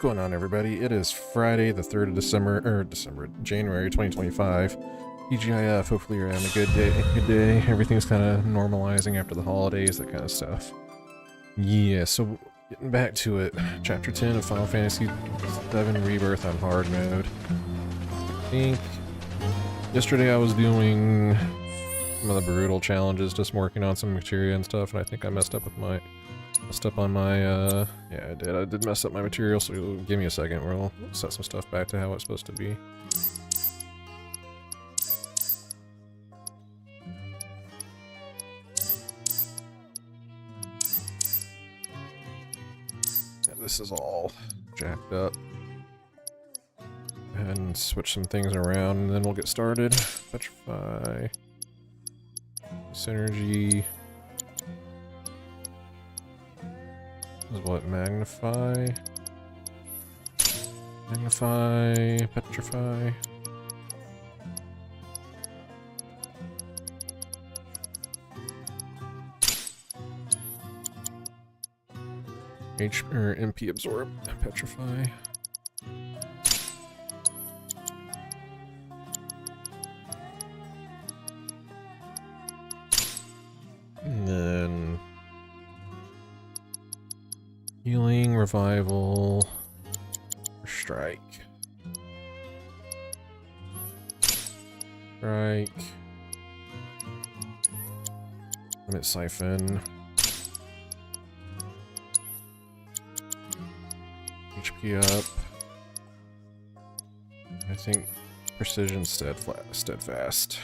going on, everybody? It is Friday, the 3rd of January 2025. TGIF, hopefully you're having a good day. Everything's kind of normalizing after the holidays, that kind of stuff. Yeah, so getting back to it. Chapter 10 of Final Fantasy VII Rebirth on hard mode. I think yesterday I was doing some of the brutal challenges, just working on some materia and stuff, and I think I messed up on my, yeah, I did. I did mess up my material, so give me a second. We'll set some stuff back to how it's supposed to be. Yeah, this is all jacked up. Go ahead and switch some things around, and then we'll get started. Petrify. Synergy. Is what? Magnify, petrify. MP absorb, petrify. And then healing, revival, strike. Strike. Limit siphon. HP up. I think precision steadfast.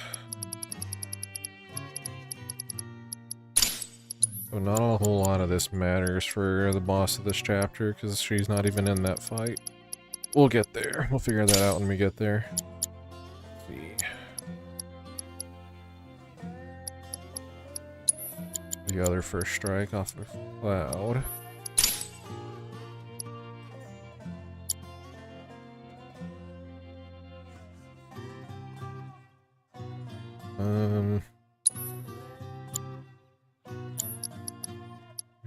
So not a whole lot of this matters for the boss of this chapter, because she's not even in that fight. We'll get there. We'll figure that out when we get there. Let's see. The other first strike off of Cloud.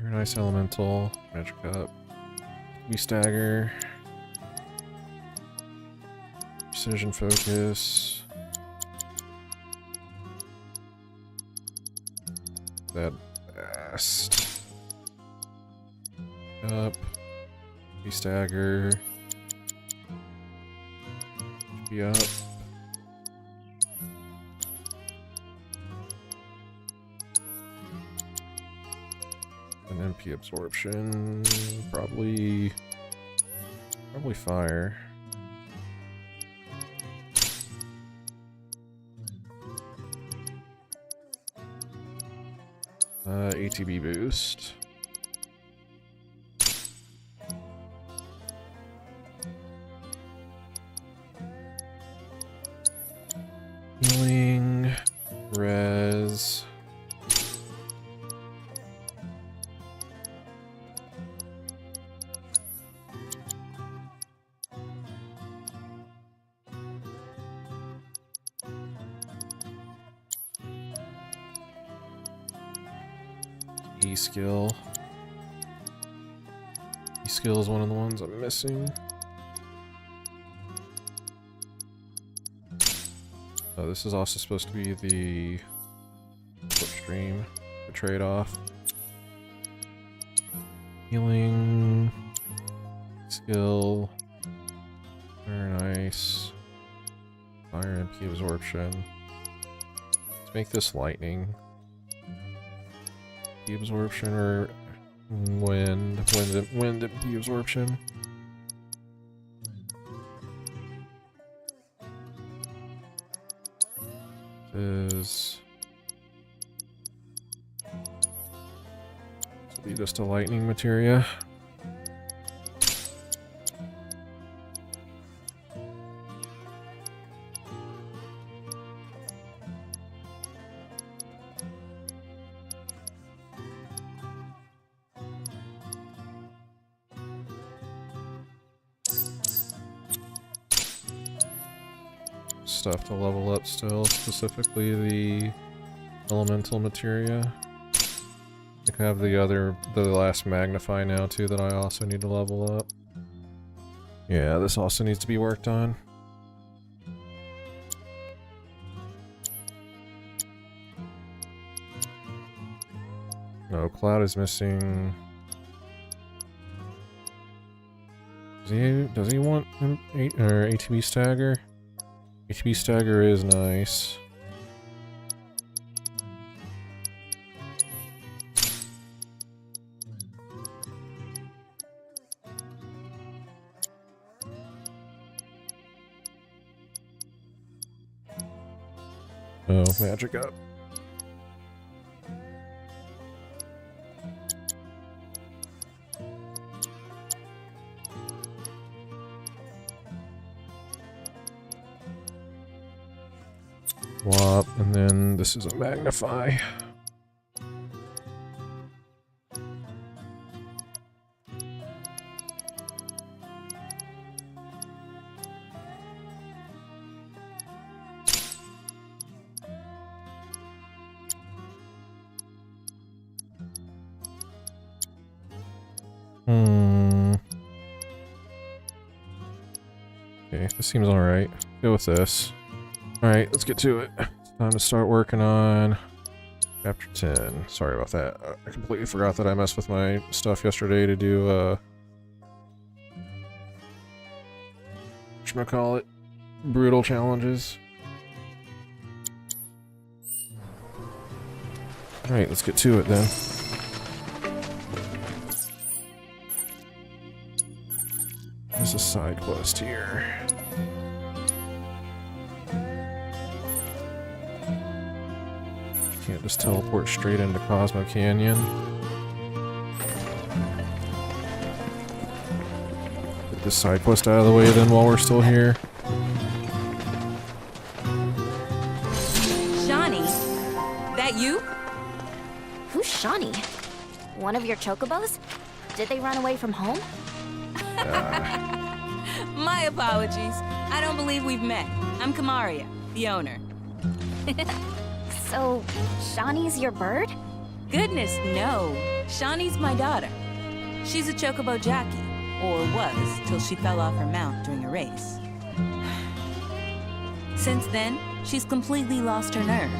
Nice elemental, magic up, stagger, precision focus, that fast, up, stagger, be up. MP absorption, probably fire. ATB boost. Healing, res. E-skill. E-skill is one of the ones I'm missing. Oh, this is also supposed to be the slipstream, the trade-off. Healing. Skill. Very nice. Fire MP absorption. Let's make this lightning. The absorption or wind MP absorption. This will be just a lightning materia. Stuff to level up still, specifically the elemental materia. I have the last magnify now too that I also need to level up. Yeah, this also needs to be worked on. No, Cloud is missing. Does he want an ATB stagger? ATB stagger is nice. Oh, magic up. Swap, and then this is a magnify. Okay, this seems alright. Go with this. Alright, let's get to it. It's time to start working on Chapter 10. Sorry about that. I completely forgot that I messed with my stuff yesterday to do, whatchamacallit? Brutal challenges. Alright, let's get to it then. There's a side quest here. Can't just teleport straight into Cosmo Canyon. Get this side quest out of the way then while we're still here. Shawnee? That you? Who's Shawnee? One of your chocobos? Did they run away from home? My apologies. I don't believe we've met. I'm Kamaria, the owner. So, Shawnee's your bird? Goodness, no. Shawnee's my daughter. She's a chocobo jockey, or was, till she fell off her mount during a race. Since then, she's completely lost her nerve.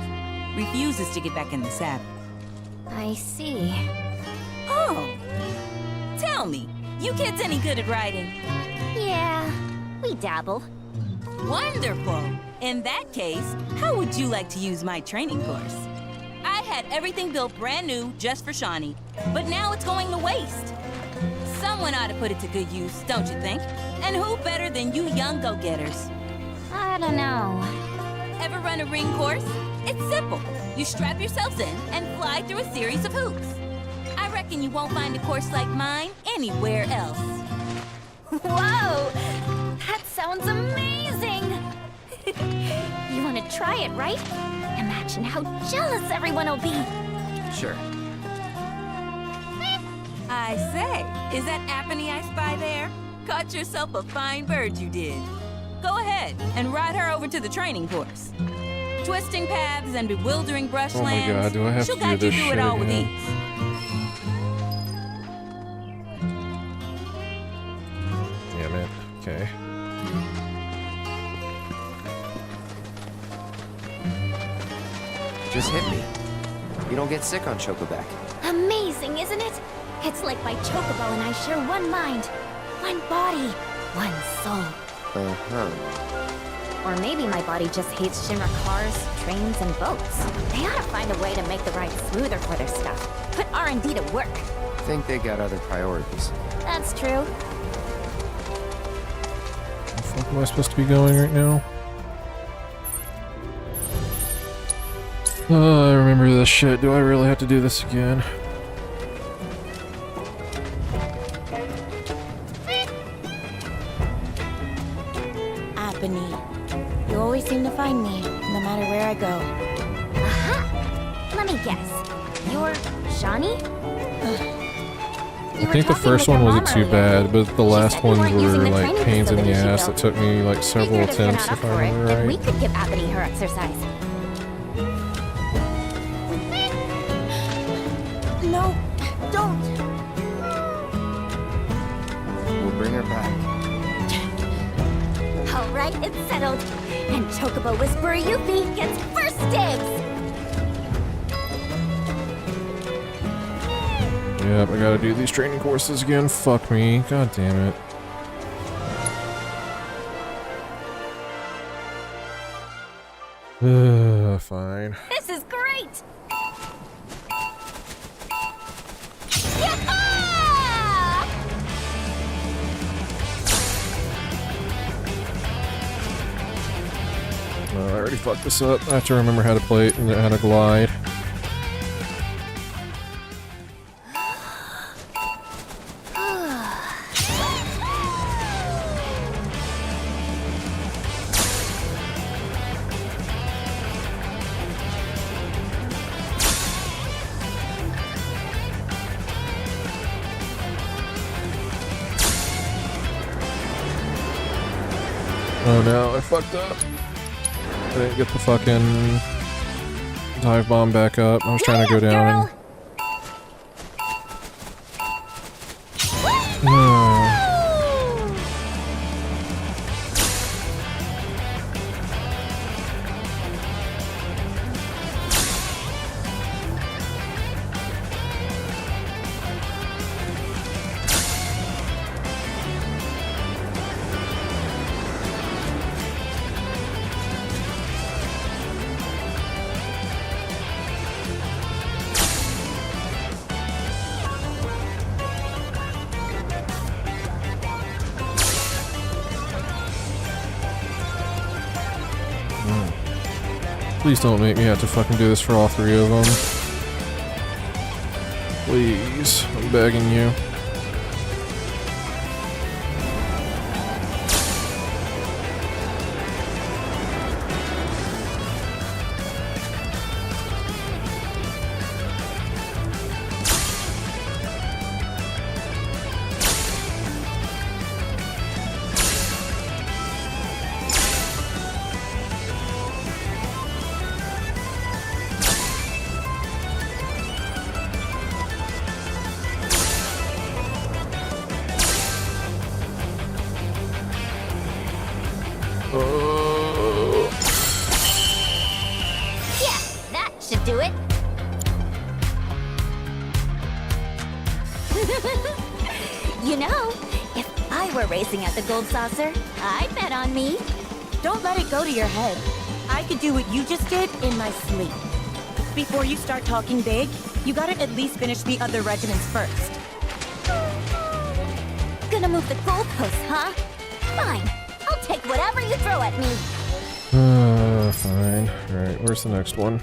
Refuses to get back in the saddle. I see. Oh! Tell me, you kids any good at riding? Yeah, we dabble. Wonderful! In that case, how would you like to use my training course? I had everything built brand new just for Shawnee, but now it's going to waste. Someone ought to put it to good use, don't you think? And who better than you young go-getters? I don't know. Ever run a ring course? It's simple. You strap yourselves in and fly through a series of hoops. I reckon you won't find a course like mine anywhere else. Whoa! That sounds amazing! You want to try it, right? Imagine how jealous everyone will be. Sure. I say, is that Apony I spy there? Caught yourself a fine bird, you did. Go ahead and ride her over to the training course. Twisting paths and bewildering brushlands. Oh my god, do I have She'll to do guide you this through shit it all with again? ease. Damn it. Okay. Just hit me. You don't get sick on Chocoback. Amazing, isn't it? It's like my chocobo and I share one mind, one body, one soul. Uh-huh. Or maybe my body just hates Shinra cars, trains, and boats. They ought to find a way to make the ride smoother for their stuff. Put R&D to work. Think they got other priorities. That's true. Where the fuck am I supposed to be going right now? Oh, I remember this shit. Do I really have to do this again? Apony. You always seem to find me, no matter where I go. Aha! Let me guess. You're Shawnee? I think the first one wasn't too bad, but the last ones were like pains in the ass. It took me like several attempts if I remember Then we right. could give Apony her exercise. No, don't. We'll bring her back. Chocobo Whisperer Yuffie gets first dibs! Yep, I gotta do these training courses again. Fuck me. God damn it. Fine. This is great! Yah-ha! I already fucked this up. I have to remember how to play it and how to glide. Oh no, I fucked up. I didn't get the fucking dive bomb back up. I was trying to go down and... Please don't make me have to fucking do this for all three of them. Please, I'm begging you. Yeah, that should do it. You know, if I were racing at the Gold Saucer, I'd bet on me. Don't let it go to your head. I could do what you just did in my sleep. Before you start talking big, you gotta at least finish the other regiments first. Gonna move the goalposts, huh? Fine. I'll take whatever you throw at me. Fine. Alright, where's the next one?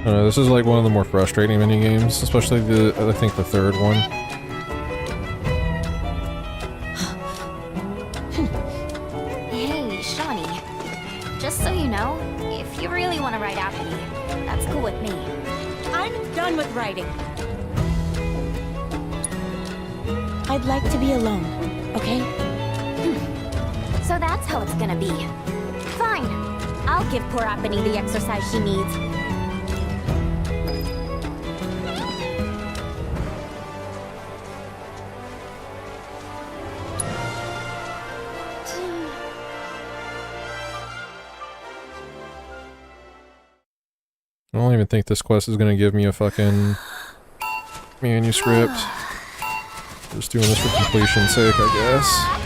This is like one of the more frustrating minigames, especially I think the third one. Hey, Shawnee. Just so you know, if you really want to ride after me, that's cool with me. I'm done with writing. I'd like to be alone, okay? So that's how it's gonna be. Fine. I'll give poor Apony the exercise she needs. I don't even think this quest is gonna give me a fucking manuscript. Just doing this for completion's sake, I guess.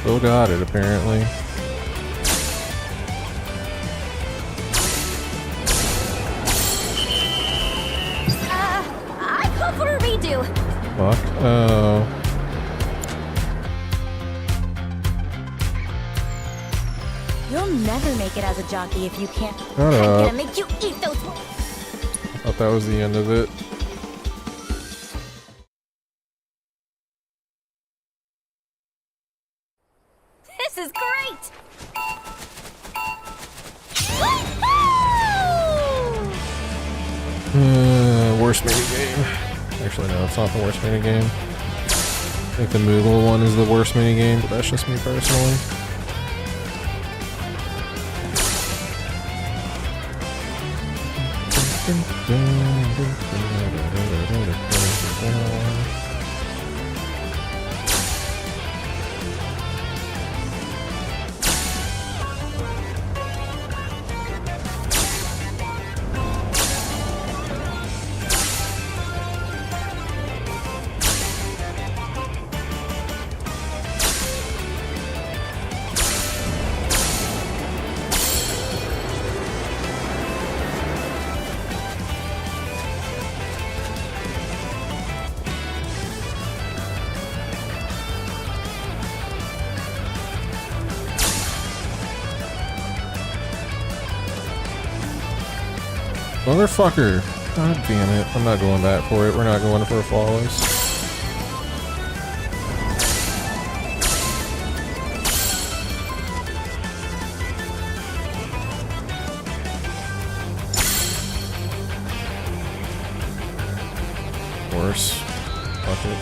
Still got it, apparently. I call for a redo. Fuck. Oh. You'll never make it as a jockey if you can't. Shut I'm up. gonna make you eat those. Thought that was the end of it. This is great! Worst minigame. Actually, no, it's not the worst minigame. I think the Moogle one is the worst minigame, but that's just me personally. Motherfucker! God damn it. I'm not going back for it. We're not going for a flawless. Worse. Fuck it.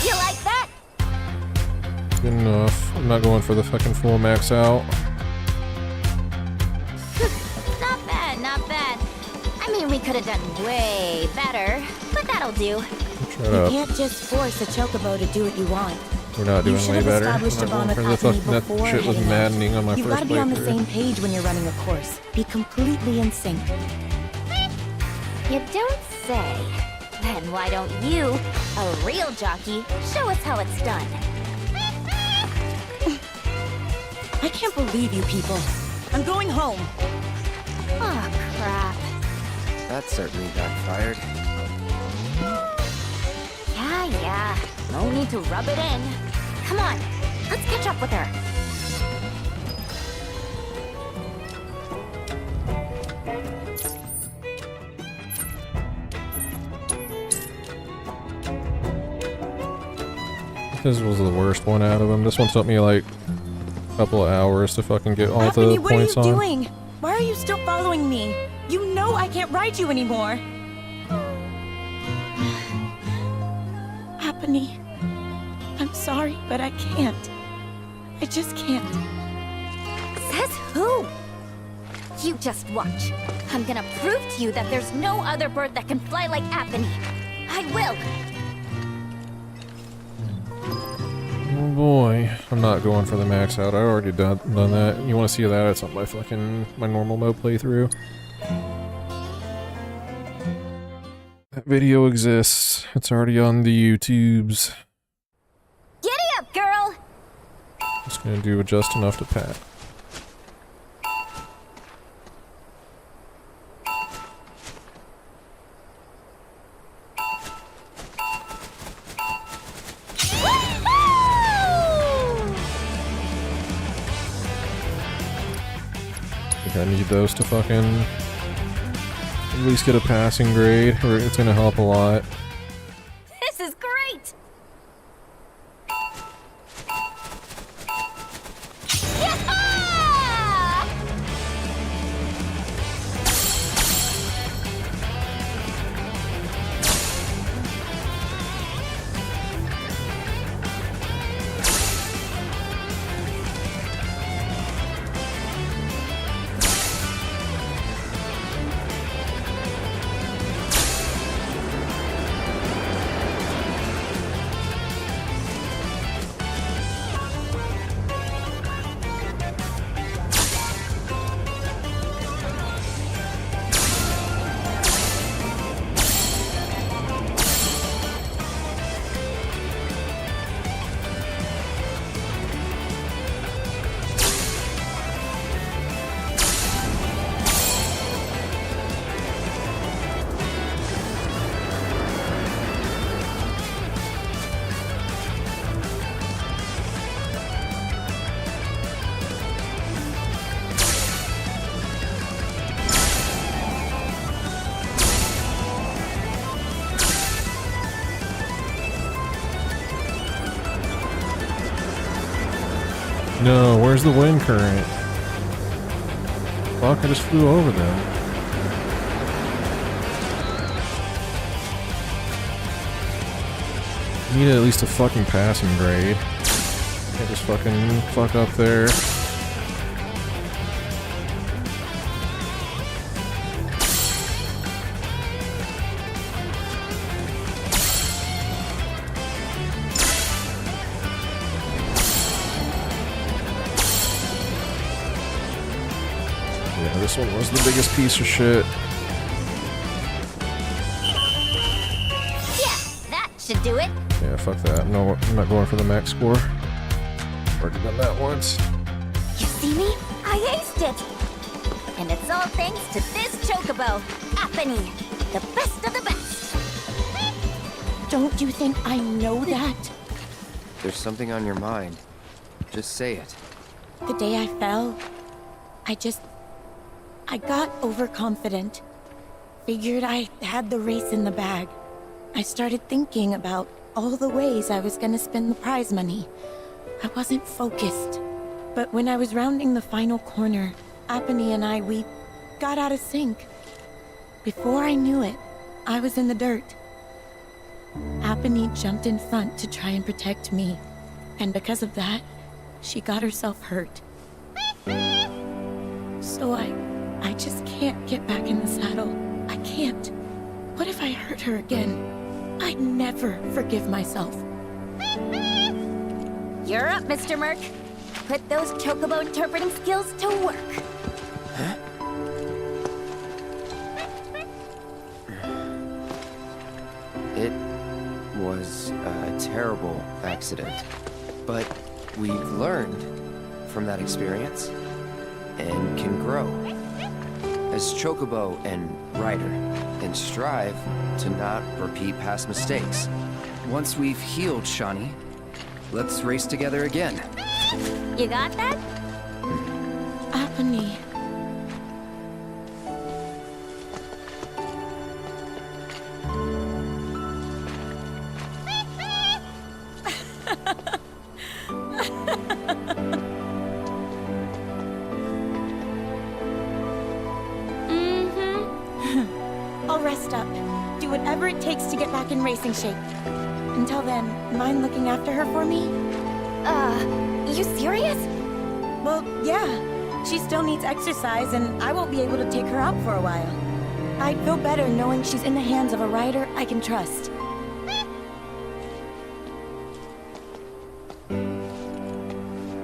You like that? Good enough. I'm not going for the fucking full max out. Not bad, not bad. I mean, we could have done way better, but that'll do. Shut You up. can't just force a chocobo to do what you want. We're not You doing should way have better. established a I'm bond not with going for the Happy fuck. before That shit was heading out. maddening on my You've first got to be on the playthrough. same page when you're running a course. Be completely in sync. You don't say. Then why don't you, a real jockey, show us how it's done? I can't believe you people. I'm going home. Oh, crap. That certainly backfired. Yeah. No need to rub it in. Come on, let's catch up with her. This was the worst one out of them. This one took me like a couple of hours to fucking get all Happy, the what are you points on. doing? Why are you still following me? You know I can't ride you anymore. Happy, I'm sorry, but I can't. I just can't. Says who? You just watch. I'm gonna prove to you that there's no other bird that can fly like Apony. I will. Oh boy, I'm not going for the max out. I already done that. You want to see that? It's on my fucking my normal mode playthrough. That video exists. It's already on the YouTubes. Giddy up, girl! Just gonna do just enough to pat. I think I need those to fucking at least get a passing grade, or it's gonna help a lot. This is great! Yeah! No, where's the wind current? Fuck, I just flew over them. Need at least a fucking passing grade. Can't just fucking fuck up there. Yeah, this one was the biggest piece of shit. Yeah, that should do it. Yeah, fuck that. No, I'm not going for the max score. Already done that once. You see me? I aced it! And it's all thanks to this chocobo, Apony, the best of the best! Don't you think I know that? There's something on your mind. Just say it. The day I fell, I got overconfident. Figured I had the race in the bag. I started thinking about all the ways I was gonna spend the prize money. I wasn't focused. But when I was rounding the final corner, Apony and we got out of sync. Before I knew it, I was in the dirt. Apony jumped in front to try and protect me. And because of that, she got herself hurt. So I just can't get back in the saddle. I can't. What if I hurt her again? I'd never forgive myself. You're up, Mr. Merc. Put those chocobo interpreting skills to work. Huh? It was a terrible accident, but we've learned from that experience and can grow as chocobo and rider and strive to not repeat past mistakes. Once we've healed Shawnee, let's race together again. You got that? Apony. I'll rest up. Do whatever it takes to get back in racing shape. Until then, mind looking after her for me? You serious? Well, yeah. She still needs exercise, and I won't be able to take her out for a while. I'd feel better knowing she's in the hands of a rider I can trust.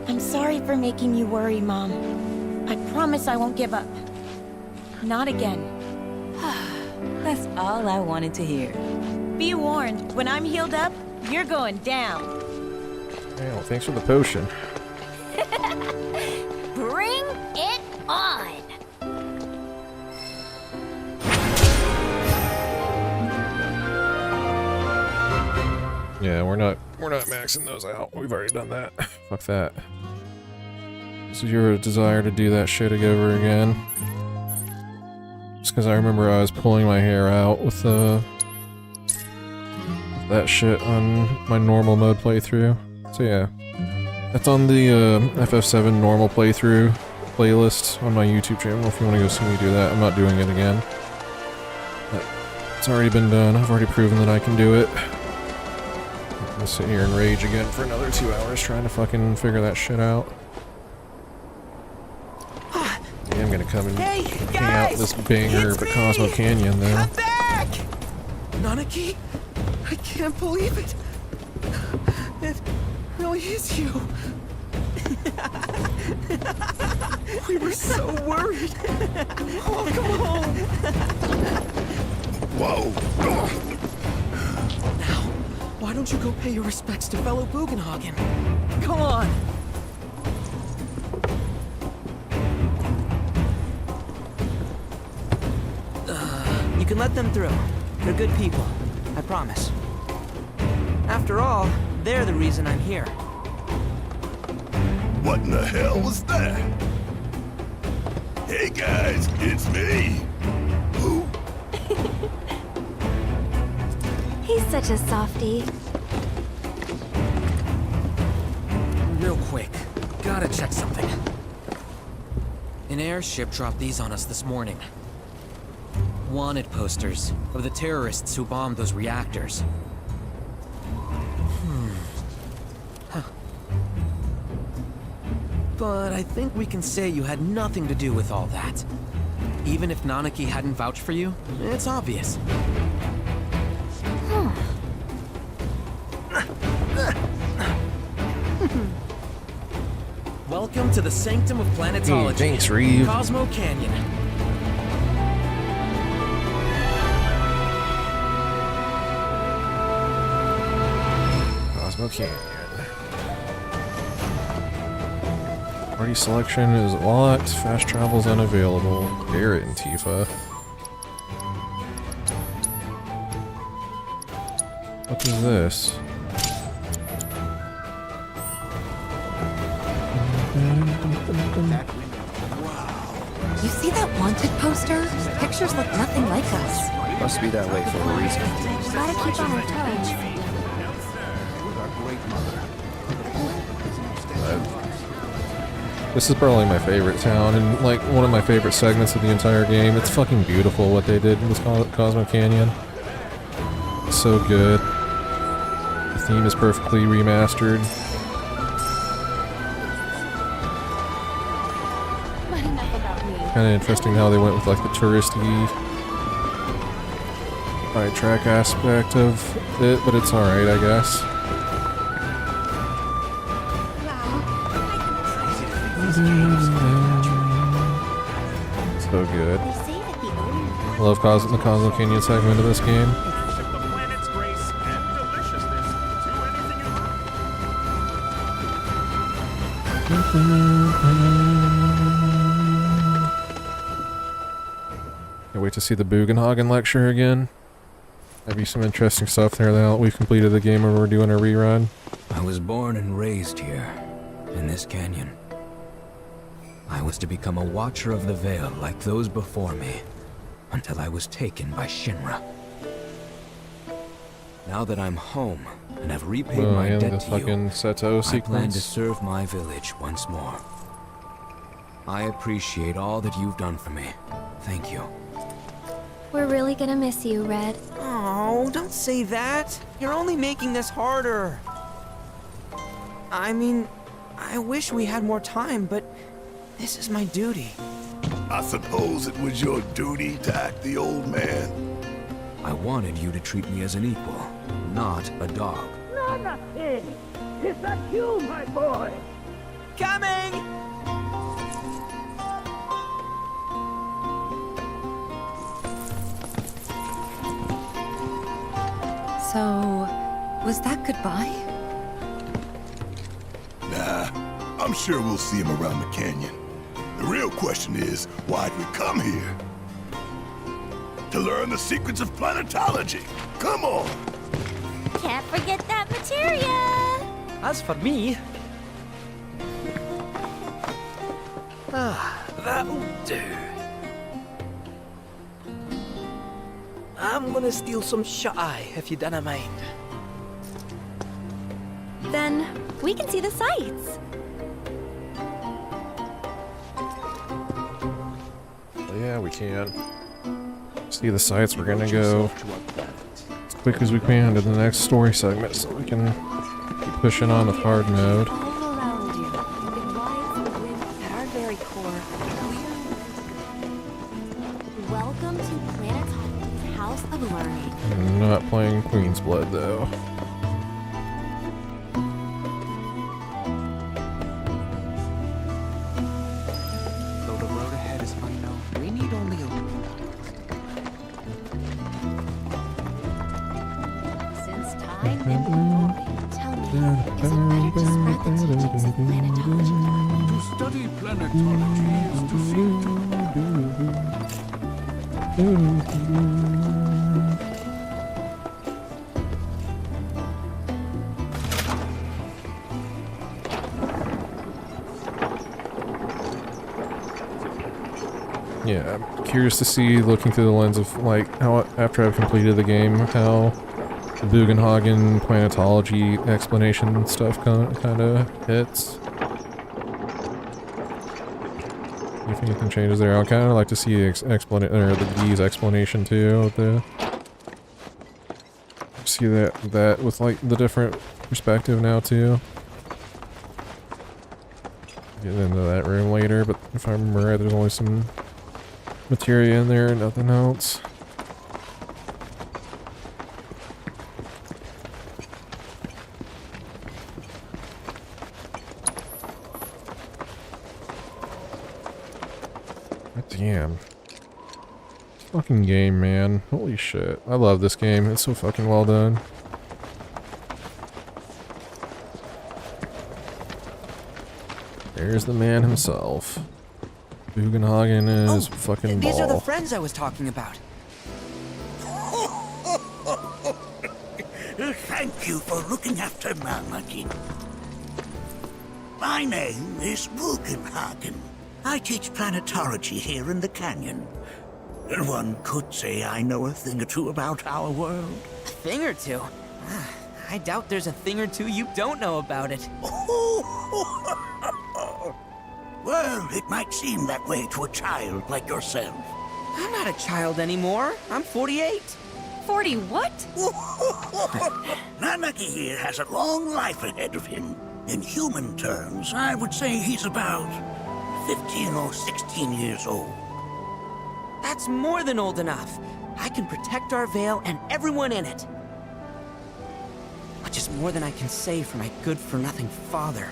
I'm sorry for making you worry, Mom. I promise I won't give up. Not again. That's all I wanted to hear. Be warned, when I'm healed up, you're going down. Hey, well, thanks for the potion. Bring it on! Yeah, we're not maxing those out. We've already done that. Fuck that. So your desire to do that shit over again? Just because I remember I was pulling my hair out with that shit on my normal mode playthrough. So yeah, that's on the FF7 normal playthrough playlist on my YouTube channel if you want to go see me do that. I'm not doing it again. It's already been done. I've already proven that I can do it. I'm gonna sit here and rage again for another 2 hours trying to fucking figure that shit out. Yeah, I'm gonna come and hang out this banger of the Cosmo Canyon though. I'm back! Nanaki? I can't believe it! It really is you! We were so worried! Welcome home! Whoa! Now, why don't you go pay your respects to fellow Bugenhagen? Come on! You can let them through. They're good people. I promise. After all, they're the reason I'm here. What in the hell was that? Hey guys, it's me. Who? He's such a softie. Real quick, Gotta check something. An airship dropped these on us this morning. Wanted posters of the terrorists who bombed those reactors. Huh. But I think we can say you had nothing to do with all that. Even if Nanaki hadn't vouched for you, it's obvious. Welcome to the sanctum of planetology. Hey, thanks, Reeve. Cosmo Canyon. Cosmo Canyon. Party selection is locked. Fast travel is unavailable. Garrett and Tifa. What is this? You see that wanted poster? Pictures look nothing like us. Must be that way for a reason. Gotta keep on our toes. This is probably my favorite town, and like one of my favorite segments of the entire game. It's fucking beautiful what they did in this Cosmo Canyon. It's so good. The theme is perfectly remastered. Kind of interesting how they went with like the touristy track aspect of it, but it's alright, I guess. So good. Love the Cosmo Canyon segment of this game. Can't wait to see the Bugenhagen lecture again. There'll be some interesting stuff there now that we've completed the game and we're doing a rerun. I was born and raised here, in this canyon. I was to become a Watcher of the Veil like those before me, until I was taken by Shinra. Now that I'm home and have repaid my and debt the to fucking you, Seto I plan to sequence. serve my village once more. I appreciate all that you've done for me. Thank you. We're really gonna miss you, Red. Oh, don't say that. You're only making this harder. I mean, I wish we had more time, but this is my duty. I suppose it was your duty to act the old man. I wanted you to treat me as an equal, not a dog. Not a pig. It's a you, my boy. Coming! So, was that goodbye? Nah, I'm sure we'll see him around the canyon. The real question is, why'd we come here? To learn the secrets of planetology. Come on! Can't forget that materia! As for me... that'll do. I'm gonna steal some shut-eye, if you don't mind. Then we can see the sights. Yeah, we can. See the sights. We're gonna go as quick as we can to the next story segment so we can keep pushing on with hard mode. All around you, it lies with at our very core. Welcome to Planetology's House of Learning. I'm not playing Queen's Blood though. Though the road ahead is unknown, we need only a... Since time immemorial, tell me, is it better to spread the teachings of planetology? To study planetology is to seek to... Yeah, I'm curious to see, looking through the lens of like how after I've completed the game, how the Bugenhagen planetology explanation stuff kind of hits. if anything changes there. I'd kind of like to see the the V's explanation too. See that with like the different perspective now too. Get into that room later, but if I remember right, there's only some materia in there, nothing else. God damn. Fucking game, man. Holy shit. I love this game. It's so fucking well done. There's the man himself. Bugenhagen is fucking These are the ball. friends I was talking about. Thank you for looking after Nanaki. My name is Bugenhagen. I teach planetology here in the canyon. One could say I know a thing or two about our world. A thing or two? I doubt there's a thing or two you don't know about it. Well, it might seem that way to a child like yourself. I'm not a child anymore. I'm 48. 40 what? Nanaki here has a long life ahead of him. In human terms, I would say he's about 15 or 16 years old. That's more than old enough. I can protect our Vale and everyone in it. Which is more than I can say for my good-for-nothing father.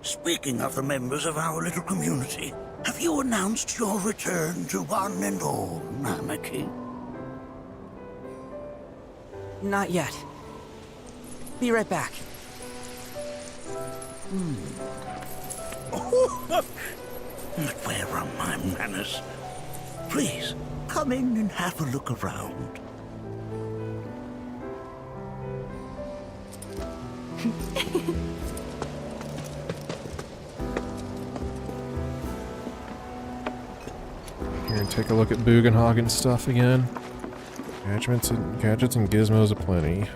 Speaking of the members of our little community, have you announced your return to one and all, Nanaki? Not yet. Be right back. But where are my manners? Please, come in and have a look around. Here, and take a look at Bugenhagen stuff again. Gadgets and gizmos aplenty.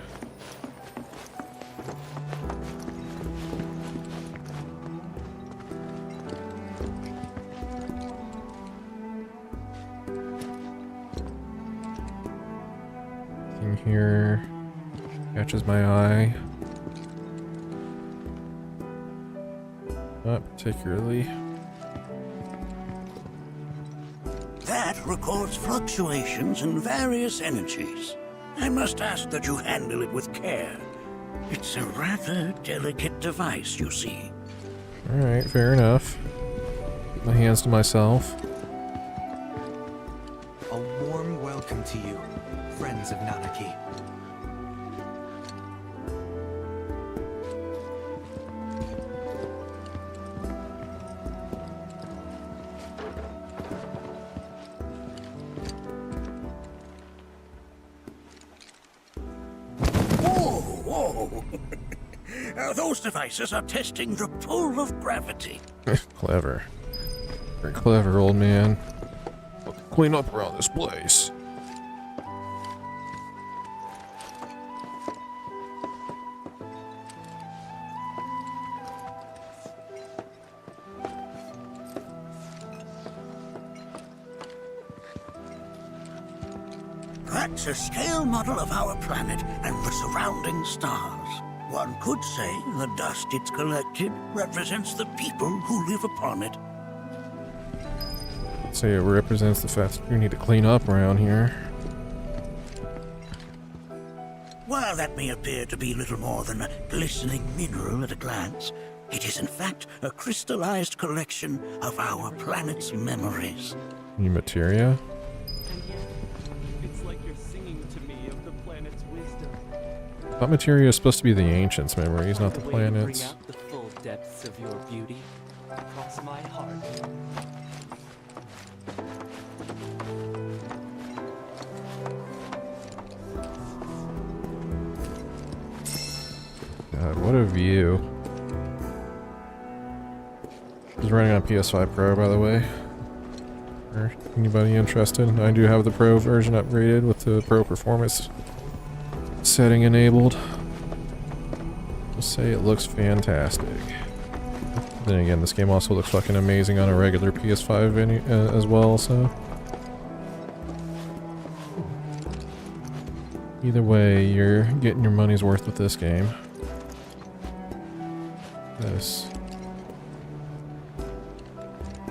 Thing here catches my eye. Not particularly. That records fluctuations in various energies. I must ask that you handle it with care. It's a rather delicate device, you see. Alright, fair enough. Put my hands to myself. A warm welcome to you, friends of Nanaki. Whoa! Those devices are testing the pull of gravity. Clever. Very clever, old man. Clean up around this place. That's a scale model of our planet and the surrounding stars. One could say the dust it's collected represents the people who live upon it. So it represents the fact that we need to clean up around here. While that may appear to be little more than a glistening mineral at a glance, it is in fact a crystallized collection of our planet's memories. New materia? It's like you're singing to me of the planet's wisdom. That materia is supposed to be the ancients' memories, not the way to bring planets. out the full depths of your beauty across my heart. God, what a view. It's running on PS5 Pro, by the way. Or anybody interested? I do have the Pro version upgraded with the Pro Performance setting enabled. I'll say it looks fantastic. Then again, this game also looks fucking amazing on a regular PS5 as well, so... Either way, you're getting your money's worth with this game. This.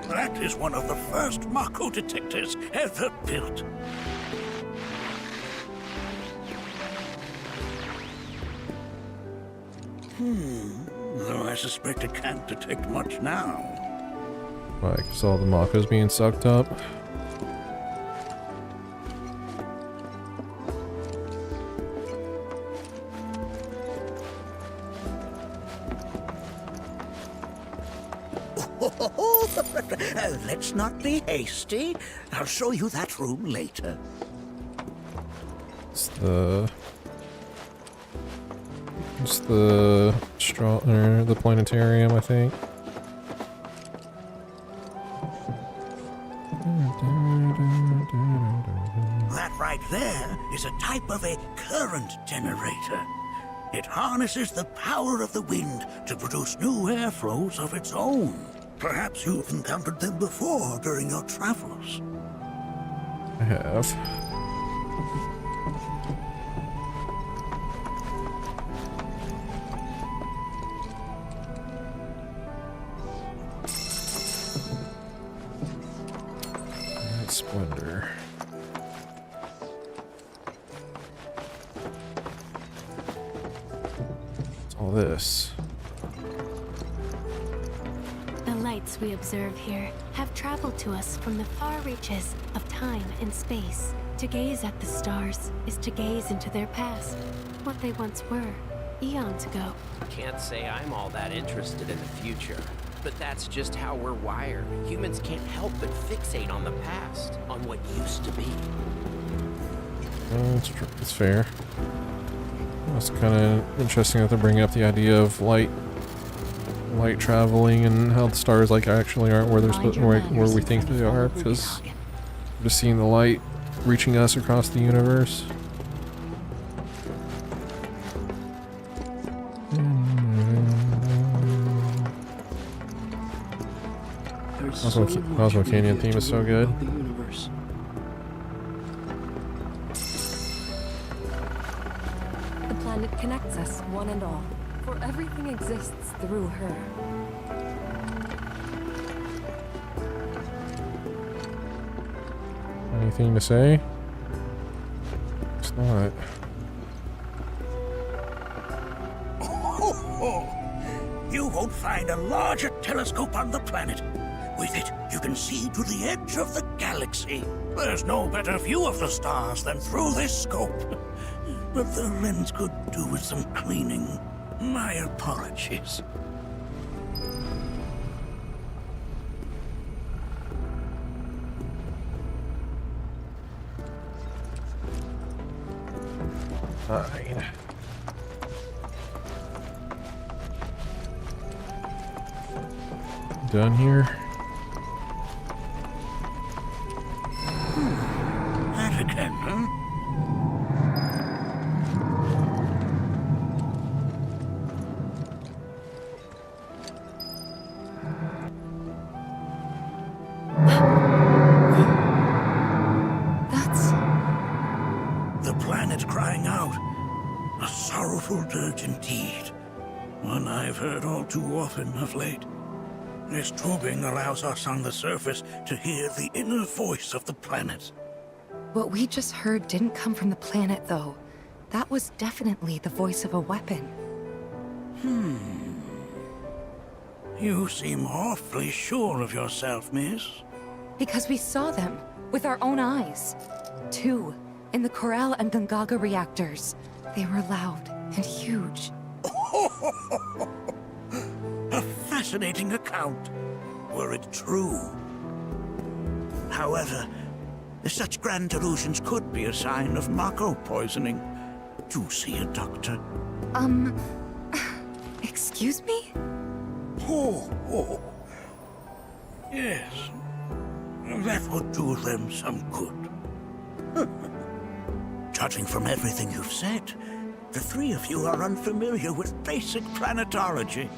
That is one of the first Mako detectors ever built. Though I suspect it can't detect much now. Like, so all the Mako's being sucked up. Let's not be hasty. I'll show you that room later. It's the straw or the planetarium, I think. That right there is a type of a current generator. It harnesses the power of the wind to produce new airflows of its own. Perhaps you've encountered them before during your travels. I have. Splendor. What's all this? The lights we observe here have traveled to us from the far reaches of time and space. To gaze at the stars is to gaze into their past, what they once were, eons ago. Can't say I'm all that interested in the future. But that's just how we're wired. Humans can't help but fixate on the past, on what used to be. It's fair. It's kind of interesting that they're bringing up the idea of light traveling and how the stars like actually aren't where they're where we think they are, because we're just seeing the light reaching us across the universe. Cosmo Canyon theme is so good. The planet connects us, one and all, for everything exists through her. Anything to say? It's not. You won't find a larger telescope on the planet. With it, you can see to the edge of the galaxy. There's no better view of the stars than through this scope. But the lens could do with some cleaning. My apologies. Fine. Done here. That again, huh? That's... The planet crying out. A sorrowful dirge indeed. One I've heard all too often of late. This tubing allows us on the surface to hear the inner voice of the planet. What we just heard didn't come from the planet, though. That was definitely the voice of a weapon. You seem awfully sure of yourself, miss. Because we saw them with our own eyes. 2 in the Corral and Gungaga reactors. They were loud and huge. A fascinating account, were it true. However, such grand delusions could be a sign of Mako poisoning. Do see a doctor. Excuse me? Oh. Yes. That would do them some good. Judging from everything you've said, the 3 of you are unfamiliar with basic planetology.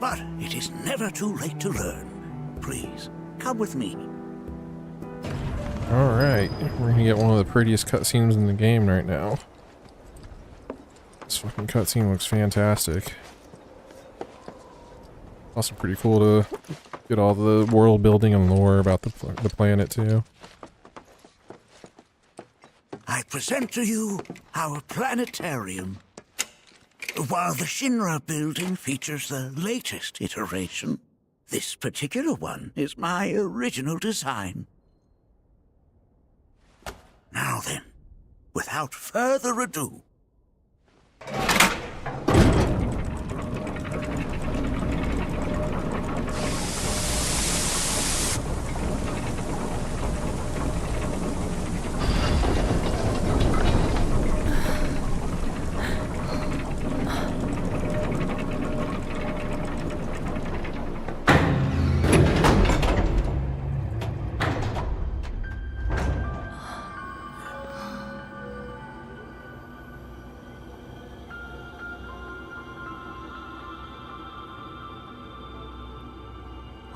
But it is never too late to learn. Please, come with me. Alright, we're gonna get one of the prettiest cutscenes in the game right now. This fucking cutscene looks fantastic. Also pretty cool to get all the world building and lore about the planet too. I present to you our planetarium. While the Shinra building features the latest iteration, this particular one is my original design. Now then, without further ado,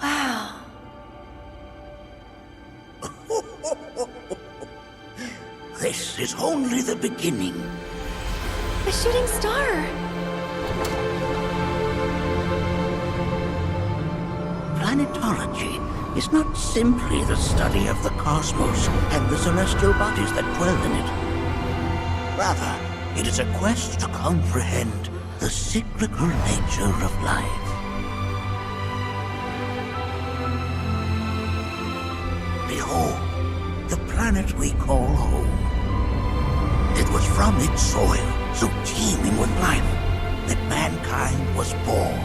Wow. this is only the beginning. A shooting star! Planetology is not simply the study of the cosmos and the celestial bodies that dwell in it. Rather, it is a quest to comprehend the cyclical nature of life. Behold, the planet we call home. It was from its soil, so teeming with life, that mankind was born.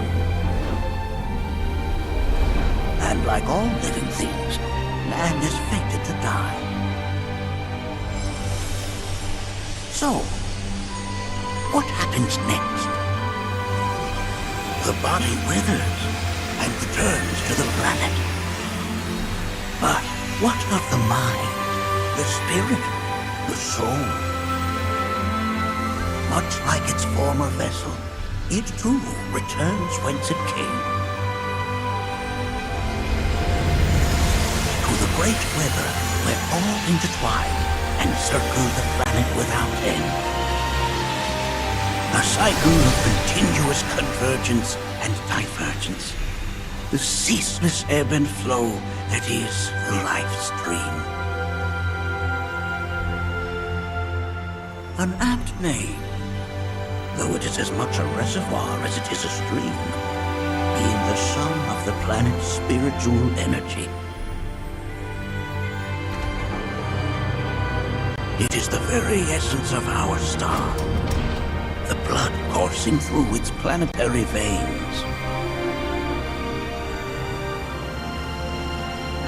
And like all living things, man is fated to die. So, what happens next? The body withers and returns to the planet. But what of the mind, the spirit, the soul? Much like its former vessel, it too returns whence it came. To the great river where all intertwine and circle the planet without end. A cycle of continuous convergence and divergence. The ceaseless ebb and flow that is the life stream. An apt name, though it is as much a reservoir as it is a stream, being the sum of the planet's spiritual energy. It is the very essence of our star, the blood coursing through its planetary veins.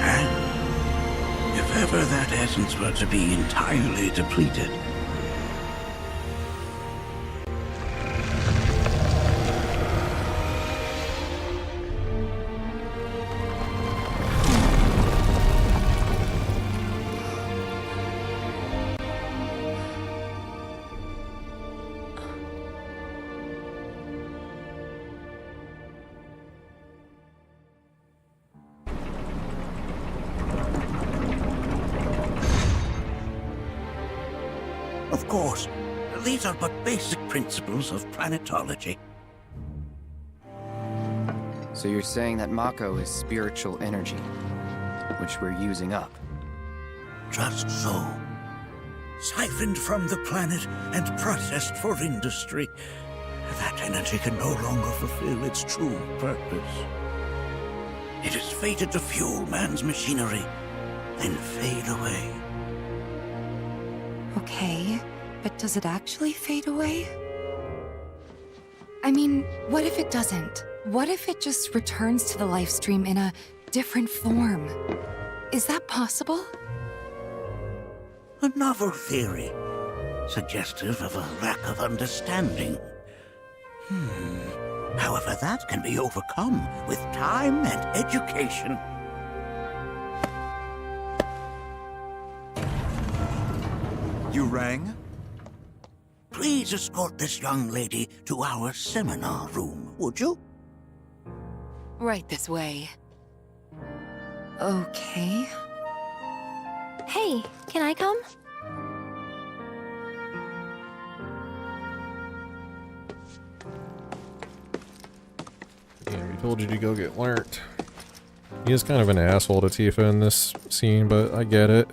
And if ever that essence were to be entirely depleted, of course, these are but basic principles of planetology. So you're saying that Mako is spiritual energy, which we're using up? Just so. Siphoned from the planet and processed for industry, that energy can no longer fulfill its true purpose. It is fated to fuel man's machinery, then fade away. Okay, but does it actually fade away? I mean, what if it doesn't? What if it just returns to the life stream in a different form? Is that possible? A novel theory, suggestive of a lack of understanding. However, that can be overcome with time and education. You rang? Please escort this young lady to our seminar room, would you? Right this way. Okay. Hey, can I come? Yeah, we told you to go get learnt. He is kind of an asshole to Tifa in this scene, but I get it.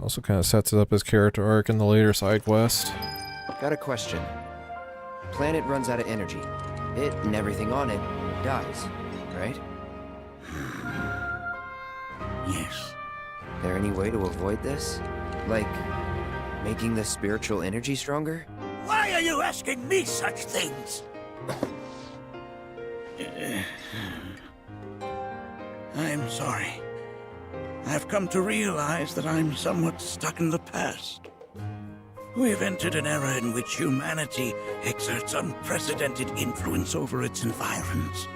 Also kind of sets up his character arc in the later side quest. Got a question. Planet runs out of energy. It and everything on it dies, right? Yes. There any way to avoid this? Like, making the spiritual energy stronger? Why are you asking me such things? I'm sorry. I've come to realize that I'm somewhat stuck in the past. We've entered an era in which humanity exerts unprecedented influence over its environs.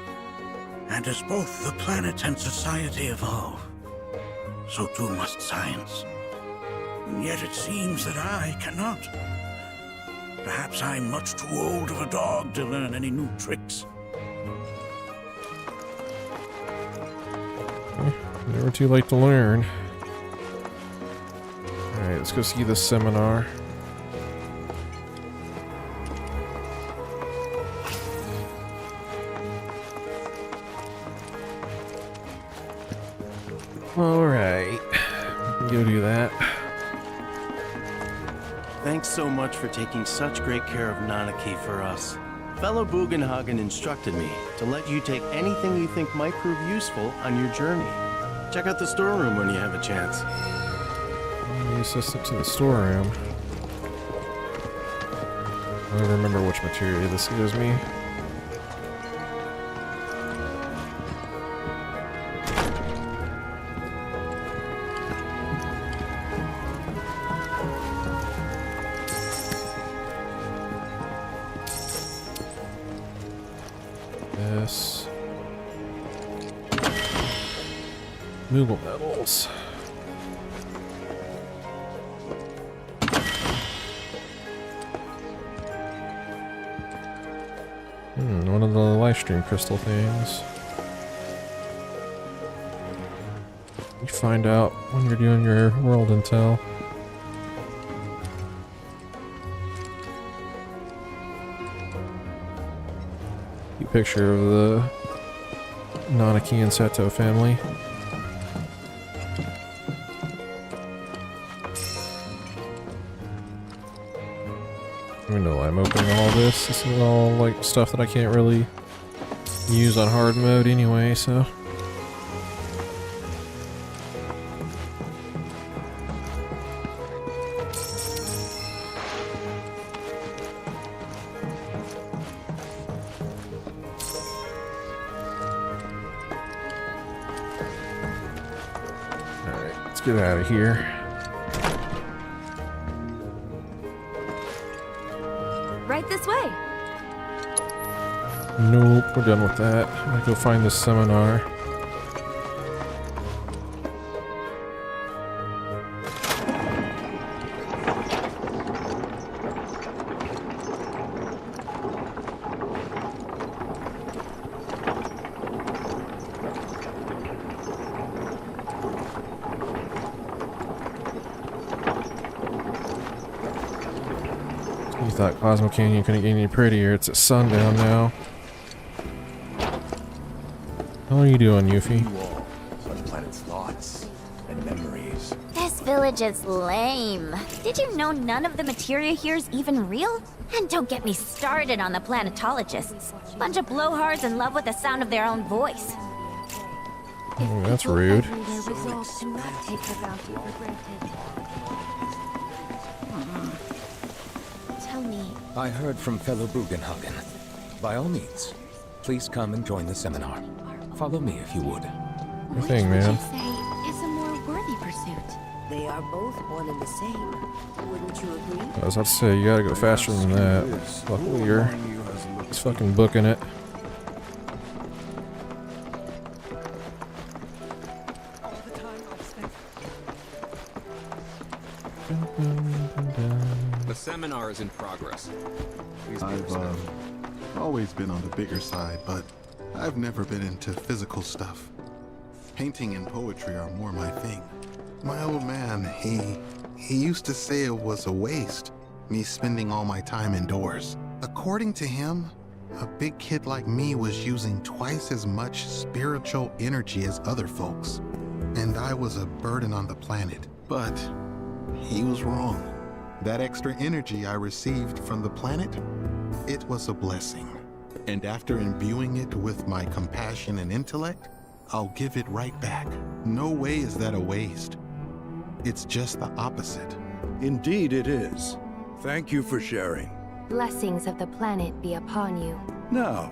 And as both the planet and society evolve, so too must science. And yet it seems that I cannot. Perhaps I'm much too old of a dog to learn any new tricks. Never too late to learn. Alright, let's go see this seminar. Alright, go do that. Thanks so much for taking such great care of Nanaki for us. Fellow Bugenhagen instructed me to let you take anything you think might prove useful on your journey. Check out the storeroom when you have a chance. The assistant to the storeroom. I don't remember which material this gives me. This. Moogle medals. One of the live stream crystal things. You find out when you're doing your world intel. Picture of the Nanaki and Seto family. Even though I'm opening all this, this is all like stuff that I can't really use on hard mode anyway, so. Get out of here. Right this way. Nope, we're done with that. I'm gonna go find this seminar. You thought Cosmo Canyon couldn't get any prettier. It's at sundown now. How are you doing, Yuffie? On the planet's thoughts and memories. This village is lame. Did you know none of the materia here is even real? And don't get me started on the planetologists. Bunch of blowhards in love with the sound of their own voice. Oh, that's rude. Their resolve to not take the bounty for granted. Tell me. I heard from fellow Bugenhagen. By all means, please come and join the seminar. Follow me if you would. Good thing, man. Say is a more worthy pursuit. They are both one and the same. Wouldn't you agree? I was about to say, you gotta go faster than that. Luckily, you're just fucking booking it. The seminar is in progress. Please be I've always been on the bigger side, but I've never been into physical stuff. Painting and poetry are more my thing. My old man, he used to say it was a waste, me spending all my time indoors. According to him, a big kid like me was using twice as much spiritual energy as other folks, and I was a burden on the planet. But he was wrong. That extra energy I received from the planet, it was a blessing. And after imbuing it with my compassion and intellect, I'll give it right back. No way is that a waste. It's just the opposite. Indeed it is. Thank you for sharing. Blessings of the planet be upon you. Now,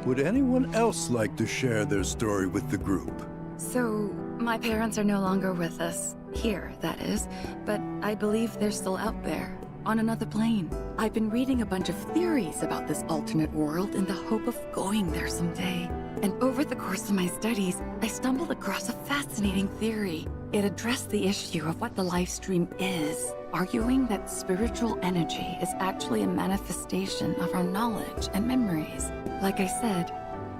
would anyone else like to share their story with the group? So, my parents are no longer with us. Here, that is. But I believe they're still out there, on another plane. I've been reading a bunch of theories about this alternate world in the hope of going there someday. And over the course of my studies, I stumbled across a fascinating theory. It addressed the issue of what the life stream is, arguing that spiritual energy is actually a manifestation of our knowledge and memories. Like I said,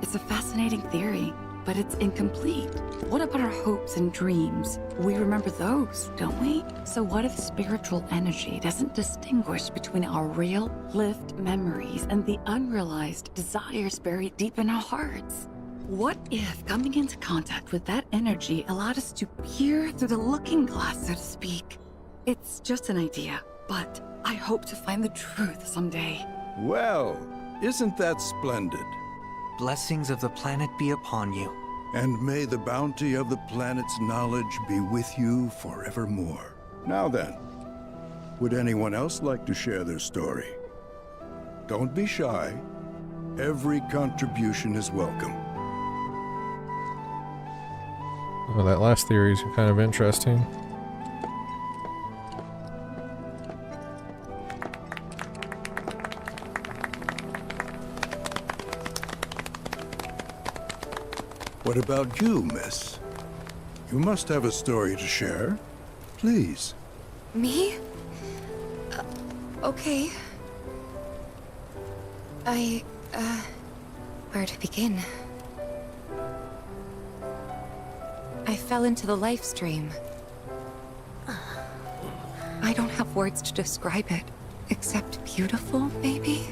it's a fascinating theory, but it's incomplete. What about our hopes and dreams? We remember those, don't we? So what if spiritual energy doesn't distinguish between our real, lived memories and the unrealized desires buried deep in our hearts? What if coming into contact with that energy allowed us to peer through the looking glass, so to speak? It's just an idea, but I hope to find the truth someday. Well, isn't that splendid? Blessings of the planet be upon you. And may the bounty of the planet's knowledge be with you forevermore. Now then, would anyone else like to share their story? Don't be shy. Every contribution is welcome. Oh, that last theory is kind of interesting. What about you, miss? You must have a story to share. Please. Me? Okay. Where to begin? I fell into the life stream. I don't have words to describe it, except beautiful, maybe?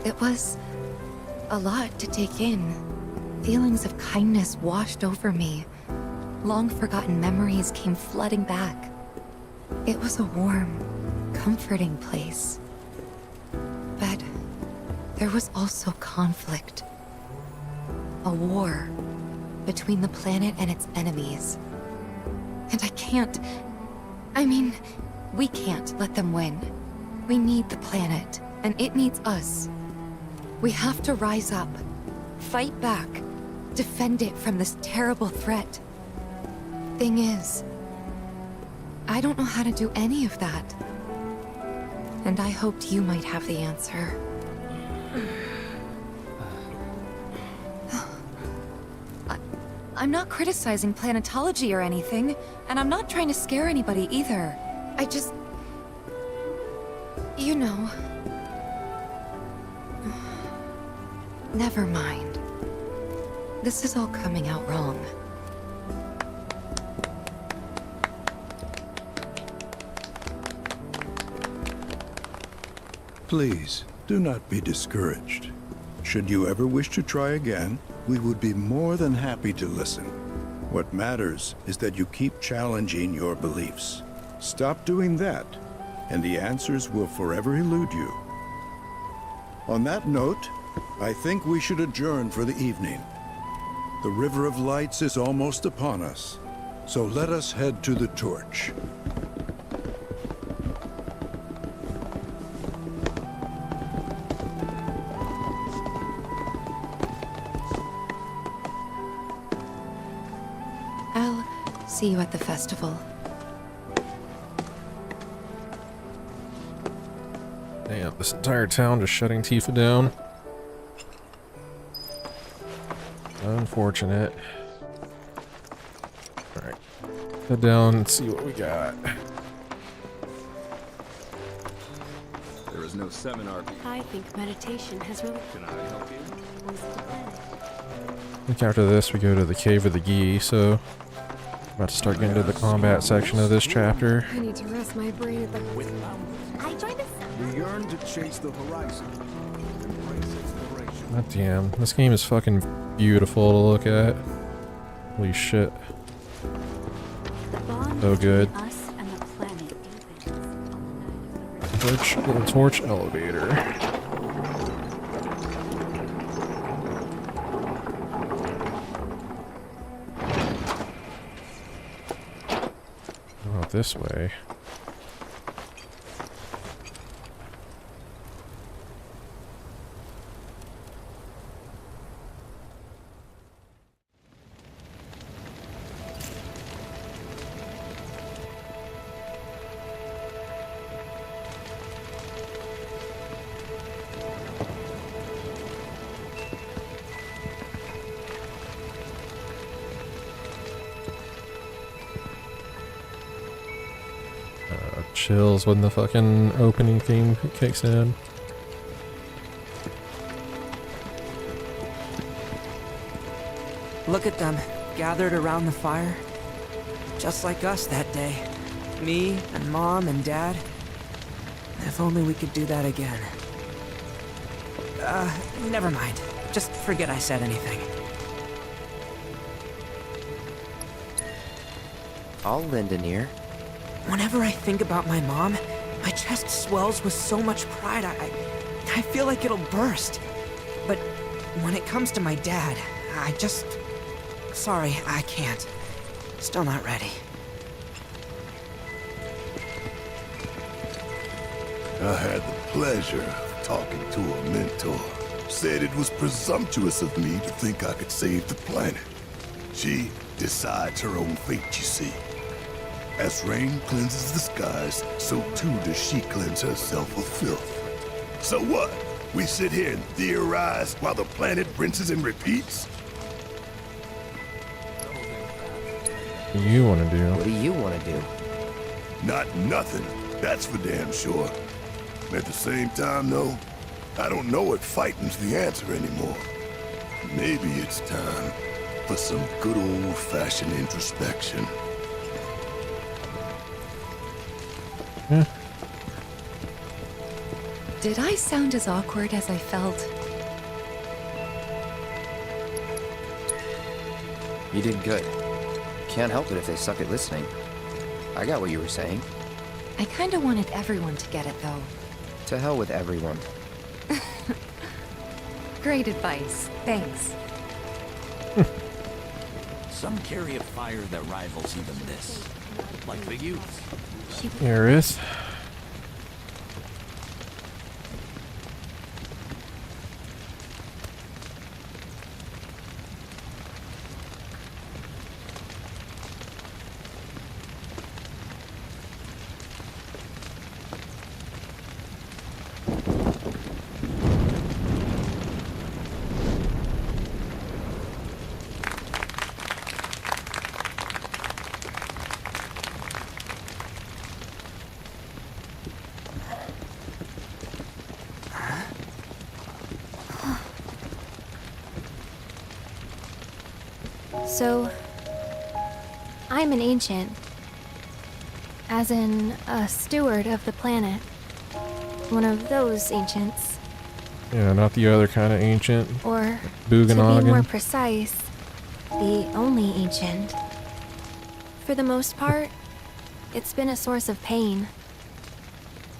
It was a lot to take in. Feelings of kindness washed over me. Long-forgotten memories came flooding back. It was a warm, comforting place. But there was also conflict. A war between the planet and its enemies. And we can't let them win. We need the planet, and it needs us. We have to rise up, fight back, defend it from this terrible threat. Thing is, I don't know how to do any of that. And I hoped you might have the answer. I'm not criticizing planetology or anything, and I'm not trying to scare anybody either. I just... you know... Never mind. This is all coming out wrong. Please, do not be discouraged. Should you ever wish to try again, we would be more than happy to listen. What matters is that you keep challenging your beliefs. Stop doing that, and the answers will forever elude you. On that note, I think we should adjourn for the evening. The River of Lights is almost upon us, so let us head to the torch. I'll see you at the festival. Damn, this entire town just shutting Tifa down. Unfortunate. Alright. Head down and see what we got. There is no seminar. I think meditation has really... Can I help you? I think after this we go to the Cave of the Gi, so I'm about to start getting to the combat section of this chapter. I need to rest my brain at the... I joined us. We yearn to chase the horizon. God damn, this game is fucking beautiful to look at. Holy shit. So good. Us and the planet. The torch elevator. Oh, this way. Chills when the fucking opening theme kicks in. Look at them, gathered around the fire. Just like us that day. Me and Mom and Dad. If only we could do that again. Never mind. Just forget I said anything. I'll lend an ear. Whenever I think about my mom, my chest swells with so much pride, I feel like it'll burst. But when it comes to my dad, I just... Sorry, I can't. Still not ready. I had the pleasure of talking to a mentor. Said it was presumptuous of me to think I could save the planet. She decides her own fate, you see. As rain cleanses the skies, so too does she cleanse herself of filth. So what? We sit here and theorize while the planet rinses and repeats? What do you want to do? What do you want to do? Not nothing, that's for damn sure. At the same time, though, I don't know if fighting's the answer anymore. Maybe it's time for some good old-fashioned introspection. Did I sound as awkward as I felt? You did good. Can't help it if they suck at listening. I got what you were saying. I kinda wanted everyone to get it, though. To hell with everyone. Great advice. Thanks. Some carry a fire that rivals even this. Like the youth. There is. So, I'm an ancient. As in, a steward of the planet. One of those ancients. Yeah, not the other kind of ancient. Or, to be more Buganagan. precise, the only ancient. For the most part, it's been a source of pain.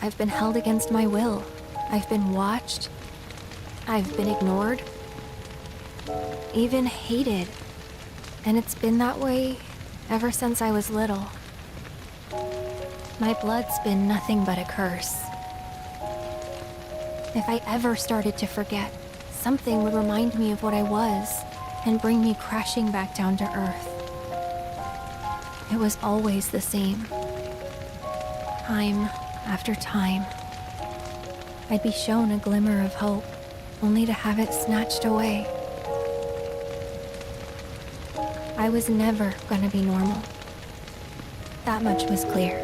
I've been held against my will. I've been watched. I've been ignored. Even hated. And it's been that way ever since I was little. My blood's been nothing but a curse. If I ever started to forget, something would remind me of what I was and bring me crashing back down to earth. It was always the same. Time after time. I'd be shown a glimmer of hope, only to have it snatched away. I was never gonna be normal. That much was clear.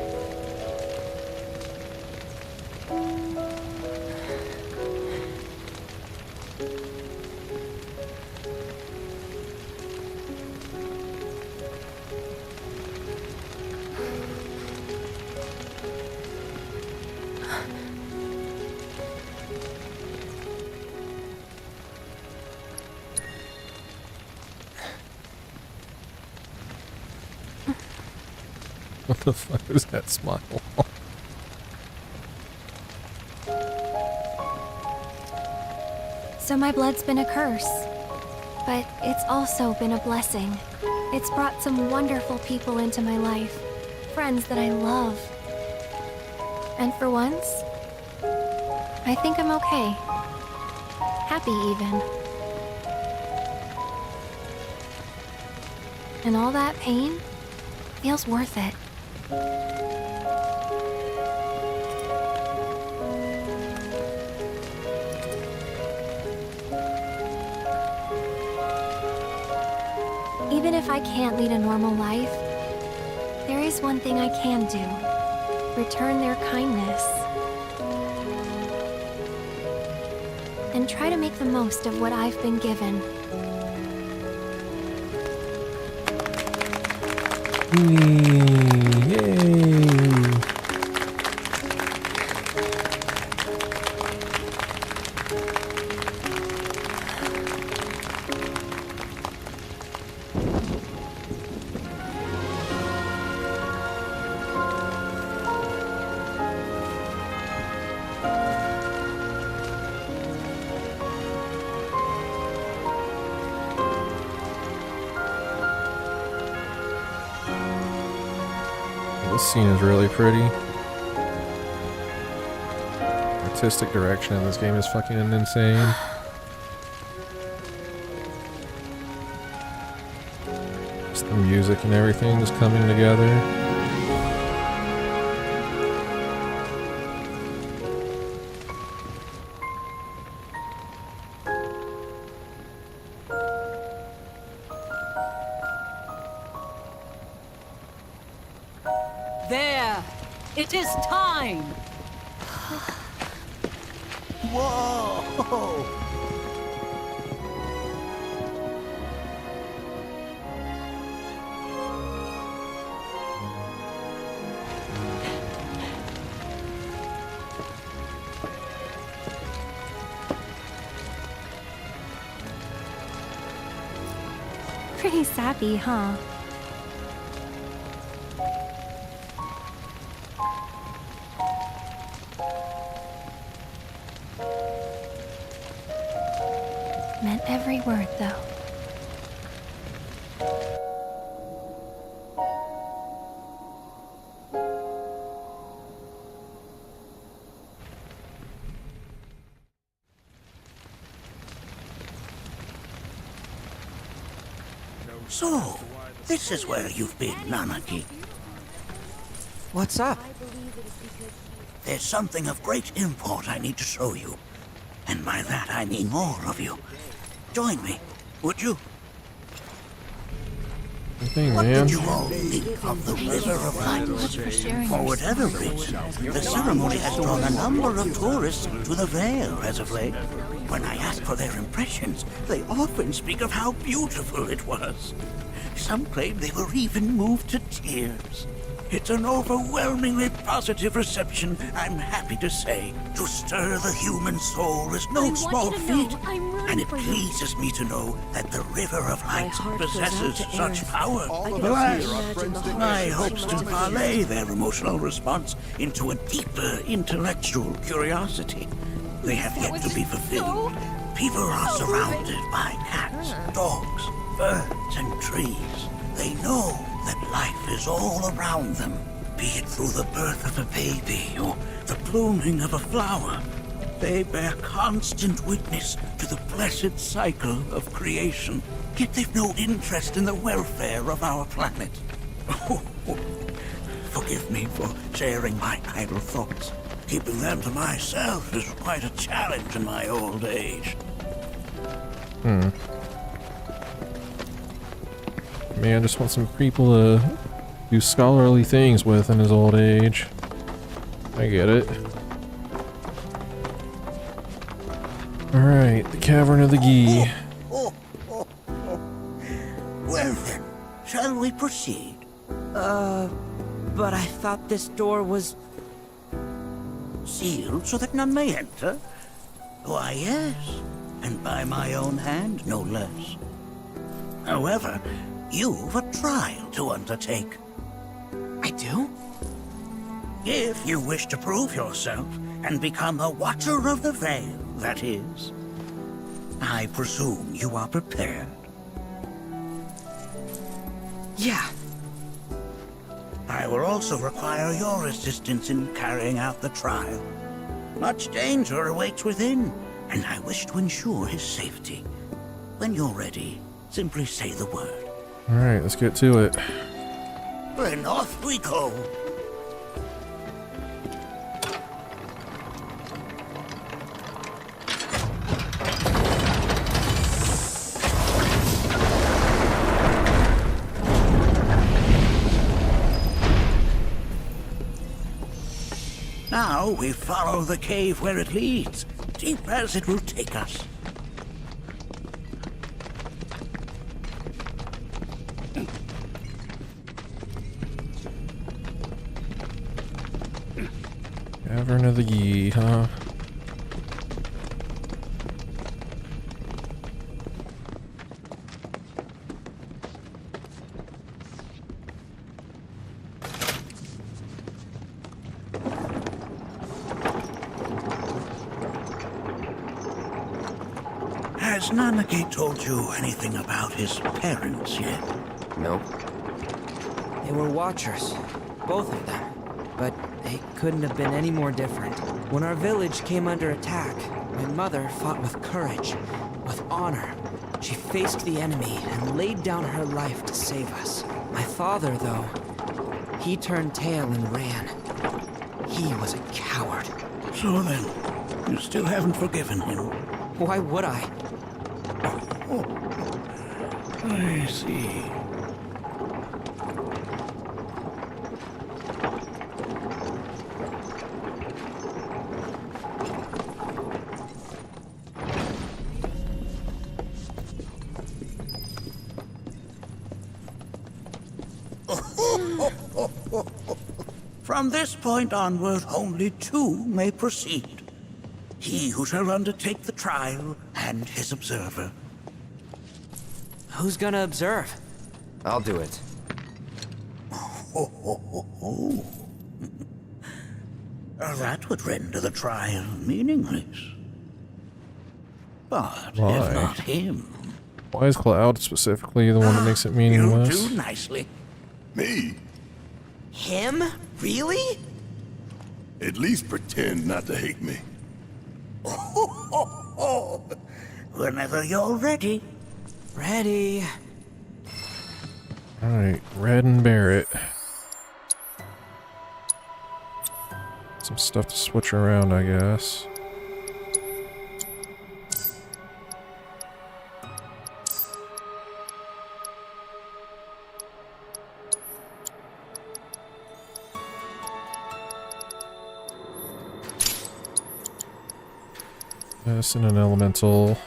What the fuck was that smile? So my blood's been a curse, but it's also been a blessing. It's brought some wonderful people into my life, friends that I love. And for once, I think I'm okay. Happy even. And all that pain feels worth it. Even if I can't lead a normal life, there is one thing I can do. Return their kindness. And try to make the most of what I've been given. Yay! This scene is really pretty. Artistic direction in this game is fucking insane. Just the music and everything just coming together. There! It is time! Whoa! Pretty sappy, huh? Meant every word, though. So, this is where you've been, Nanaki. What's up? There's something of great import I need to show you. And by that I mean all of you. Join me, would you? Thing, What man. did you all think of the River of Lights? For whatever reason, the ceremony has drawn a number of tourists to the Vale as of late. When I ask for their impressions, they often speak of how beautiful it was. Some claim they were even moved to tears. It's an overwhelmingly positive reception, I'm happy to say. To stir the human soul is no small feat, and it pleases me to know that the River of Lights possesses such power. Alas, my hopes to parlay their emotional response into a deeper intellectual curiosity. They have yet to be fulfilled. People are surrounded by cats, dogs, birds, and trees. They know that life is all around them, be it through the birth of a baby or the blooming of a flower. They bear constant witness to the blessed cycle of creation, yet they've no interest in the welfare of our planet. Forgive me for sharing my idle thoughts. Keeping them to myself is quite a challenge in my old age. Man just wants some people to do scholarly things with in his old age. I get it. Alright, the Cavern of the Ghee. Well then, shall we proceed? But I thought this door was... Sealed so that none may enter? Why, yes, and by my own hand, no less. However, you've a trial to undertake. I do? If you wish to prove yourself and become a Watcher of the Veil, that is, I presume you are prepared. Yeah. I will also require your assistance in carrying out the trial. Much danger awaits within, and I wish to ensure his safety. When you're ready, simply say the word. Alright, let's get to it. Then off we go. Now we follow the cave where it leads, deep as it will take us. Cavern of the Yi, huh? Has Nanaki told you anything about his parents yet? Nope. They were Watchers, both of them. But they couldn't have been any more different. When our village came under attack, my mother fought with courage, with honor. She faced the enemy and laid down her life to save us. My father, though, he turned tail and ran. He was a coward. So then, you still haven't forgiven him? Why would I? Oh, I see. From this point onward, only two may proceed. He who shall undertake the trial and his observer. Who's gonna observe? I'll do it. That would render the trial meaningless. But Why? if not him... Why is Cloud specifically the one that makes it meaningless? You do nicely. Me? Him? Really? At least pretend not to hate me. Whenever you're ready. Ready. Alright, Red and Barrett. Some stuff to switch around, I guess. Yes, and an elemental.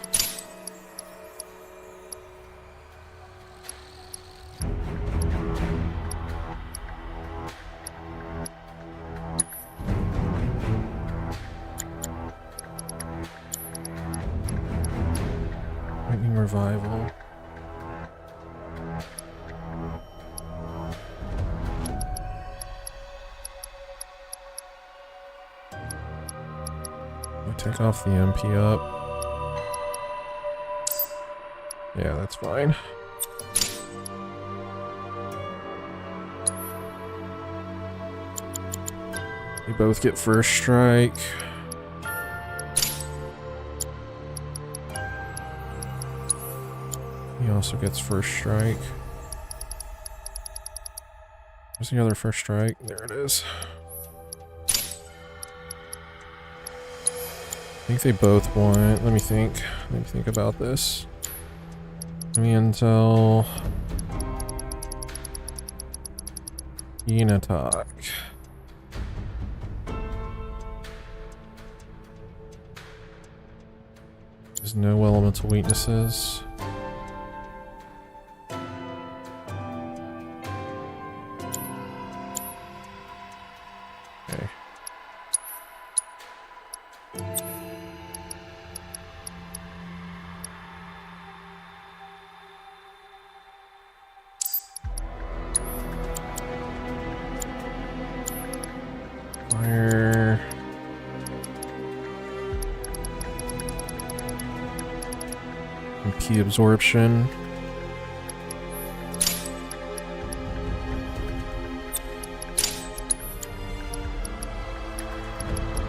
Lightning Revival. Take off the MP up. Yeah, that's fine. We both get first strike. He also gets first strike. Where's the other first strike? There it is. I think they both want. Let me think. Let me think about this. Give me intel. Keen attack. There's no elemental weaknesses. Okay. EMP absorption.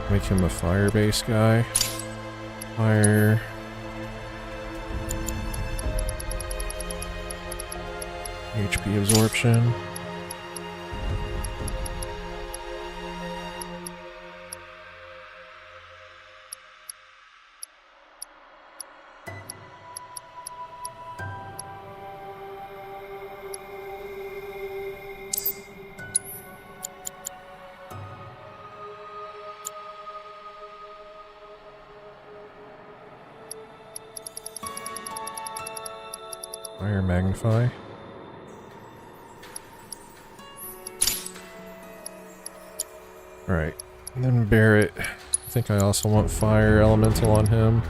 Make him a fire-based guy. Fire. HP absorption. Fire magnify. Alright, and then Barrett. I think I also want fire elemental on him.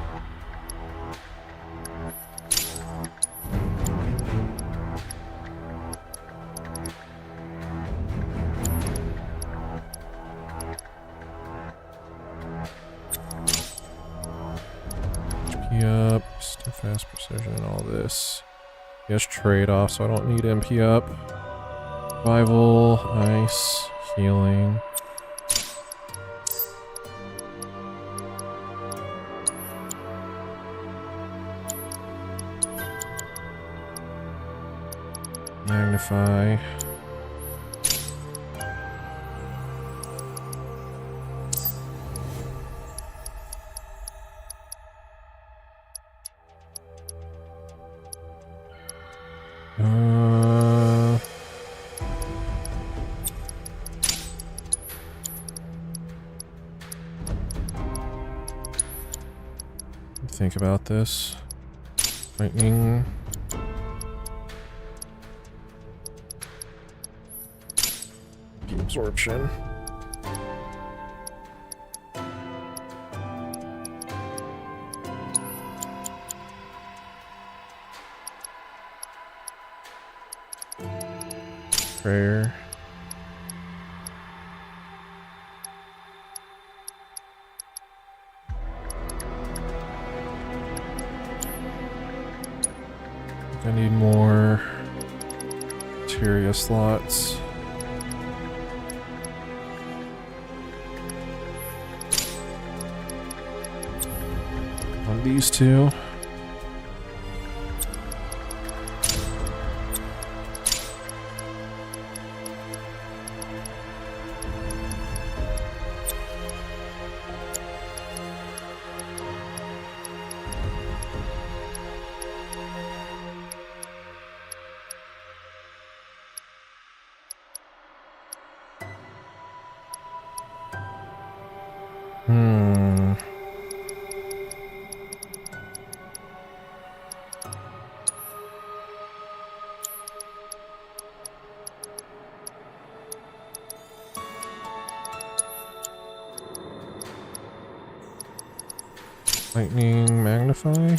HP up, steadfast precision, all this. Yes, trade-off, so I don't need MP up. Survival, ice, healing. Magnify. Think about this. Lightning. Absorption. Prayer. I need more materia slots. On these two. Lightning magnify.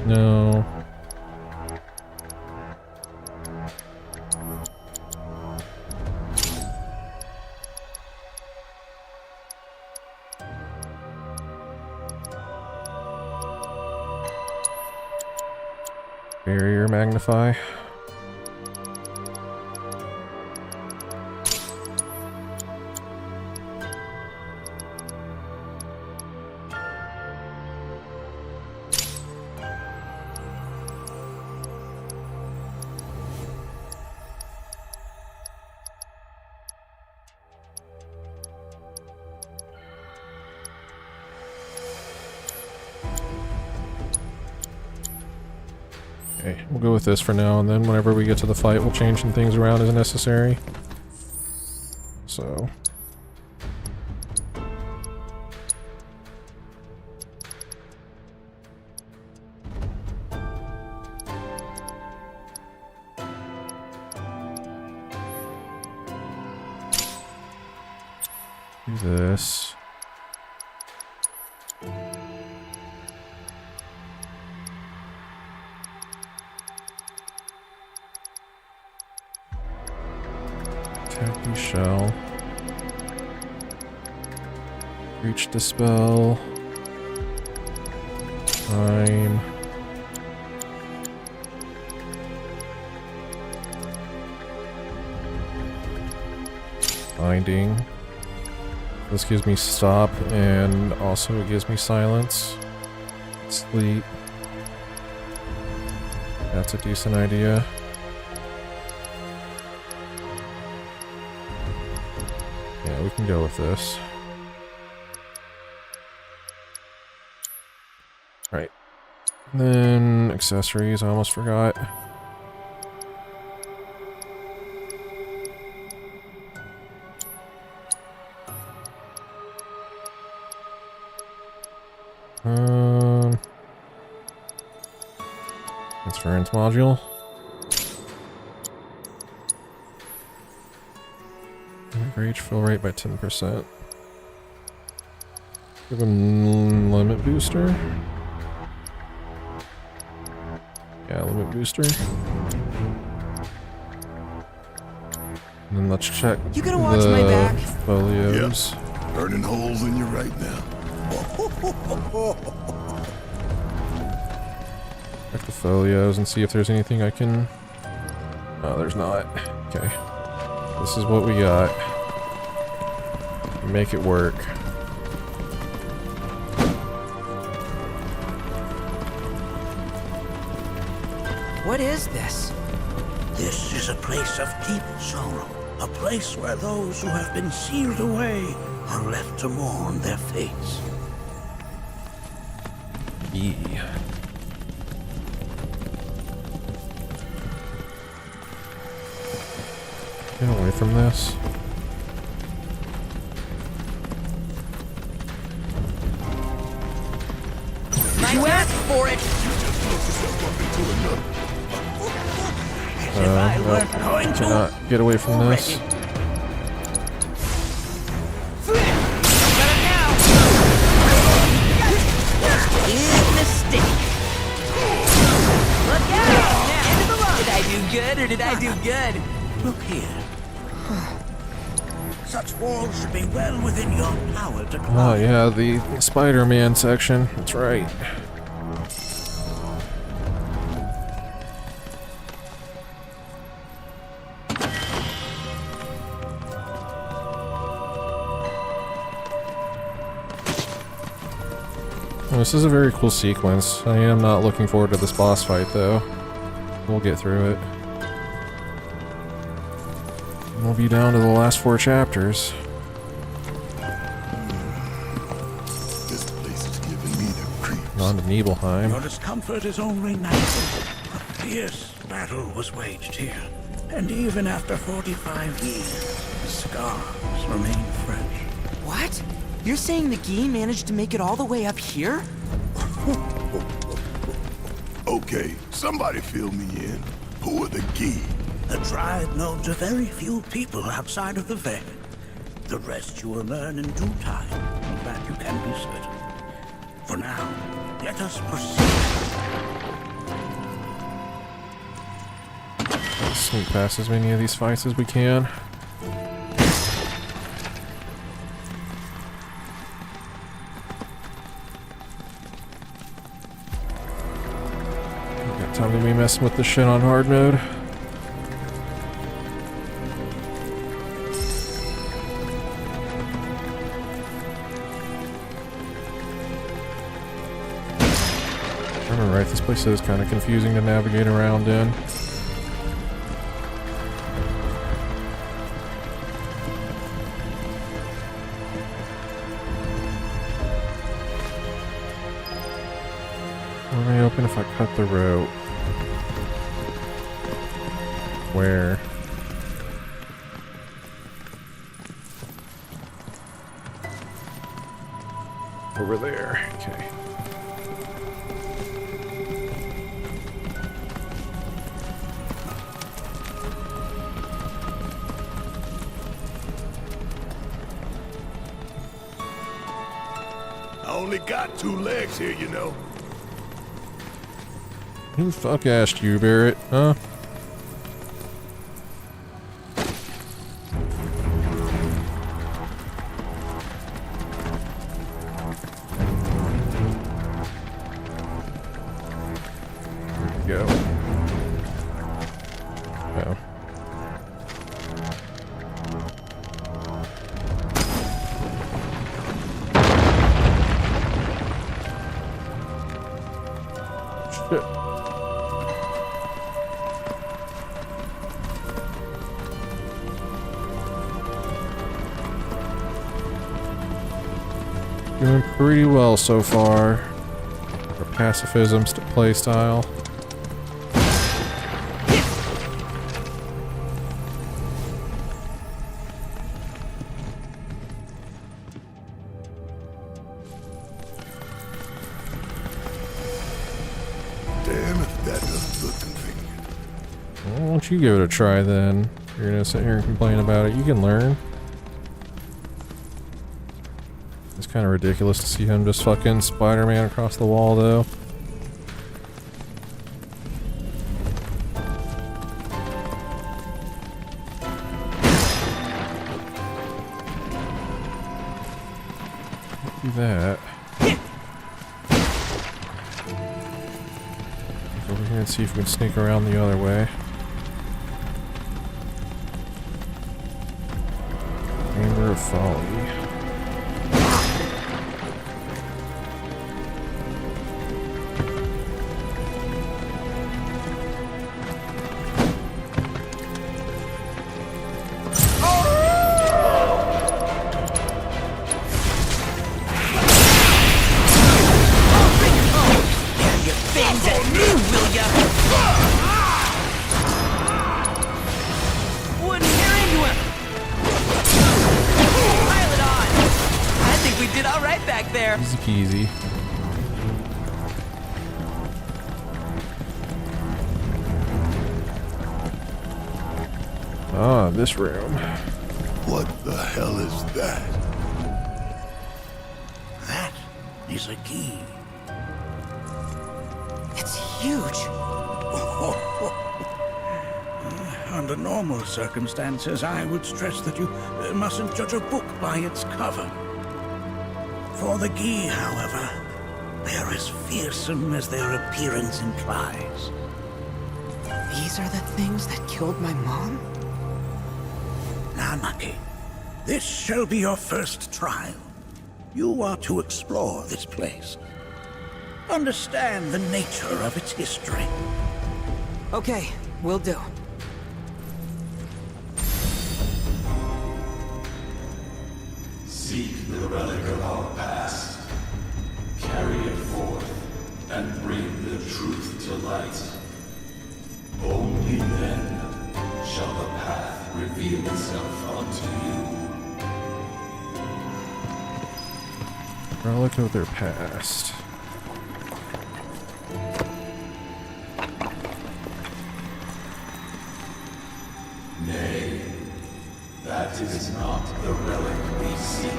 No. Barrier magnify. Okay, we'll go with this for now, and then whenever we get to the fight, we'll change some things around as necessary. So. Do this. Reach dispel. Time. Binding. This gives me stop, and also it gives me silence. Sleep. That's a decent idea. Yeah, we can go with this. Right. And then accessories, I almost forgot. Transference module. Rage fill rate by 10%. Give him limit booster. Yeah, limit booster. And then let's check You gonna watch my back? folios. Yep. Burning holes in you right now. Check the folios and see if there's anything I can... Oh, there's not. Okay. This is what we got. Make it work. What is this? This is a place of deep sorrow. A place where those who have been sealed away are left to mourn their fates. Yeah. Get away from this. You asked for it! No, cannot get away from this. Big mistake. Look out! End of the line. Did I do good or did I do good? Look here. Such walls should be well within your power to climb. Oh yeah, the Spider-Man section. That's right. Well, this is a very cool sequence. I am not looking forward to this boss fight though. We'll get through it. We'll be down to the last 4 chapters. This place is giving me the creeps. On to Nibelheim. Your discomfort is only natural. A fierce battle was waged here. And even after 45 years, the scars remain fresh. What? You're saying the Gi managed to make it all the way up here? Okay, somebody fill me in. Who are the Gi? A tribe known to very few people outside of the Veil. The rest you will learn in due time. Of that you can be certain. For now, let us proceed. Let's sneak past as many of these fights as we can. Got time to be messing with this shit on hard mode. Right, this place is kind of confusing to navigate around in. Will they open if I cut the rope? Where? Over there, okay. Only got 2 legs here, you know. Who the fuck asked you, Barrett? Huh? Shit. Doing pretty well so far. Our pacifism play style. Damn if that doesn't look convenient. Well, why don't you give it a try then? You're gonna sit here and complain about it. You can learn. It's kind of ridiculous to see him just fucking Spider-Man across the wall, though. Do that. Go over here and see if we can sneak around the other way. Chamber of Folly. Easy peasy. Ah, this room. What the hell is that? That is a key. It's huge. Under normal circumstances, I would stress that you mustn't judge a book by its cover. For the Gi, however, they're as fearsome as their appearance implies. These are the things that killed my mom? Now, Nucky, this shall be your first trial. You are to explore this place. Understand the nature of its history. Okay, will do. Seek the relic of our past. Carry it forth and bring the truth to light. Only then shall the path reveal itself unto you. Relic of their past. Nay, that is not the relic we seek.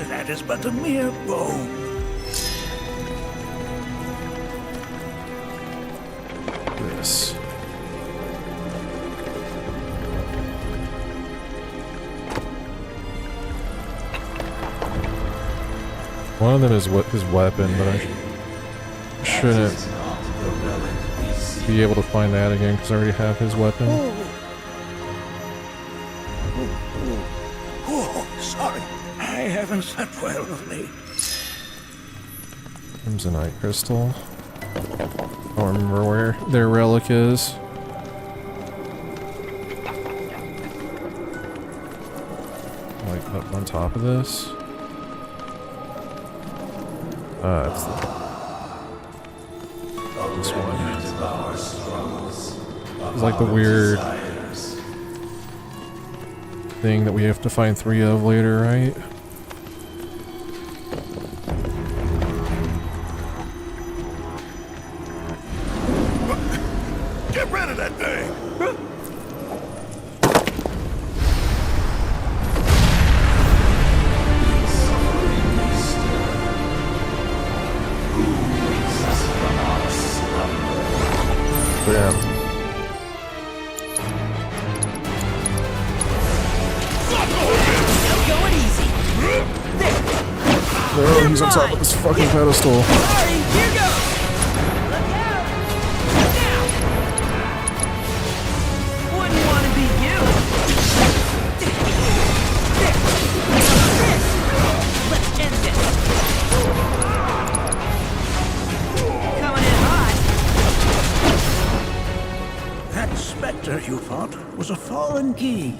That is but a mere bone. This. One of them is his weapon, but I shouldn't be able to find that again because I already have his weapon. Oh, sorry. I haven't slept well of late. Crimsonite crystal. I don't remember where their relic is. Like up on top of this. It's this one. It's like the weird thing that we have to find 3 of later, right? Get rid of that thing! Yeah. Going easy. No, he's on top of this fucking pedestal. Sorry, here goes. Look out. Now. Wouldn't want to be you. Let's end this. was a fallen key.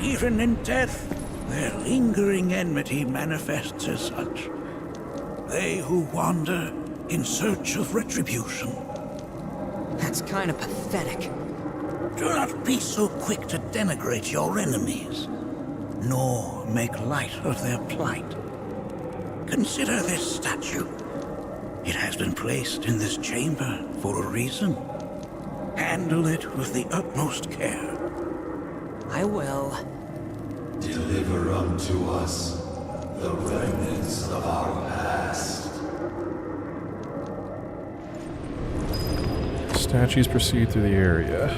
Even in death, their lingering enmity manifests as such. They who wander in search of retribution. That's kind of pathetic. Do not be so quick to denigrate your enemies, nor make light of their plight. Consider this statue. It has been placed in this chamber for a reason. Handle it with the utmost care. I will. Deliver unto us the remnants of our past. Statues proceed through the area.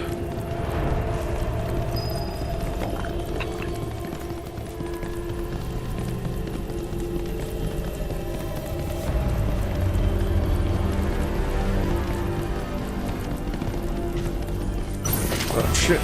Oh shit.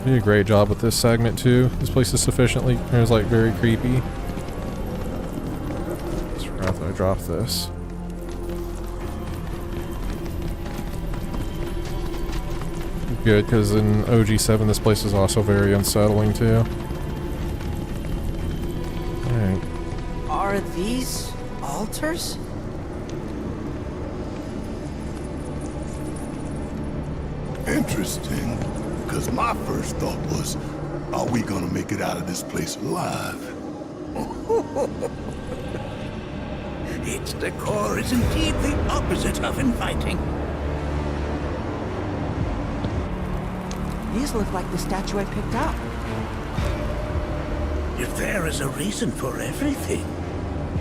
Did a great job with this segment too. This place is sufficiently, it was like very creepy. Just forgot that I dropped this. Good, because in OG7 this place is also very unsettling too. Alright. Are these altars? Interesting. Because my first thought was, are we gonna make it out of this place alive? Its decor is indeed the opposite of inviting. These look like the statue I picked up. If there is a reason for everything,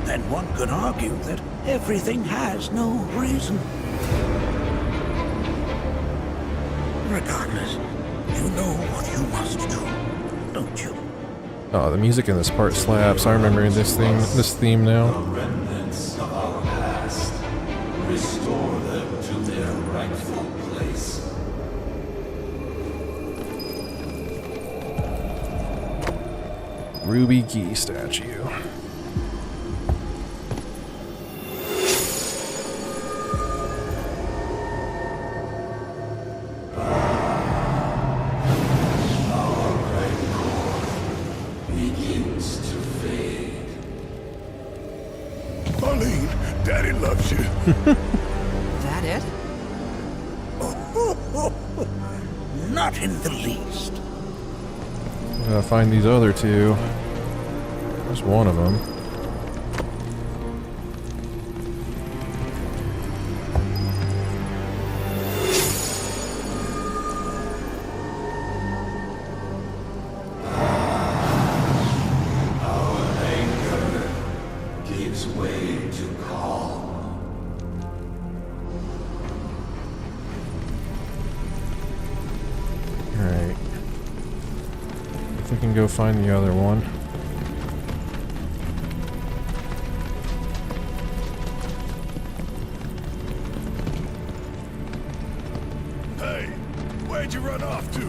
then one could argue that everything has no reason. Regardless, you know what you must do, don't you? Oh, the music in this part slaps. I remember this theme now. The remnants of our past. Restore them to their rightful place. Ruby Key statue. Daddy loves you. That it? Not in the least. Gotta find these other two. There's one of them. Go find the other one. Hey, where'd you run off to?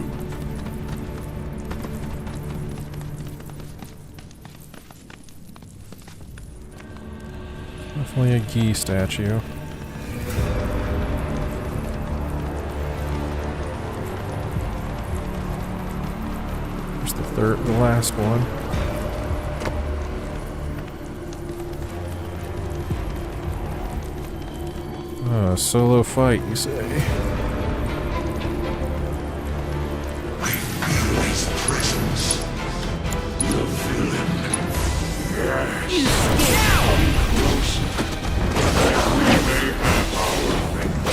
Definitely a Gi statue. The last one. Solo fight, you say? I feel his presence. You'll feel him. Yes. You scout! Close. That we may have our vengeance.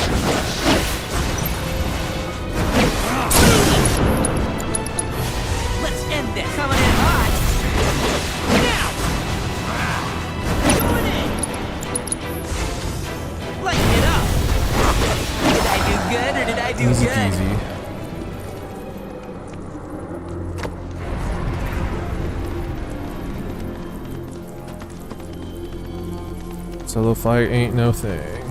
Let's end this. Coming in hot. Now! Going in! Lighten it up! Did I do good? Solo fight ain't no thing.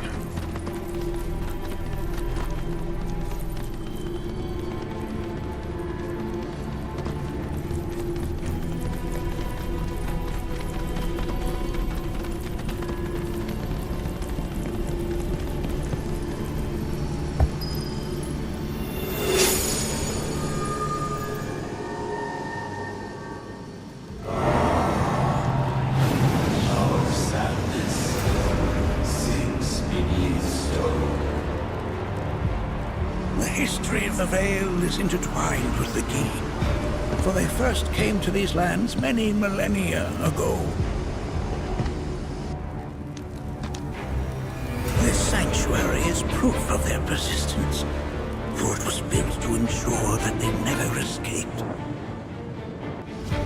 The history of the Vale is intertwined with the Gi, for they first came to these lands many millennia ago. This sanctuary is proof of their persistence, for it was built to ensure that they never escaped.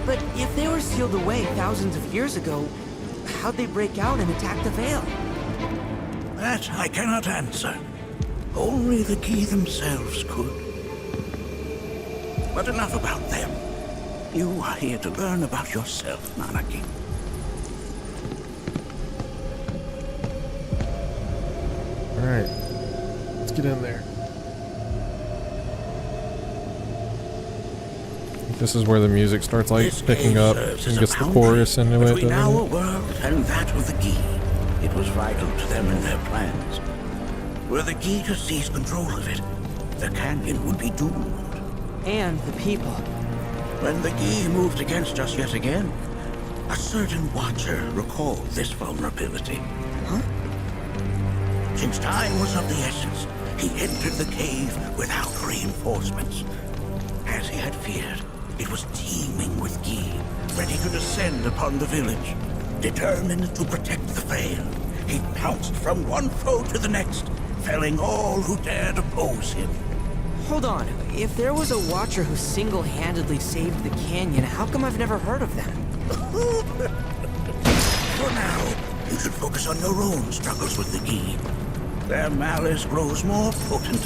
But if they were sealed away thousands of years ago, how'd they break out and attack the Vale? That I cannot answer. Only the Gi themselves could. But enough about them. You are here to learn about yourself, Nanaki. Alright. Let's get in there. This is where the music starts like picking up and gets the chorus into it. Between our world and that of the Gi, it was vital to them in their plans. Were the Gi to seize control of it, the canyon would be doomed. And the people. When the Gi moved against us yet again, a certain Watcher recalled this vulnerability. Huh? Since time was of the essence, he entered the cave without reinforcements. As he had feared, it was teeming with Gi, ready to descend upon the village. Determined to protect the Vale, he pounced from one foe to the next, felling all who dared oppose him. Hold on. If there was a Watcher who single-handedly saved the canyon, how come I've never heard of them? For now, you should focus on your own struggles with the Gi. Their malice grows more potent.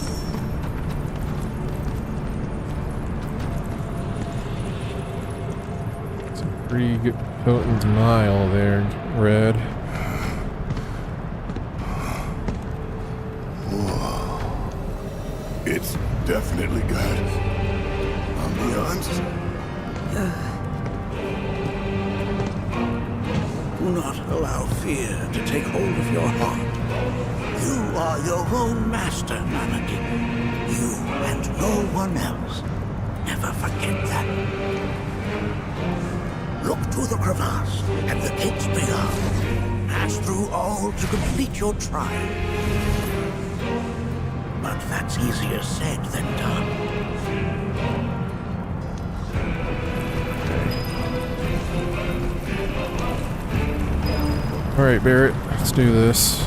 It's a pretty good, potent mile there, Red. It's definitely got ambiance. Do not allow fear to take hold of your heart. You are your own master, Nanaki. You and no one else. Never forget that. Look to the crevasse and the gates beyond. Pass through all to complete your trial. But that's easier said than done. Alright, Barrett, let's do this.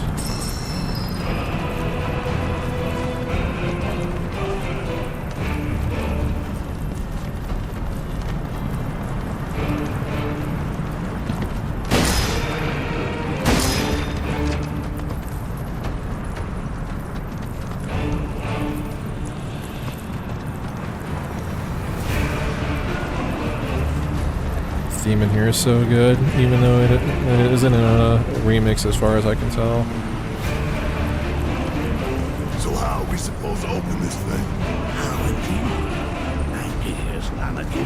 Theme in here is so good, even though it isn't in a remix as far as I can tell. So how are we supposed to open this thing? How indeed? Ideas, Nanaki.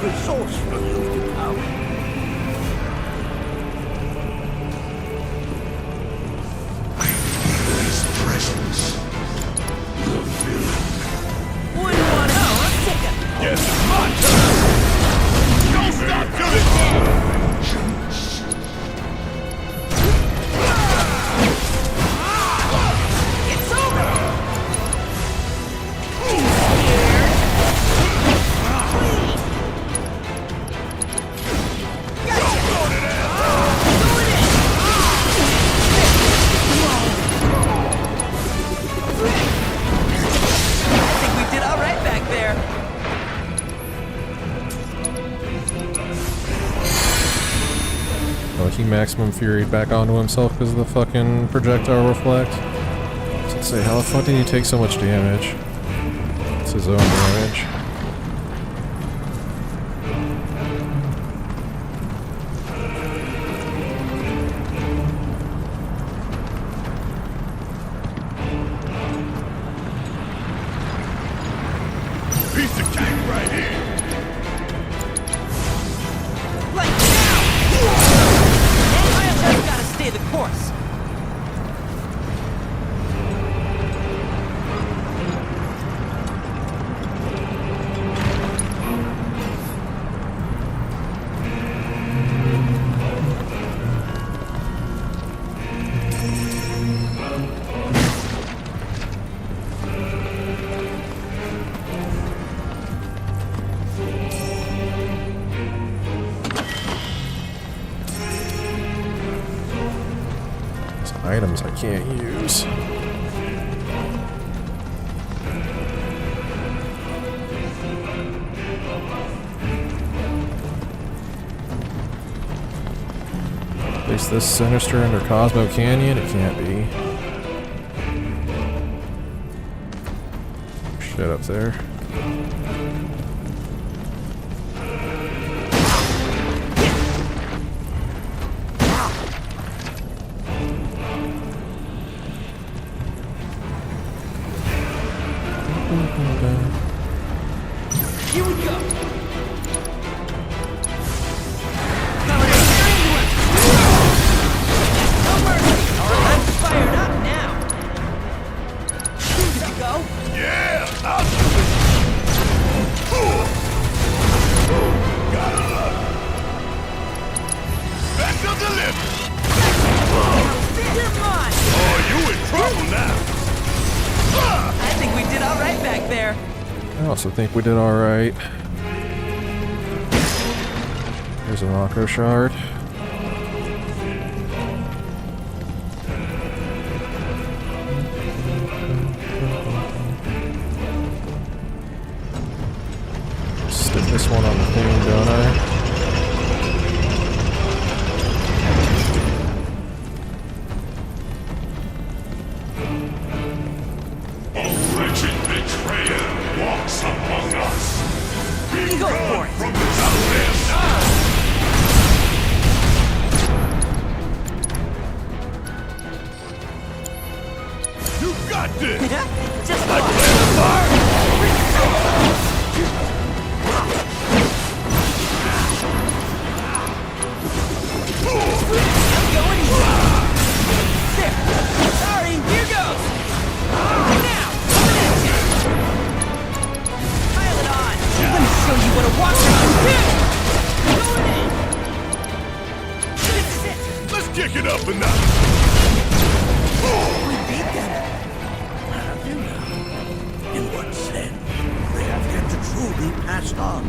Resourceful you've become. he maximum furied back onto himself because of the fucking projectile reflect. So let's say, how the fuck did he take so much damage? It's his own damage. Piece of cake right here. I've got to stay the course. Items I can't use. Place this Sinister under Cosmo Canyon? It can't be. Shit up there. Here we go. I'm fired up now. Here we go. Yeah! Back to the limit! Come on. Oh, you in trouble now! I think we did all right back there. I also think we did alright. Here's a Mako shard. Stick this one on the thing, don't I? Go for it. You got this! Just like I'm going easy. There. Sorry, here goes. Now, coming at you. Pile it on. Let me show you what a walker can do. Going in. This is it. Let's kick it up a notch! We beat them. In what sense? They have yet to truly pass on,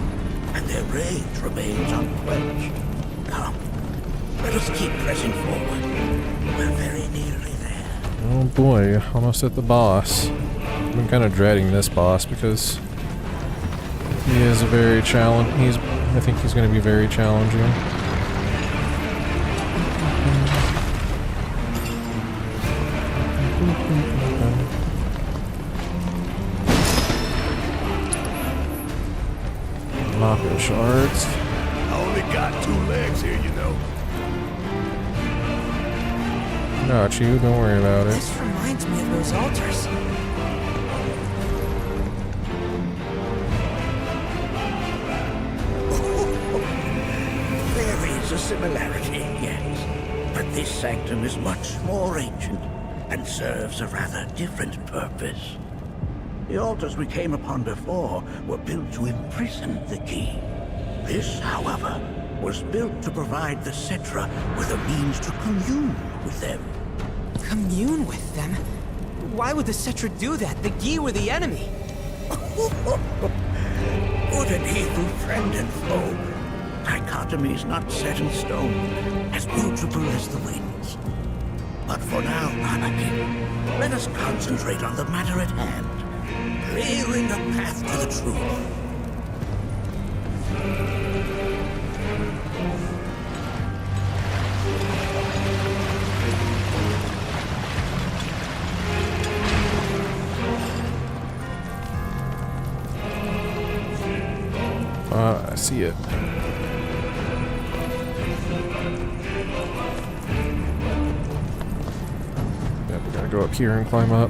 and their rage remains unquenched. Come, let us keep pressing forward. We're very nearly there. Oh boy, almost at the boss. I've been kind of dreading this boss because he is a very challenge. I think he's going to be very challenging. Mako shards. I only got 2 legs here, you know. Got you, don't worry about it. This reminds me of those altars. There is a similarity, yes. But this sanctum is much more ancient and serves a rather different purpose. The altars we came upon before were built to imprison the key. This, however, was built to provide the Cetra with a means to commune with them. Commune with them? Why would the Cetra do that? The Gi were the enemy. Good and evil, friend and foe. Dichotomy is not set in stone, as mutable as the winds. But for now, Anarchy, let us concentrate on the matter at hand, clearing a path to the truth. I see it. Yeah, we gotta go up here and climb up.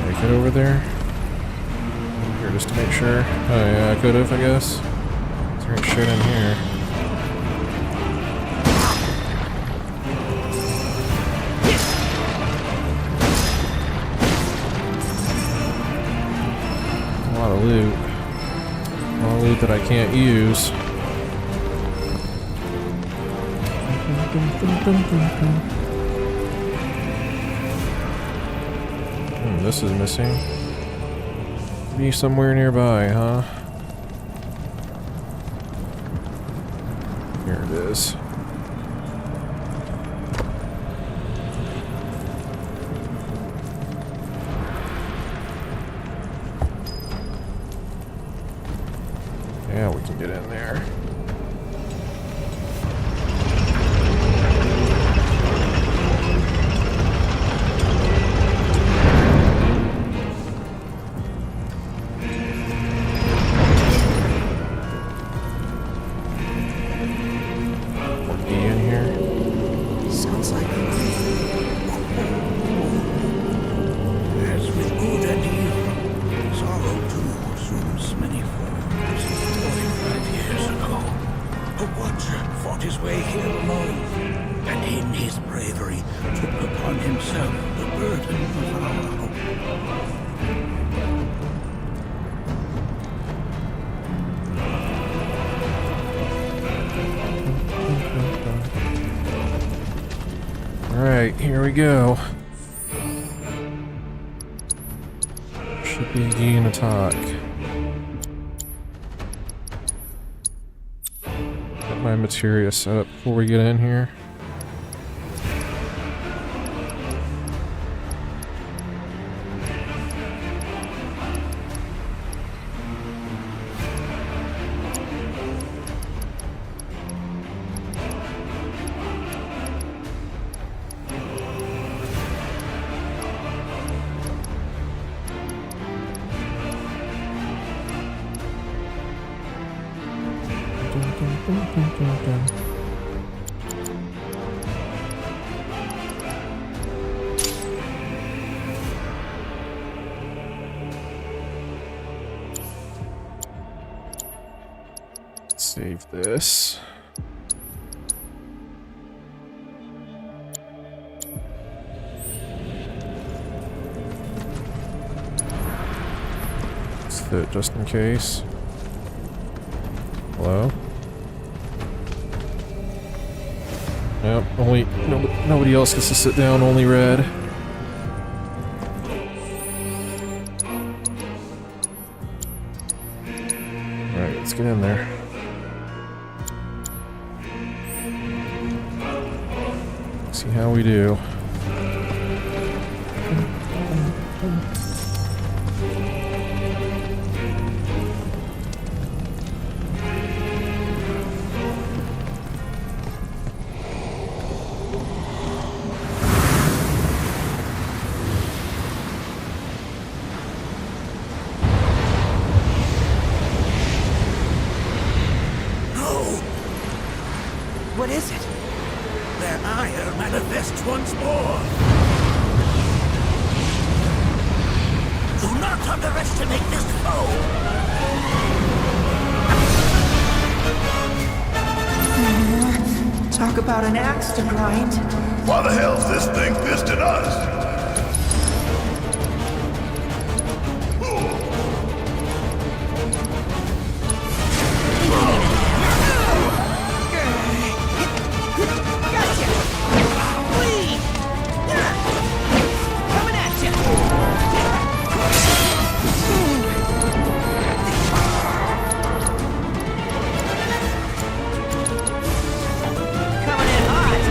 Make it over there. Here just to make sure. Oh yeah, I could have, I guess. There ain't shit in here. A lot of loot. A lot of loot that I can't use. This is missing. Be somewhere nearby, huh? Here it is. Yeah, we can get in there. Alright, here we go. Should be gain attack. Get my materia set up before we get in here. Save this. Let's fit just in case. Hello? Yep, only nobody else gets to sit down, only red. Alright, let's get in there. See how we do. What is it? Their ire manifests once more. Do not underestimate this foe. Talk about an axe to grind. Why the hell's this thing pissed at us? Coming in hot.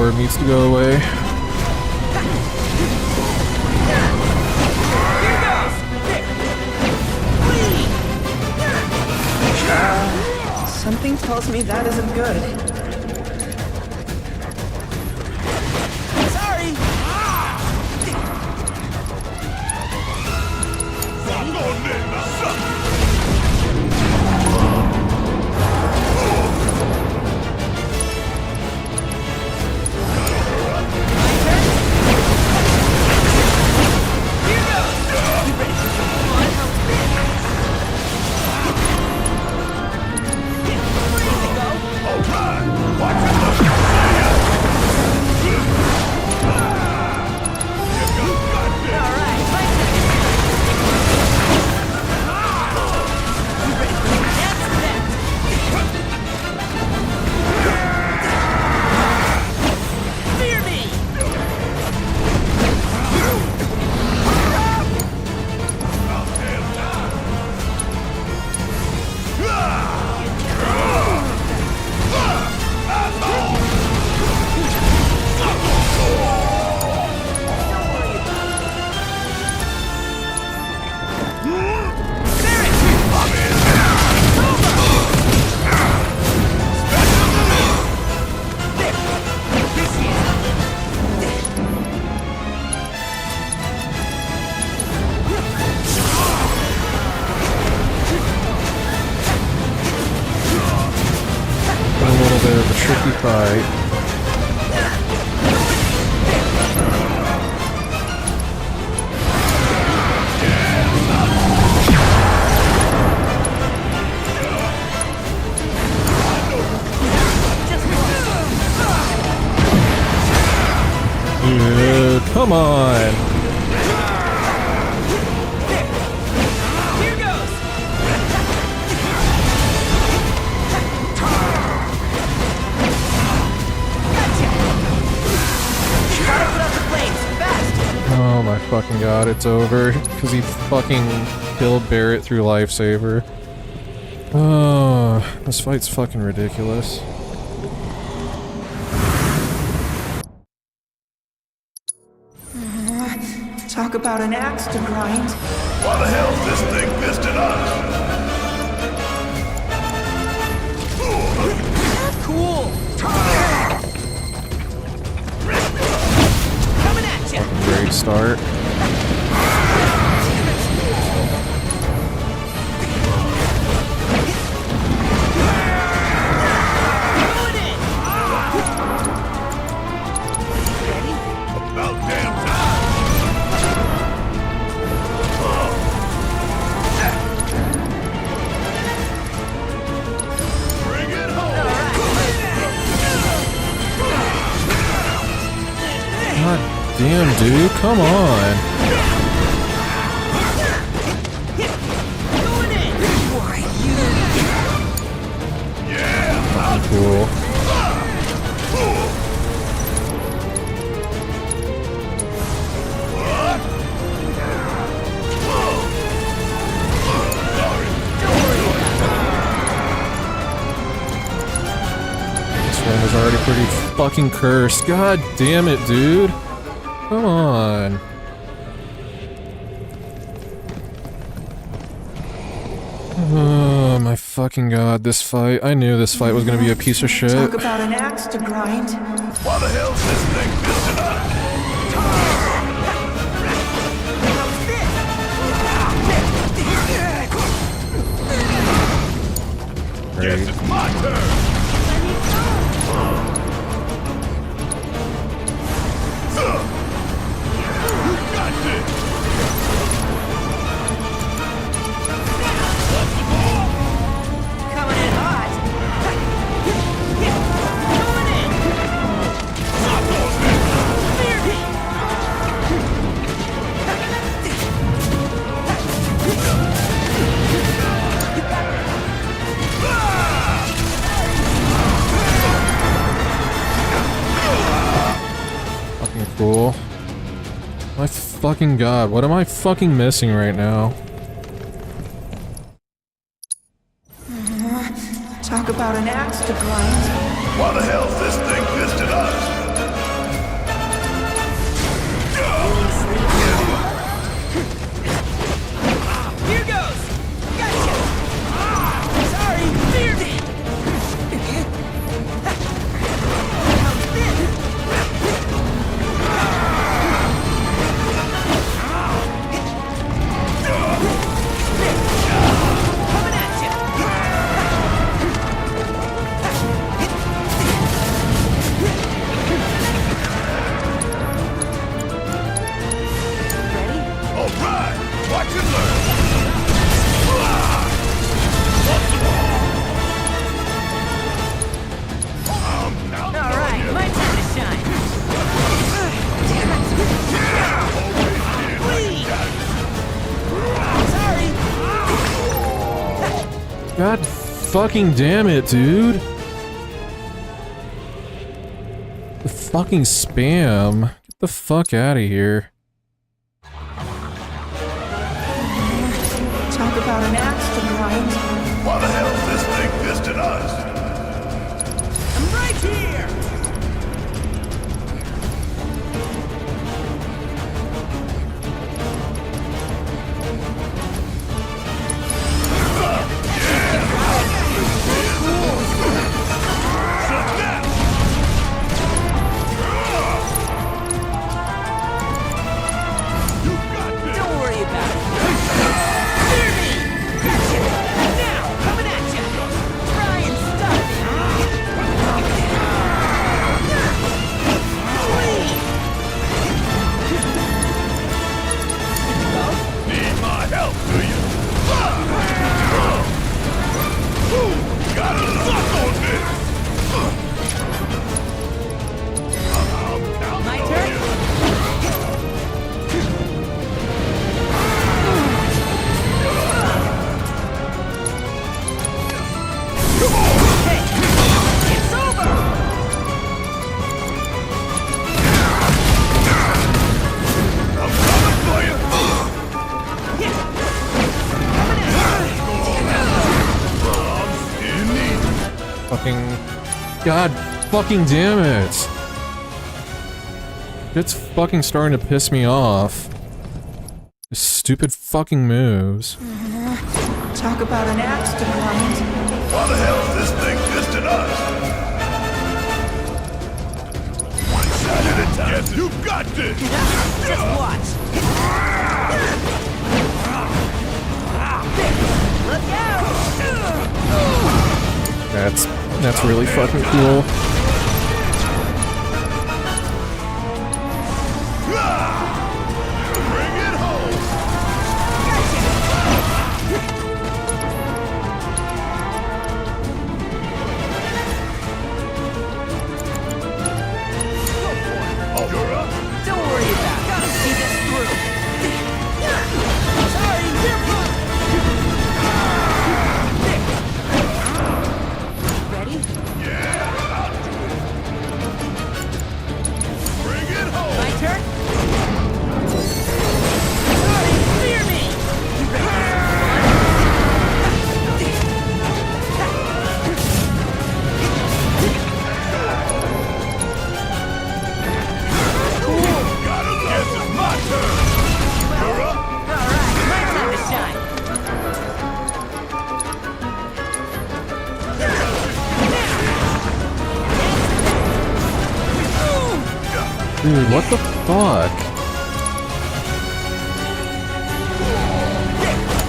form needs to go away. Something tells me that isn't good. Sorry! Come on! Here goes! Oh my fucking god, it's over. Because he fucking killed Barrett through lifesaver. Oh, this fight's fucking ridiculous. Talk about an axe to grind. Why the hell's this thing pissed at us? Cool! Coming at you! Great start. About damn time! Bring it home! God damn, dude, come on. Cool. This one was already pretty fucking cursed. God damn it, dude. Come on. Oh my fucking god, this fight. I knew this fight was gonna be a piece of shit. Talk about an axe to grind. Why the hell's this thing pissed at us? Great. Guess it's my turn! Got this! Coming in hot. Going in. Fear me. Fucking cool. My fucking god, what am I fucking missing right now? Talk about an axe to grind. Why the hell's this thing pissed at us? God fucking damn it, dude. The fucking spam. Get the fuck out of here. Talk about an axe to grind. Why the hell is this thing pissed at us? I'm right here! Don't worry about it. Hear me! Gotcha! Now, coming at ya! Try and stop me! Need my help, do you? Gotta suck on this! My turn? Hey! It's over! I'm coming for you! You need Fucking... God fucking damn it. It's fucking starting to piss me off. This stupid fucking moves. Talk about an axe to grind. Why the hell is this thing pissed at us? One shot at a time. Yes, you got this! Just watch! Look out! That's really fucking cool. Bring it home! Oh, you're up? Don't worry about it. Gotta see this through. Sorry, ready? Bring it home! My turn? Sorry, fear me! Guess it's my turn! You're up? Alright, my time to shine. Dude, what the fuck?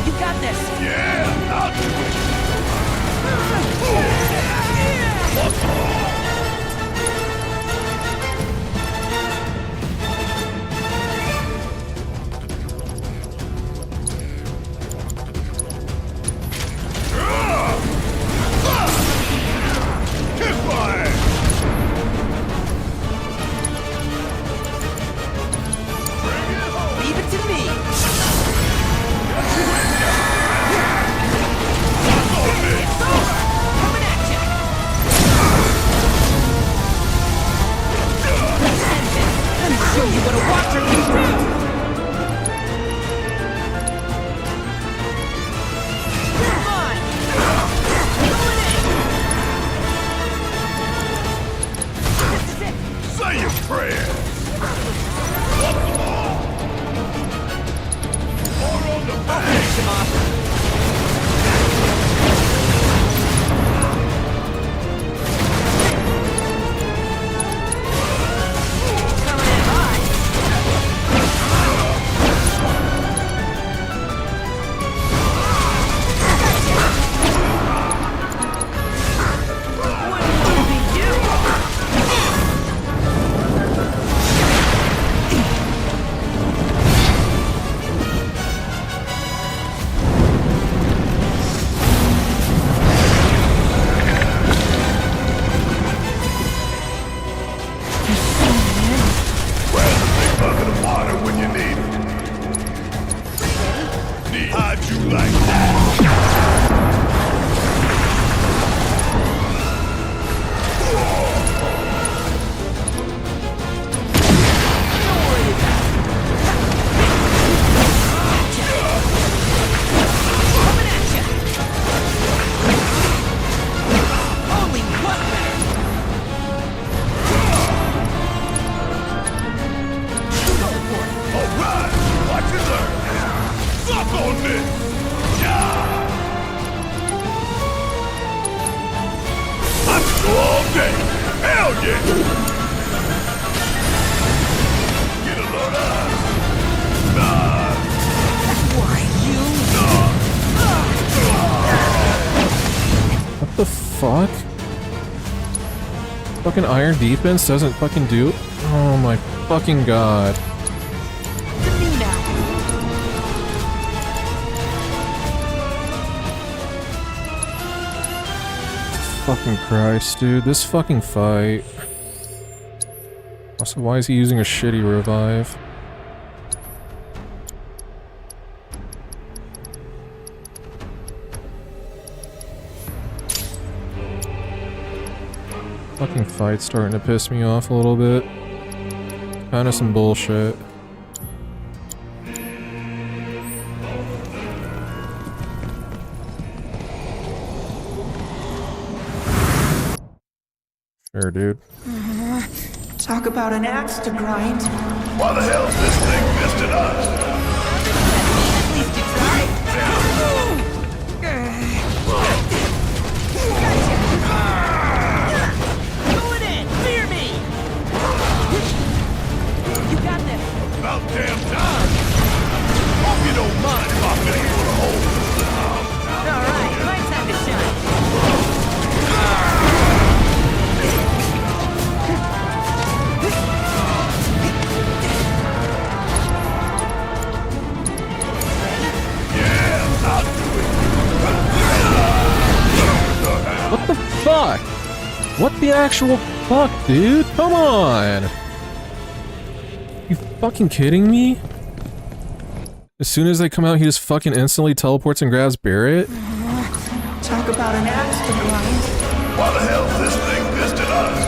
You got this! Yeah, I'll do it! Kiss my ass! Leave it to me! Coming at ya! Let me show you what a watcher can do! You're mine! Going in! This is it! Say your prayers! More on the back! Finish him off! Coming in high! Wouldn't want to be you! Grab a big bucket of water when you need it. How'd you like that? What the fuck? Fucking iron defense doesn't fucking do it? Oh my fucking god. Fucking Christ, dude. This fucking fight. Also, why is he using a shitty revive? Fucking fight's starting to piss me off a little bit. Kinda some bullshit. Sure, dude. Talk about an axe to grind. Why the hell's this thing missed us? About damn time! Hope you don't mind if I fill you with a hole. Alright, my time to shine. Yeah, I'll do it. What the fuck? What the actual fuck, dude? Come on! You fucking kidding me? As soon as they come out, he just fucking instantly teleports and grabs Barrett? Talk about an axe to grind. Why the hell's this thing pissed at us?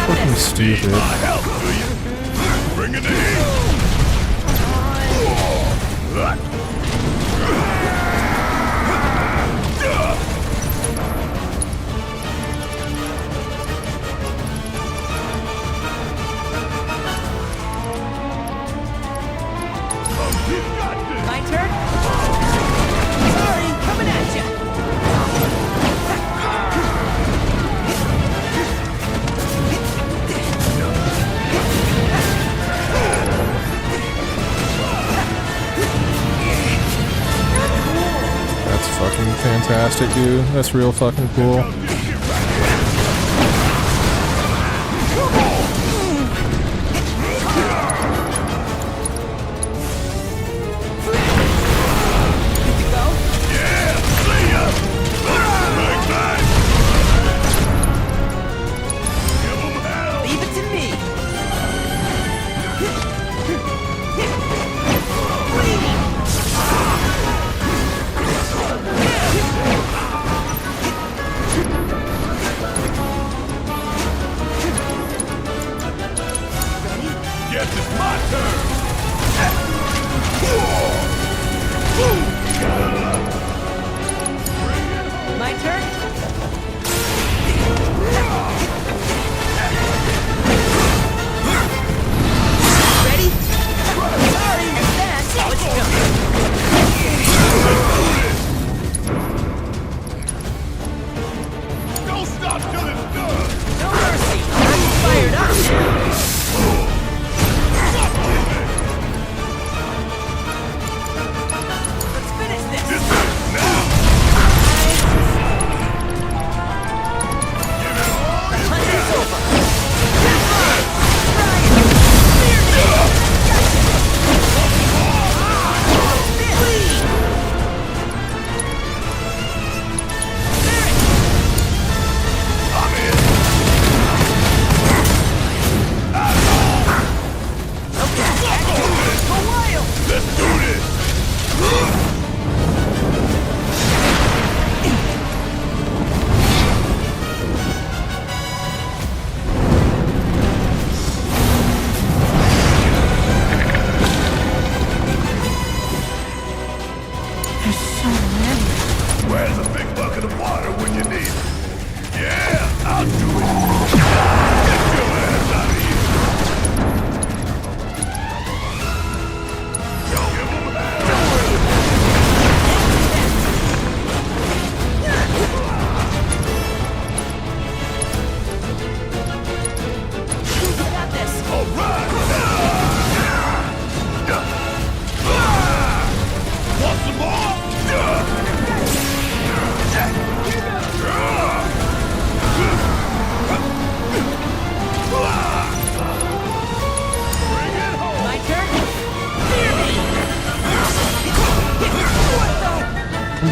Fucking stupid. My help, do you? Bring it in. My turn? Sorry, coming at ya! That's fucking fantastic, dude. That's real fucking cool.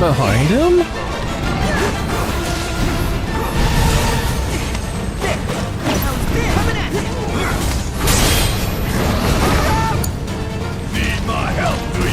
behind him? Need my help, do you?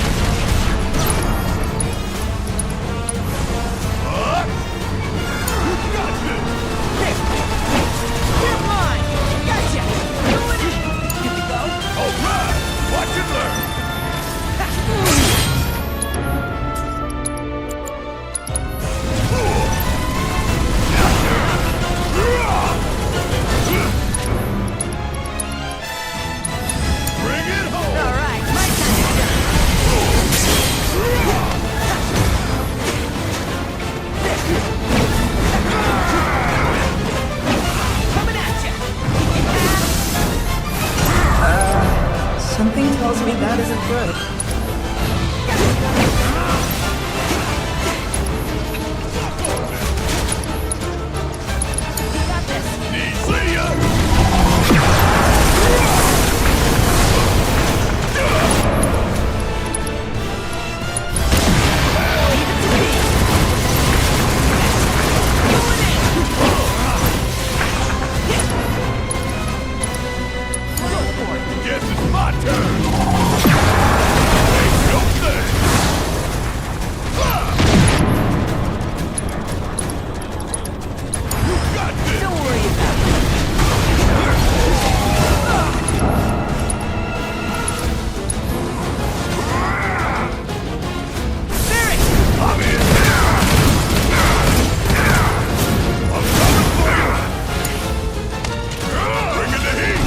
Something tells me that isn't good. See ya! Guess it's my turn! Ain't no thing! You got this! Don't worry about it! Barry! I'm in! I'm coming for you! Bringing the heat!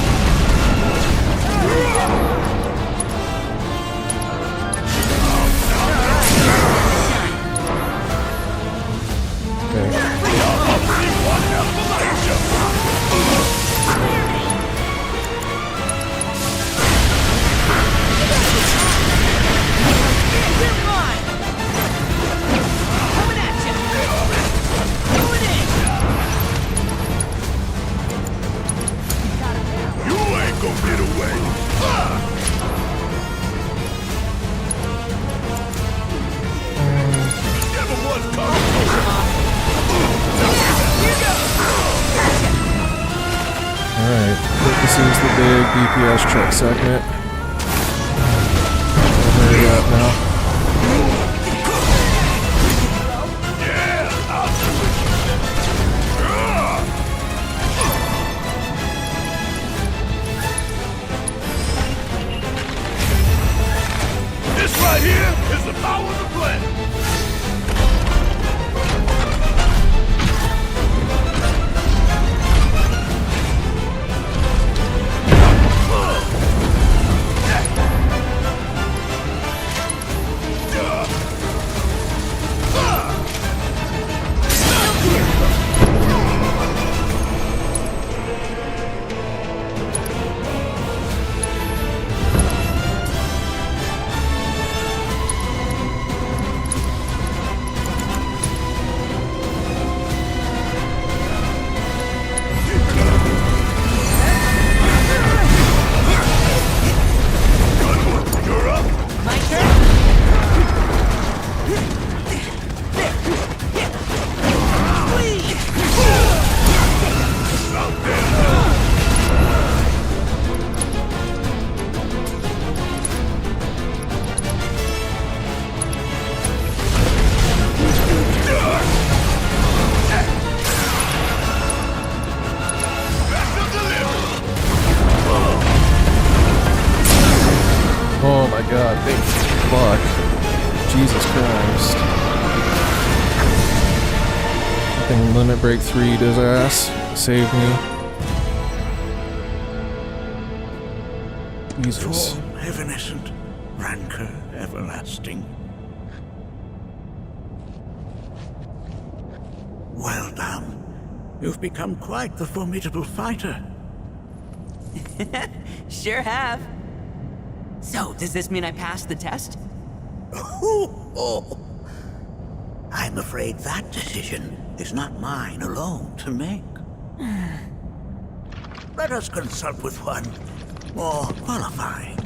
You ain't gonna get away! Give him what's coming! Alright, this is the big DPS check segment. Hurry up now. This right here is the power of the planet! Oh my god, thank fuck. Jesus Christ. Fucking Limit Break 3'd his ass. Saved me. Jesus. Form evanescent, rancor everlasting. Well done. You've become quite the formidable fighter. Sure have. So, does this mean I passed the test? I'm afraid that decision is not mine alone to make. Let us consult with one more qualified.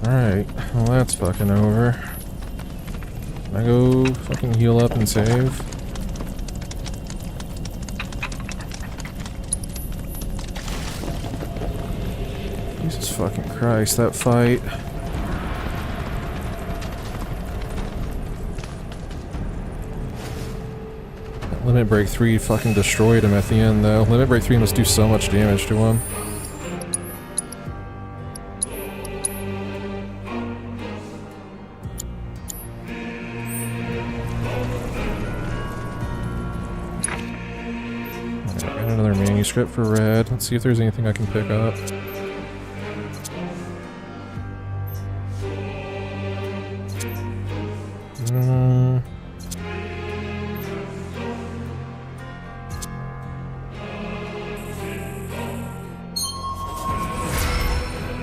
Alright, well that's fucking over. Can I go fucking heal up and save? Jesus fucking Christ, that fight. That Limit Break 3 fucking destroyed him at the end though. Limit Break 3 must do so much damage to him. Manuscript for Red. Let's see if there's anything I can pick up.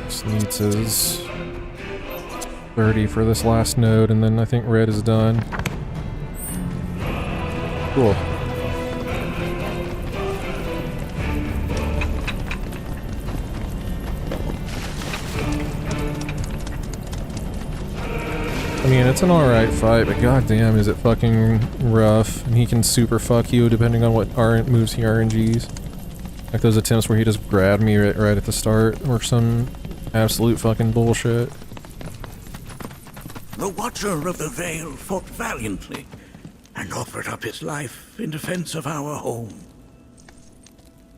This needs his 30 for this last node, and then I think Red is done. Cool. I mean, it's an alright fight, but goddamn is it fucking rough. And he can super fuck you depending on what moves he RNGs. Like those attempts where he just grabbed me right at the start, or some absolute fucking bullshit. The Watcher of the Veil fought valiantly and offered up his life in defense of our home.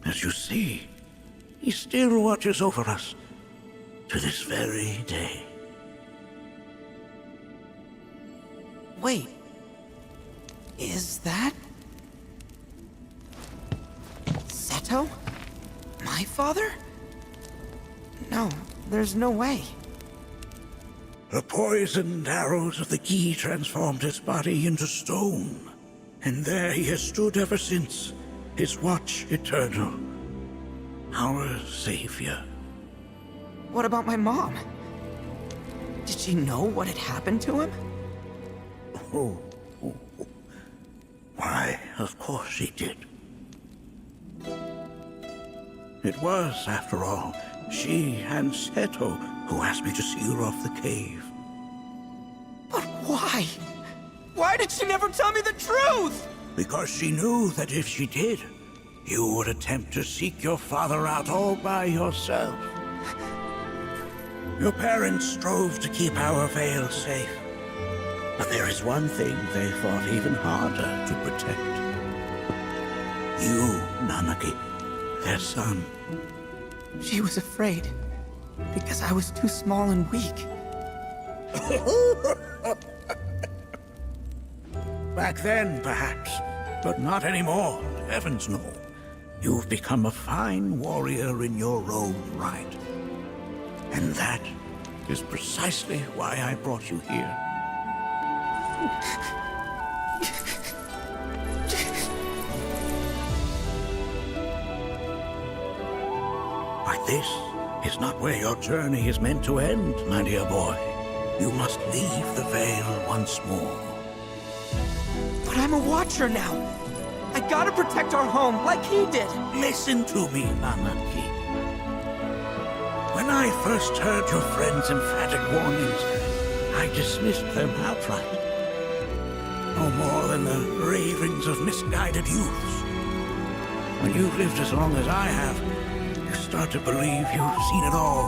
As you see, he still watches over us to this very day. Wait. Is that... Seto? My father? No, there's no way. The poisoned arrows of the key transformed his body into stone. And there he has stood ever since, his watch eternal. Our savior. What about my mom? Did she know what had happened to him? Oh. Why, of course she did. It was, after all, she and Seto who asked me to seal off the cave. But why? Why did she never tell me the truth? Because she knew that if she did, you would attempt to seek your father out all by yourself. Your parents strove to keep our Veil safe. But there is one thing they fought even harder to protect. You, Nanaki, their son. She was afraid, because I was too small and weak. Back then, perhaps, but not anymore, heavens no. You've become a fine warrior in your own right. And that is precisely why I brought you here. But this is not where your journey is meant to end, my dear boy. You must leave the Veil once more. But I'm a Watcher now. I gotta protect our home, like he did. Listen to me, Nanaki. When I first heard your friend's emphatic warnings, I dismissed them outright. No more than the ravings of misguided youths. When you've lived as long as I have, you start to believe you've seen it all,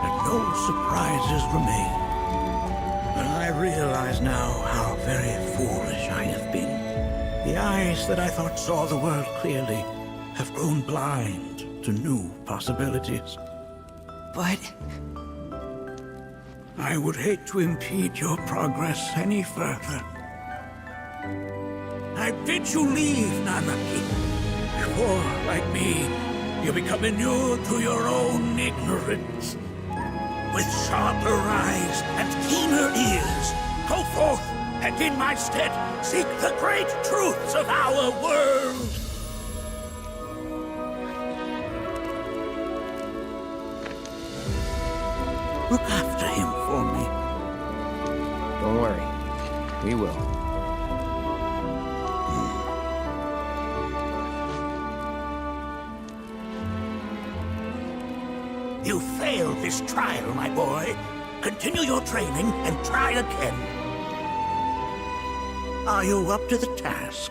that no surprises remain. But I realize now how very foolish I have been. The eyes that I thought saw the world clearly have grown blind to new possibilities. But... I would hate to impede your progress any further. I bid you leave, Nanaki, before, like me, you become inured to your own ignorance. With sharper eyes and keener ears, go forth and in my stead seek the great truths of our world. Look after him for me. Don't worry. We will. You failed this trial, my boy. Continue your training and try again. Are you up to the task,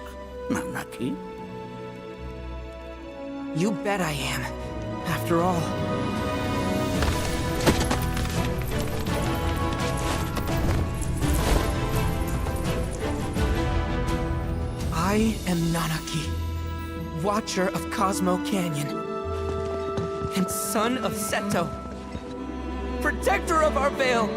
Nanaki? You bet I am. After all. I am Nanaki, Watcher of Cosmo Canyon, and son of Seto, protector of our Vale.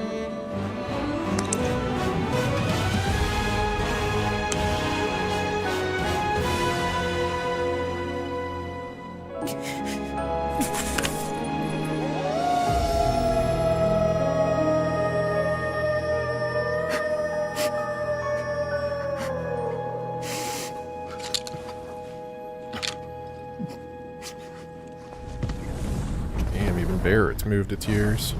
Damn, even Barrett's moved to tears.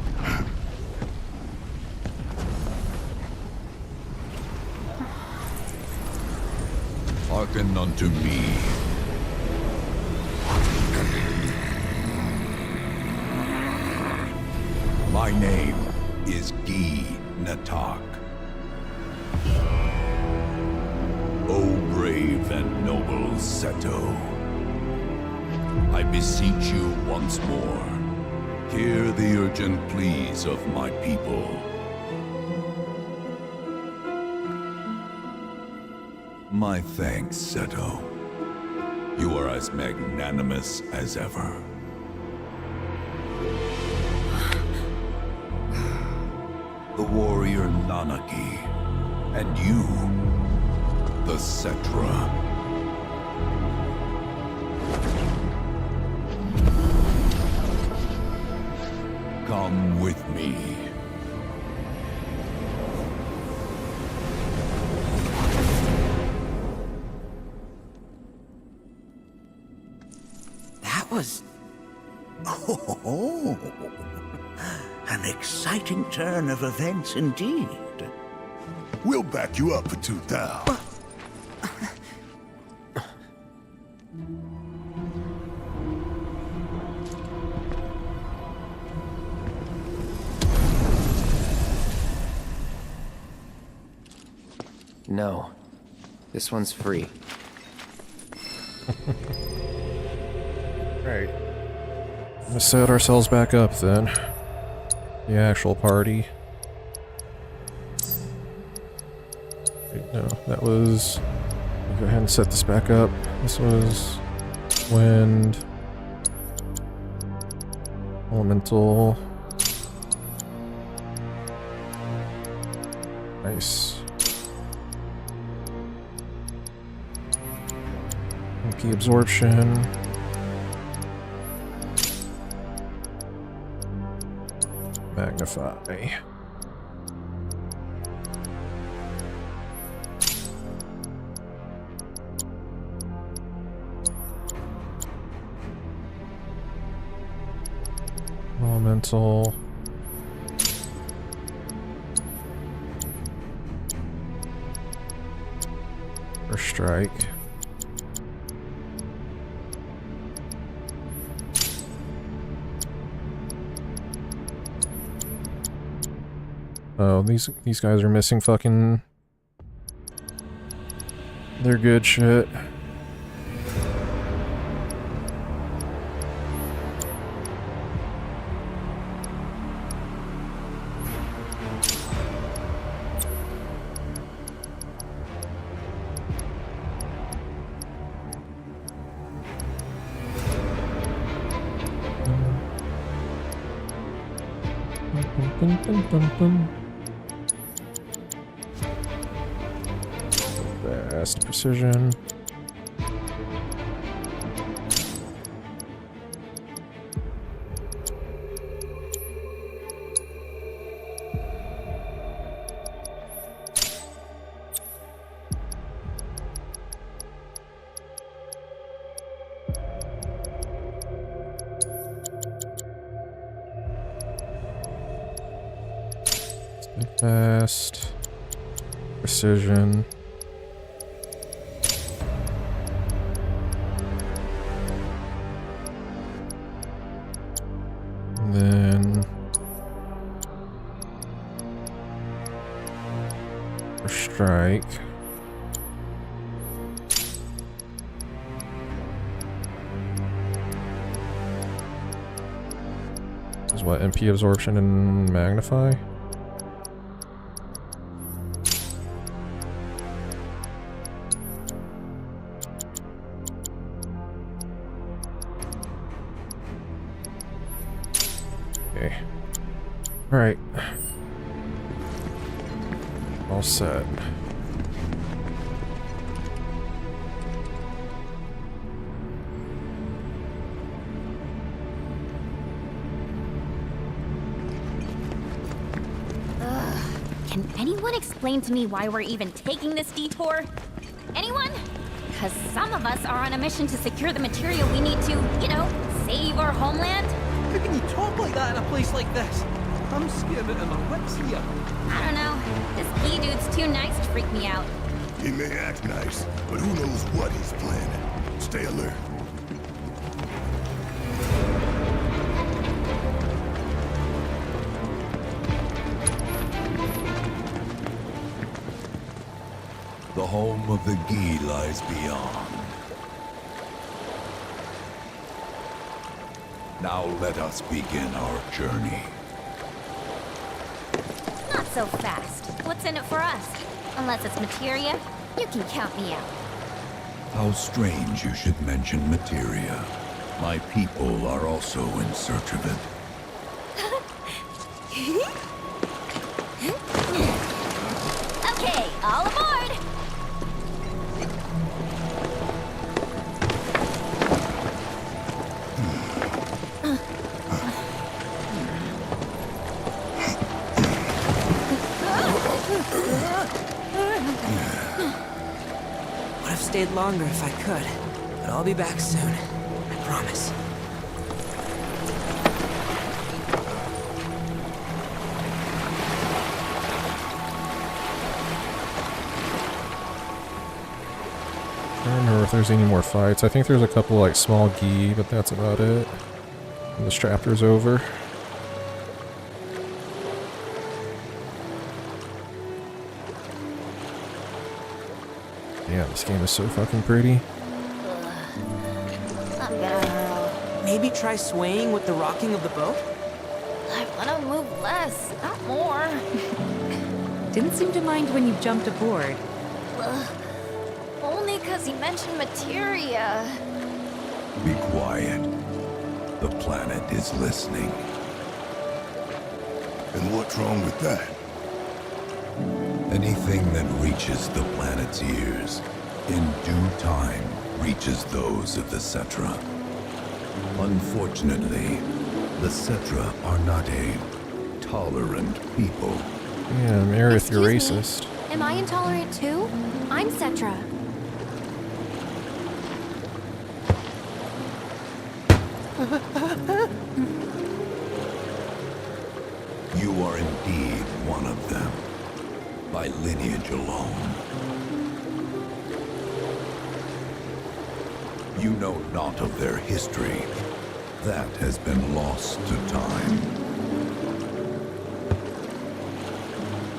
Hearken unto me. My name is Gi Natak. O brave and noble Seto, I beseech you once more, hear the urgent pleas of my people. My thanks, Seto. You are as magnanimous as ever. The warrior Nanaki, and you, the Cetra. Come with me. That was... Oh, an exciting turn of events indeed. We'll back you up for 2,000. No. This one's free. Right. Let's set ourselves back up then. The actual party. Wait, no, that was... Go ahead and set this back up. This was... Wind... Elemental... Nice. Key absorption. Magnify. Elemental. Or strike. Oh, these guys are missing fucking... They're good shit. Fast precision. Fast precision. And then strike. Is what, MP absorption and magnify? Okay. Alright. All set. Can anyone explain to me why we're even taking this detour? Anyone? Because some of us are on a mission to secure the material we need to, you know, save our homeland. How can you talk like that in a place like this? I'm scared out of my wits here. I don't know. This E-dude's too nice to freak me out. He may act nice, but who knows what he's planning. Stay alert. The home of the Gi lies beyond. Now let us begin our journey. Not so fast. What's in it for us? Unless it's materia, you can count me out. How strange you should mention materia. My people are also in search of it. Okay, all aboard! Would have stayed longer if I could, but I'll be back soon. I promise. I don't remember if there's any more fights. I think there's a couple like small Gi, but that's about it. And this chapter's over. Yeah, this game is so fucking pretty. I'm gonna... Maybe try swaying with the rocking of the boat? I wanna move less, not more. Didn't seem to mind when you jumped aboard. Only because he mentioned materia. Be quiet. The planet is listening. And what's wrong with that? Anything that reaches the planet's ears, in due time, reaches those of the Cetra. Unfortunately, the Cetra are not a tolerant people. Yeah, Meredith, you're Excuse me. racist. Am I intolerant too? I'm Cetra. You are indeed one of them, by lineage alone. You know not of their history. That has been lost to time.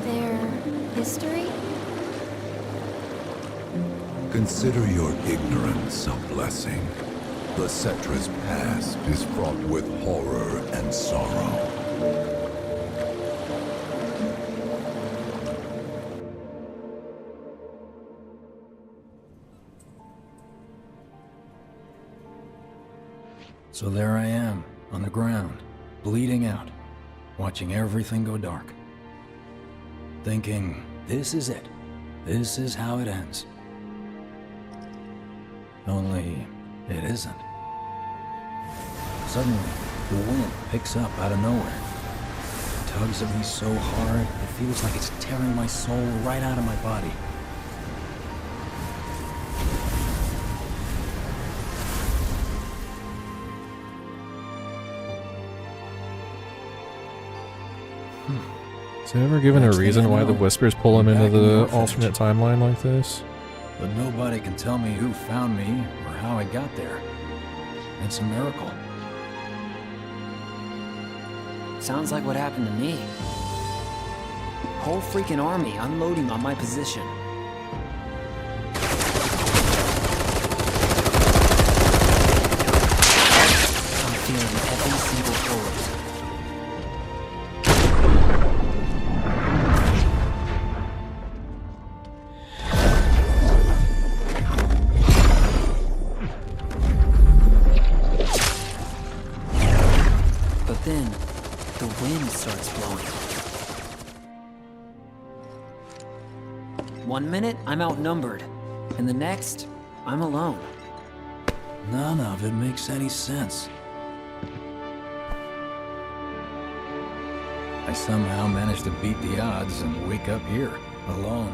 Their history? Consider your ignorance a blessing. The Cetra's past is fraught with horror and sorrow. So there I am, on the ground, bleeding out, watching everything go dark. Thinking, this is it. This is how it ends. Only, it isn't. Suddenly, the wind picks up out of nowhere. It tugs at me so hard, it feels like it's tearing my soul right out of my body. Is it ever given a Next thing reason I why the know, Whispers pull him I'm into back in the orphanage. alternate timeline like this? But nobody can tell me who found me or how I got there. It's a miracle. Sounds like what happened to me. Whole freaking army unloading on my position. I'm feeling every single bullet. But then, the wind starts blowing. 1 minute, I'm outnumbered. And the next, I'm alone. None of it makes any sense. I somehow managed to beat the odds and wake up here, alone.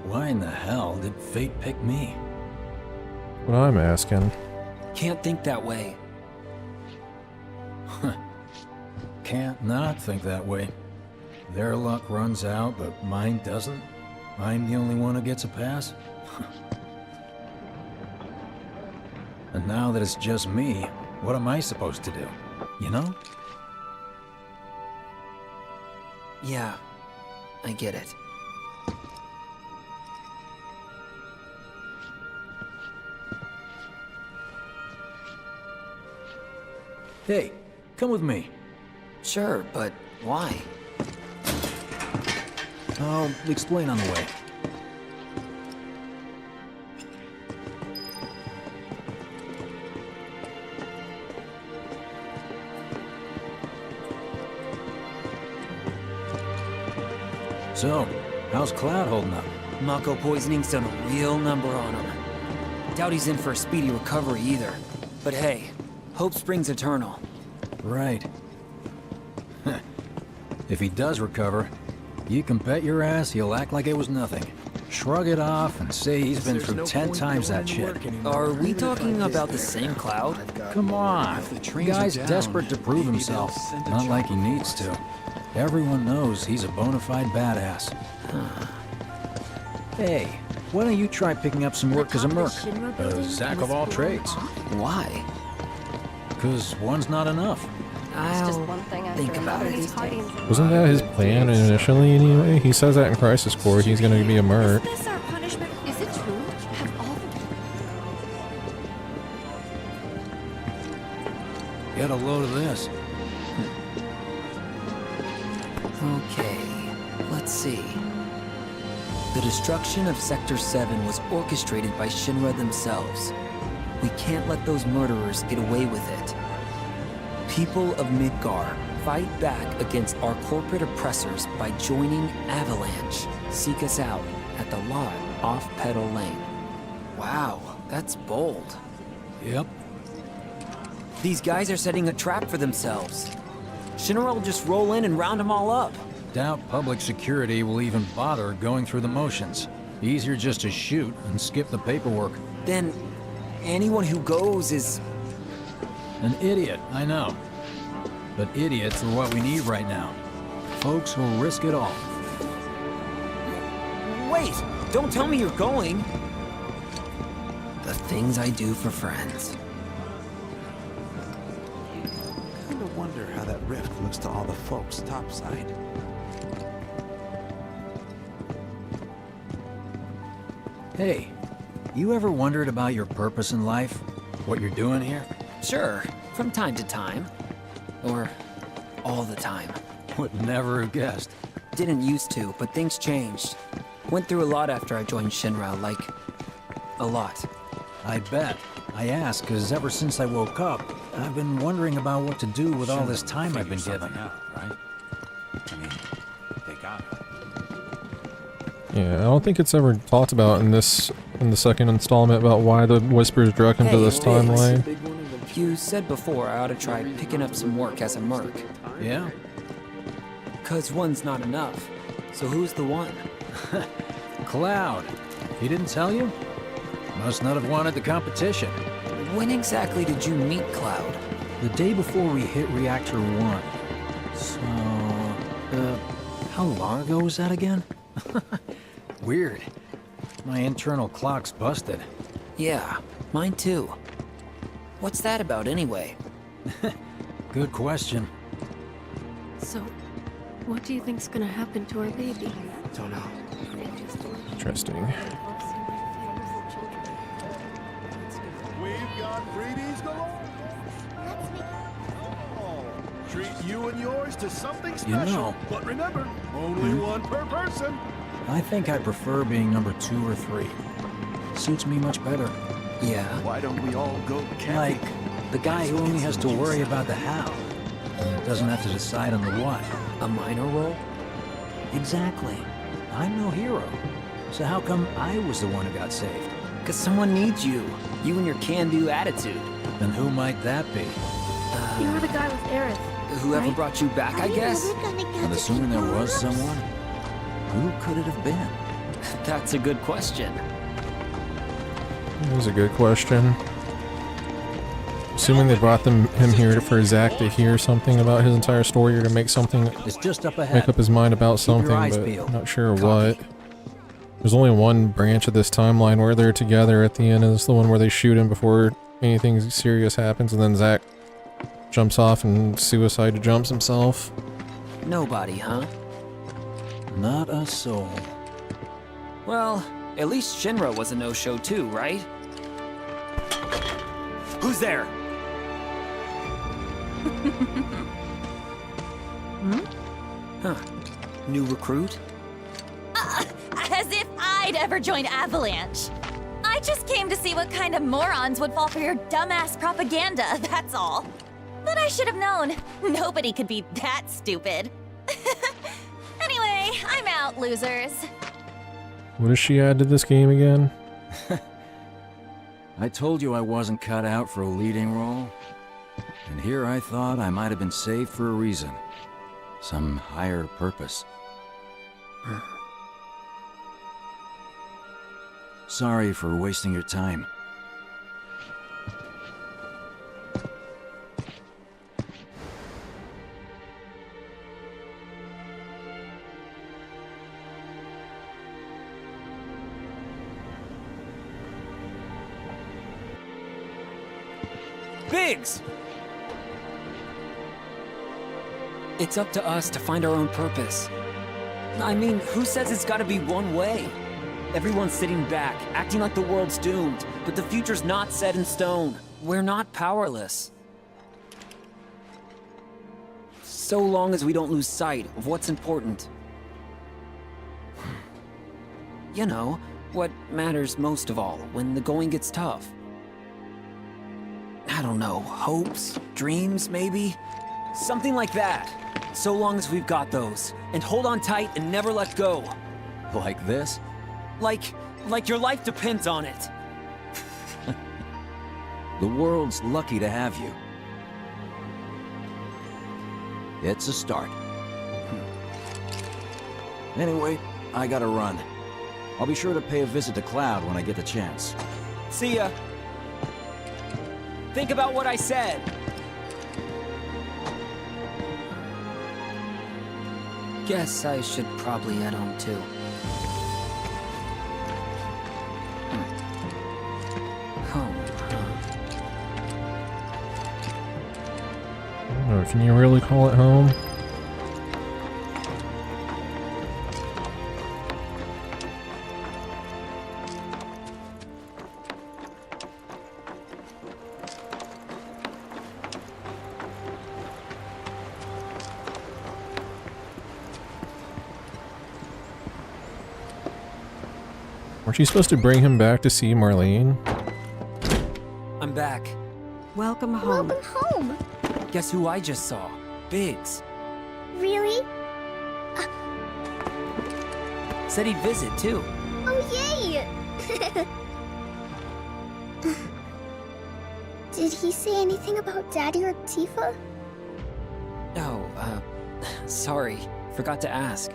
Why in the hell did fate pick me? What I'm asking. Can't think that way. Can't not think that way. Their luck runs out, but mine doesn't. I'm the only one who gets a pass. And now that it's just me, what am I supposed to do? You know? Yeah, I get it. Hey, come with me. Sure, but why? I'll explain on the way. So, how's Cloud holding up? Mako poisoning's done a real number on him. Doubt he's in for a speedy recovery either. But hey, hope springs eternal. Right. If he does recover, you can bet your ass he'll act like it was nothing. Shrug it off and say he's been through 10 times that shit. Are we talking about the same Cloud? Come on. The guy's desperate to prove himself. Not like he needs to. Everyone knows he's a bona fide badass. Hey, why don't you try picking up some work as a merc? A Zack of all trades. Why? Because one's not enough. I'll think about it. Wasn't that his plan initially anyway? He says that in Crisis Core, he's gonna be a merc. Is this our punishment? Is it true? Have all the... Get a load of this. Okay, let's see. The destruction of Sector 7 was orchestrated by Shinra themselves. We can't let those murderers get away with it. People of Midgar, fight back against our corporate oppressors by joining Avalanche. Seek us out at the lot off Petal Lane. Wow, that's bold. Yep. These guys are setting a trap for themselves. Shinra will just roll in and round them all up. Doubt public security will even bother going through the motions. Easier just to shoot and skip the paperwork. Then, anyone who goes is... An idiot, I know. But idiots are what we need right now. Folks who'll risk it all. Wait! Don't tell me you're going! The things I do for friends. Kinda wonder how that rift looks to all the folks topside. Hey, you ever wondered about your purpose in life? What you're doing here? Sure, from time to time. Or all the time. Would never have guessed. Didn't used to, but things changed. Went through a lot after I joined Shinra, like... a lot. I bet. I ask because ever since I woke up, I've been wondering about what to do with all this time I've been given. Out, right? I mean, they got it. Yeah, I don't think it's ever talked about in the second installment about why the Whispers drug him to this timeline. You said before I ought to try picking up some work as a merc. Yeah? 'Cause one's not enough. So who's the one? Cloud. He didn't tell you? Must not have wanted the competition. When exactly did you meet Cloud? The day before we hit Reactor 1. So, how long ago was that again? Weird. My internal clock's busted. Yeah, mine too. What's that about anyway? Good question. So, what do you think's gonna happen to our baby? Don't know. Interesting. We've got freebies galore. Treat you and yours to something special. know. But remember, only one per person. I think I prefer being number 2 or 3. Suits me much better. Yeah. Why don't we all go camping? Like the guy who only has to worry about the how. Doesn't have to decide on the what. A minor role? Exactly. I'm no hero. So how come I was the one who got saved? Because someone needs you. You and your can-do attitude. Then who might that be? You were the guy with Aerith. Whoever right? brought you back, I guess? I'm assuming there was someone. Who could it have been? That's a good question. That was a good question. Assuming they brought him here for Zach to hear something about his entire story or to make something, It's just up ahead. make up his mind about Keep your something, eyes but peeled. not sure what. There's only one branch of this timeline where they're together at the end, and it's the one where they shoot him before anything serious happens, and then Zach jumps off and suicide jumps himself. Nobody, huh? Not a soul. Well, at least Shinra was a no-show too, right? Who's there? Huh. New recruit? As if I'd ever join Avalanche. I just came to see what kind of morons would fall for your dumbass propaganda, that's all. But I should have known. Nobody could be that stupid. Anyway, I'm out, losers. What does she add to this game again? I told you I wasn't cut out for a leading role. And here I thought I might have been saved for a reason. Some higher purpose. Sorry for wasting your time. Biggs! It's up to us to find our own purpose. I mean, who says it's gotta be one way? Everyone's sitting back, acting like the world's doomed, but the future's not set in stone. We're not powerless. So long as we don't lose sight of what's important. You know, what matters most of all when the going gets tough. I don't know, hopes, dreams, maybe? Something like that. So long as we've got those. And hold on tight and never let go. Like this? Like your life depends on it. The world's lucky to have you. It's a start. Anyway, I gotta run. I'll be sure to pay a visit to Cloud when I get the chance. See ya. Think about what I said. Guess I should probably head home too. Home, Oh, can you really call it home? Weren't you supposed to bring him back to see Marlene? I'm back. Welcome home. Welcome home. Guess who I just saw? Biggs. Really? Said he'd visit too. Oh, yay! Did he say anything about Daddy or Tifa? Oh, sorry. Forgot to ask.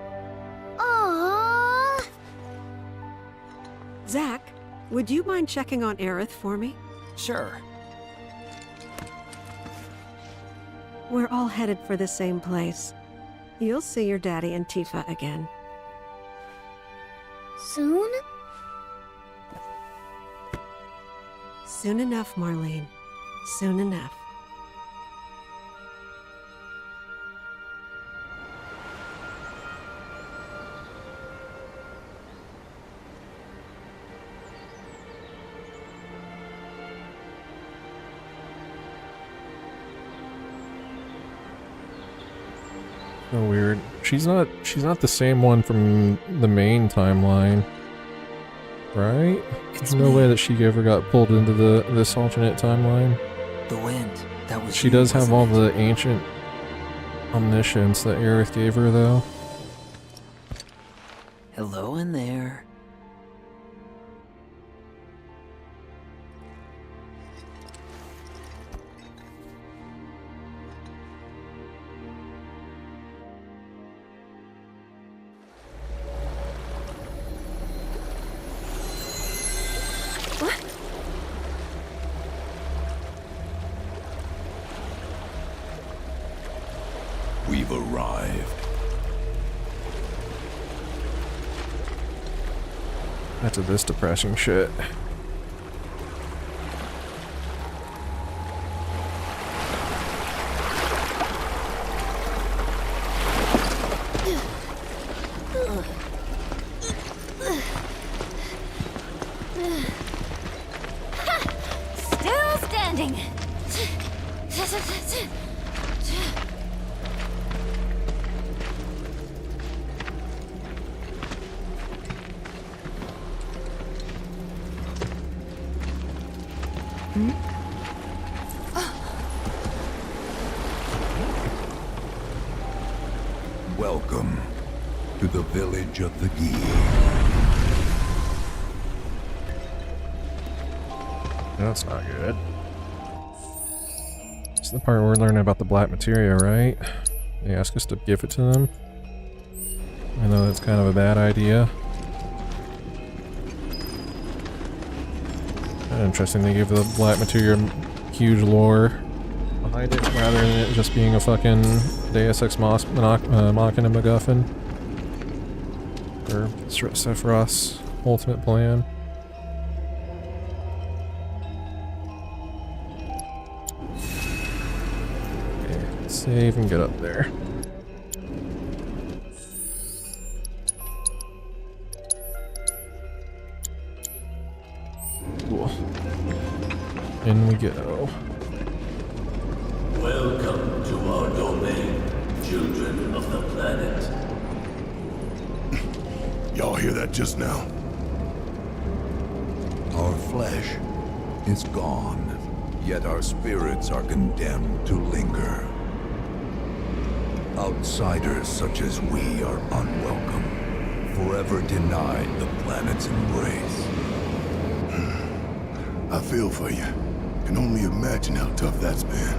Aww. Zach, would you mind checking on Aerith for me? Sure. We're all headed for the same place. You'll see your daddy and Tifa again. Soon? Soon enough, Marlene. Soon enough. So weird. She's not the same one from the main timeline. Right? There's no way that she ever got pulled into this alternate timeline. The wind. That was She does have all the ancient omniscience that Aerith gave her, though. Hello in there. We've arrived. That's this depressing shit. Still standing. Welcome to the village of the Gi. That's not good. It's the part where we're learning about the black materia, right? They ask us to give it to them. I know that's kind of a bad idea. Interesting, they give the black materia huge lore behind it rather than it just being a fucking Deus Ex Machina MacGuffin. Or Sephiroth's ultimate plan. Okay, save and get up there. Cool. In we go. Welcome to our domain, children of the planet. Y'all hear that just now? Our flesh is gone, yet our spirits are condemned to linger. Outsiders such as we are unwelcome, forever denied the planet's embrace. I feel for you. Can only imagine how tough that's been.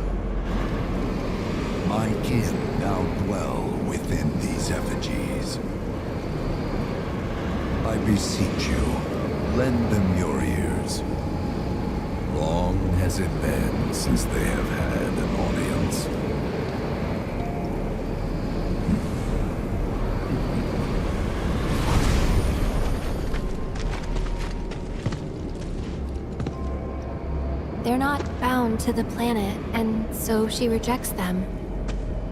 My kin now dwell within these effigies. I beseech you, lend them your ears. Long has it been since they have had an audience. They're not bound to the planet, and so she rejects them.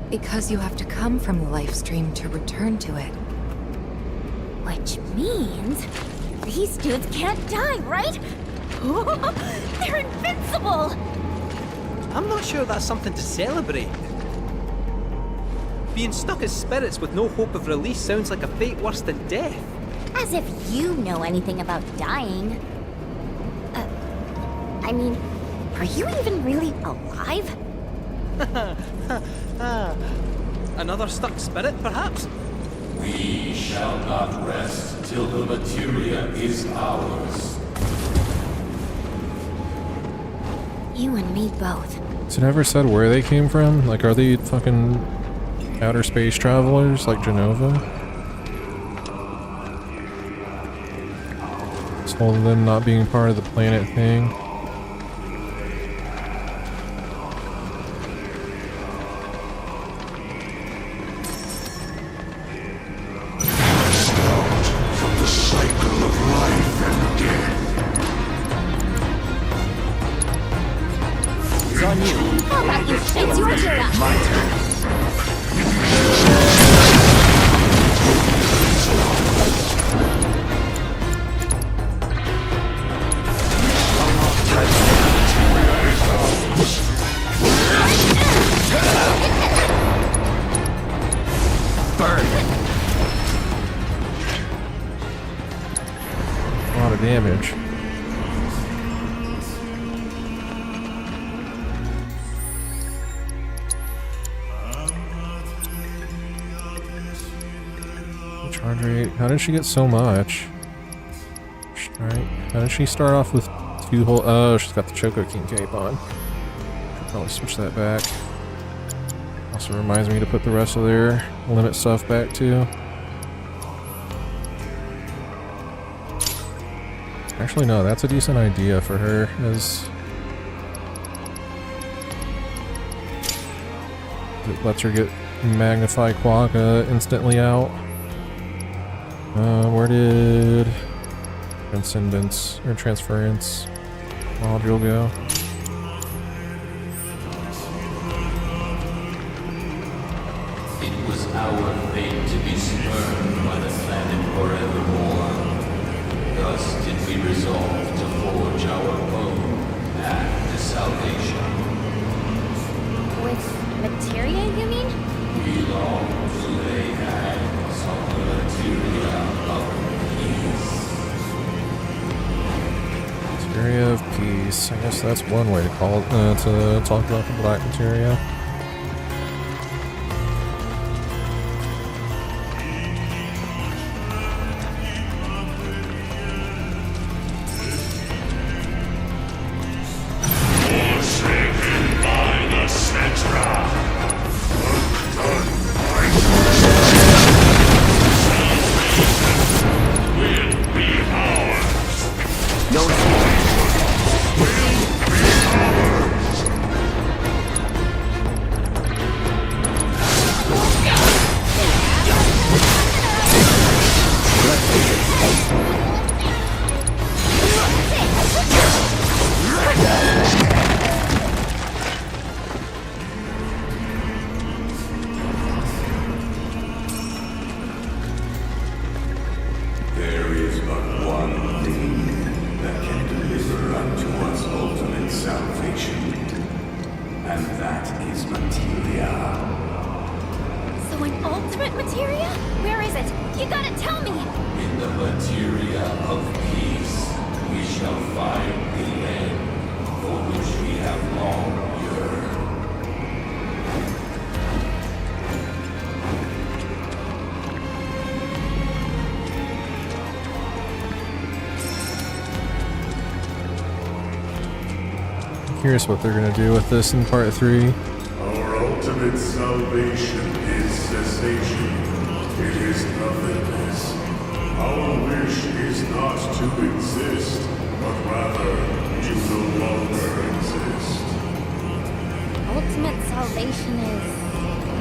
Because you have to come from the life stream to return to it. Which means these dudes can't die, right? They're invincible! I'm not sure that's something to celebrate. Being stuck as spirits with no hope of release sounds like a fate worse than death. As if you know anything about dying. I mean, are you even really alive? Another stuck spirit, perhaps? We shall not rest till the materia is ours. You and me both. So it never said where they came from? Like, are they fucking outer space travelers like Genova? This whole them not being part of the planet thing. It's your turn. My turn. Hydrate. How did she get so much? Right. How did she start off with 2 whole... Oh, she's got the Choco King cape on. Should probably switch that back. Also reminds me to put the rest of their limit stuff back too. Actually, no, that's a decent idea for her, as it lets her get Magnify Quagga instantly out. Where did Transcendence or Transference module go? It was our fate to be spurned by the planet forevermore. Thus did we resolve to forge our own path to salvation. With materia, you mean? We long to lay hands on the materia of peace. Materia of Peace. I guess that's one way to call it, to talk about the black materia. There is but one thing that can deliver unto us ultimate salvation, and that is materia. So an ultimate materia? Where is it? You gotta tell me! In the materia of peace, we shall find the end for which we have long yearned. Curious what they're gonna do with this in part 3. Our ultimate salvation is cessation. It is nothingness. Our wish is not to exist, but rather to no longer exist. Ultimate salvation is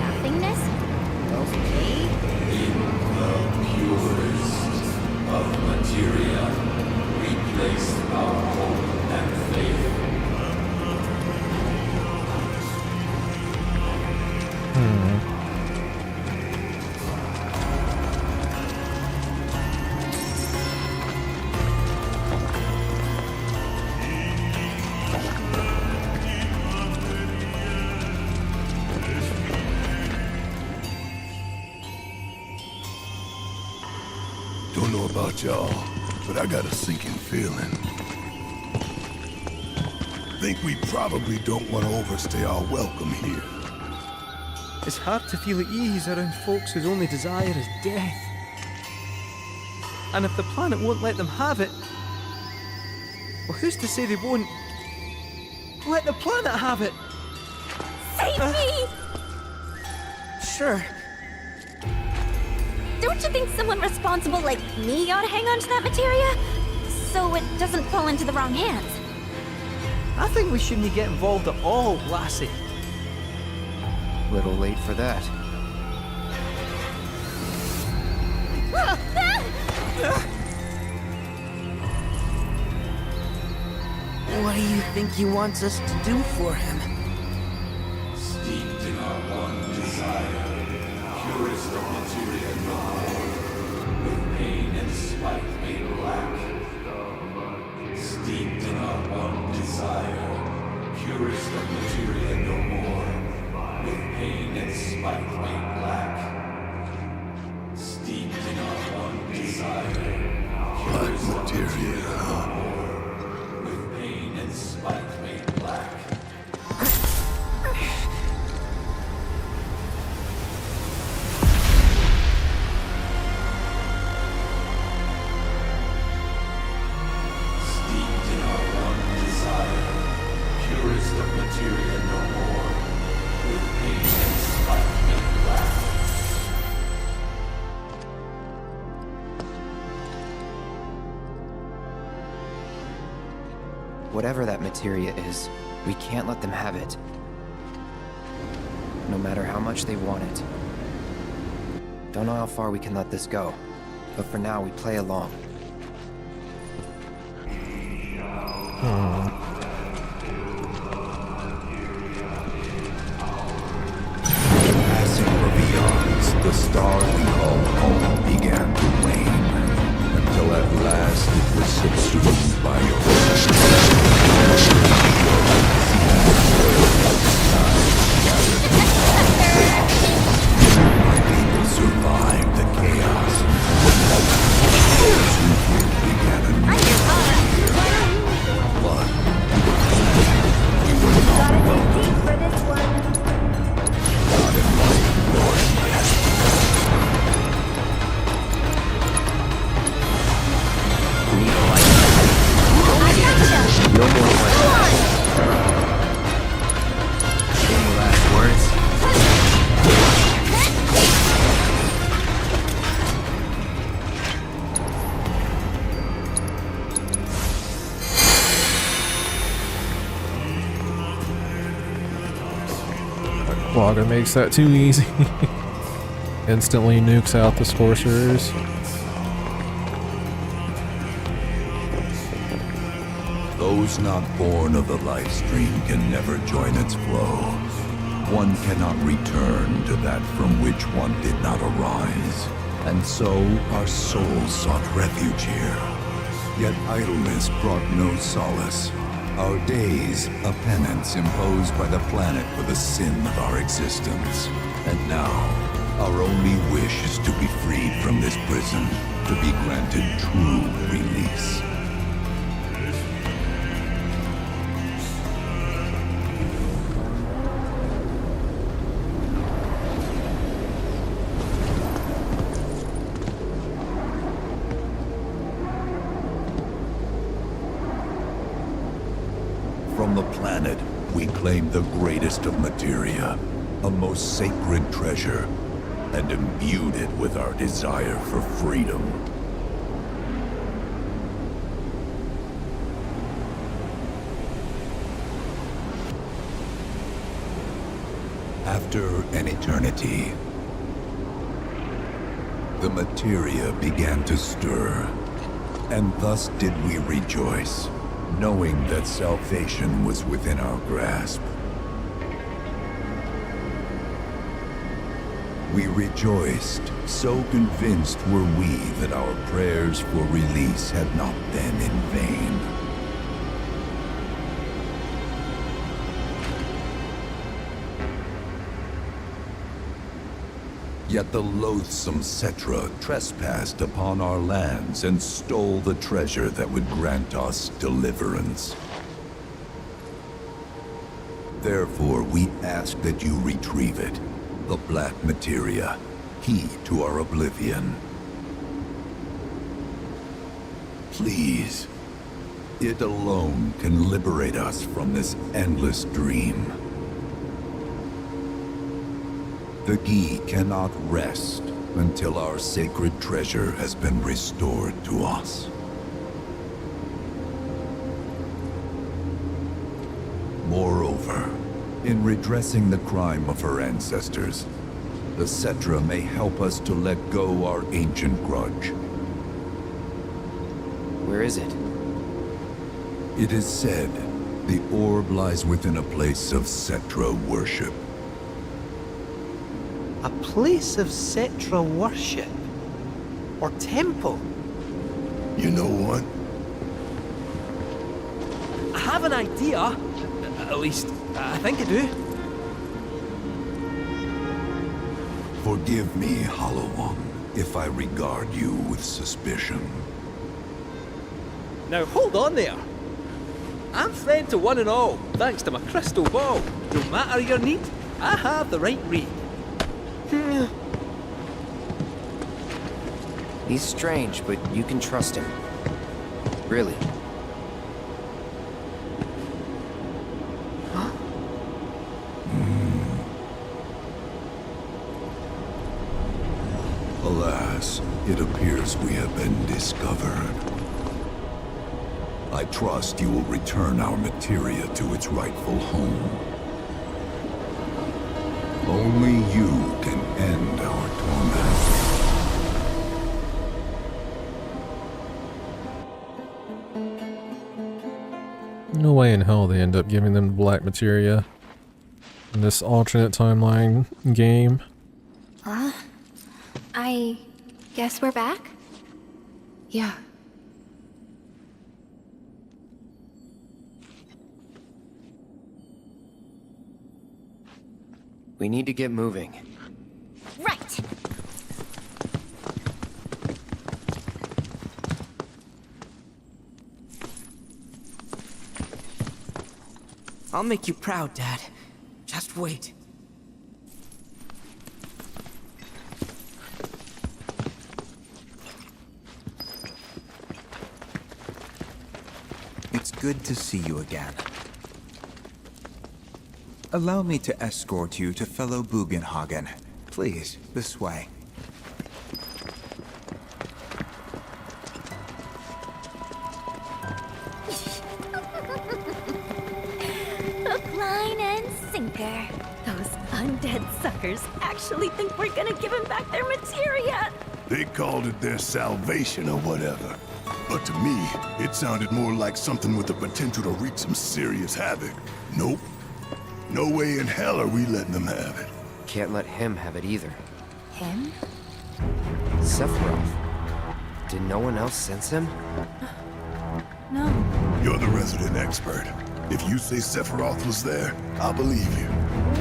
nothingness? Okay. In the purest of materia, we place our hope and faith. Don't know about y'all, but I got a sinking feeling. Think we probably don't want to overstay our welcome here. It's hard to feel at ease around folks whose only desire is death. And if the planet won't let them have it, well, who's to say they won't let the planet have it? Save me! Sure. Don't you think someone responsible like me ought to hang on to that materia? So it doesn't fall into the wrong hands. I think we shouldn't get involved at all, Lassie. Little late for that. What do you think he wants us to do for him? Steeped in our one desire, purest of materia no more, with pain and spite made black. Steeped in our one desire, purest of materia no more, with pain and spite made black. Steeped in our one desire, purest of materia no more, with pain and spite made black. materia no more, with pain and spite and wrath. Whatever that materia is, we can't let them have it. No matter how much they want it. Don't know how far we can let this go, but for now we play along. Passing for beyonds, the star we called home began to wane, until at last it was subsumed by your My people survived the chaos. Those who did began a new but we were not welcome. Not in life nor in death. No more words. Any last words? Quagga makes that too easy. Instantly nukes out the sorcerers. Those not born of the life stream can never join its flow. One cannot return to that from which one did not arise. And so our souls sought refuge here. Yet idleness brought no solace. Our days, a penance imposed by the planet for the sin of our existence. And now, our only wish is to be freed from this prison, to be granted true release. From the planet, we claimed the greatest of materia, a most sacred treasure, and imbued it with our desire for freedom. After an eternity, the materia began to stir, and thus did we rejoice, knowing that salvation was within our grasp. We rejoiced, so convinced were we that our prayers for release had not been in vain. Yet the loathsome Cetra trespassed upon our lands and stole the treasure that would grant us deliverance. Therefore, we ask that you retrieve it, the black materia, key to our oblivion. Please, it alone can liberate us from this endless dream. The Gi cannot rest until our sacred treasure has been restored to us. Moreover, in redressing the crime of her ancestors, the Cetra may help us to let go our ancient grudge. Where is it? It is said the orb lies within a place of Cetra worship. A place of Cetra worship? Or temple? You know what? I have an idea. At least, I think I do. Forgive me, Hollow One, if I regard you with suspicion. Now hold on there. I'm friend to one and all, thanks to my crystal ball. No matter your need, I have the right read. He's strange, but you can trust him. Really. Pass, it appears we have been discovered. I trust you will return our materia to its rightful home. Only you can end our torment. No way in hell they end up giving them the black materia in this alternate timeline game. I guess we're back? Yeah. We need to get moving. Right! I'll make you proud, Dad. Just wait. It's good to see you again. Allow me to escort you to fellow Bugenhagen. Please, this way. Hook, line, and sinker. Those undead suckers actually think we're gonna give them back their materia. They called it their salvation or whatever. But to me, it sounded more like something with the potential to wreak some serious havoc. Nope. No way in hell are we letting them have it. Can't let him have it either. Him? Sephiroth. Did no one else sense him? No. You're the resident expert. If you say Sephiroth was there, I'll believe you.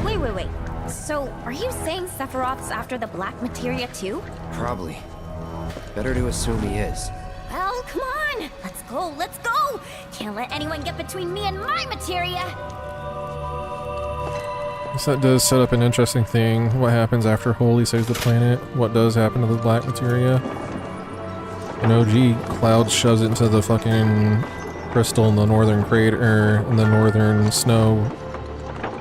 Wait. So, are you saying Sephiroth's after the black materia too? Probably. Better to assume he is. Well, come on! Let's go! Can't let anyone get between me and my materia! So that does set up an interesting thing. What happens after Holy saves the planet? What does happen to the black materia? In OG, Cloud shoves it into the fucking crystal in the northern crater, in the northern snow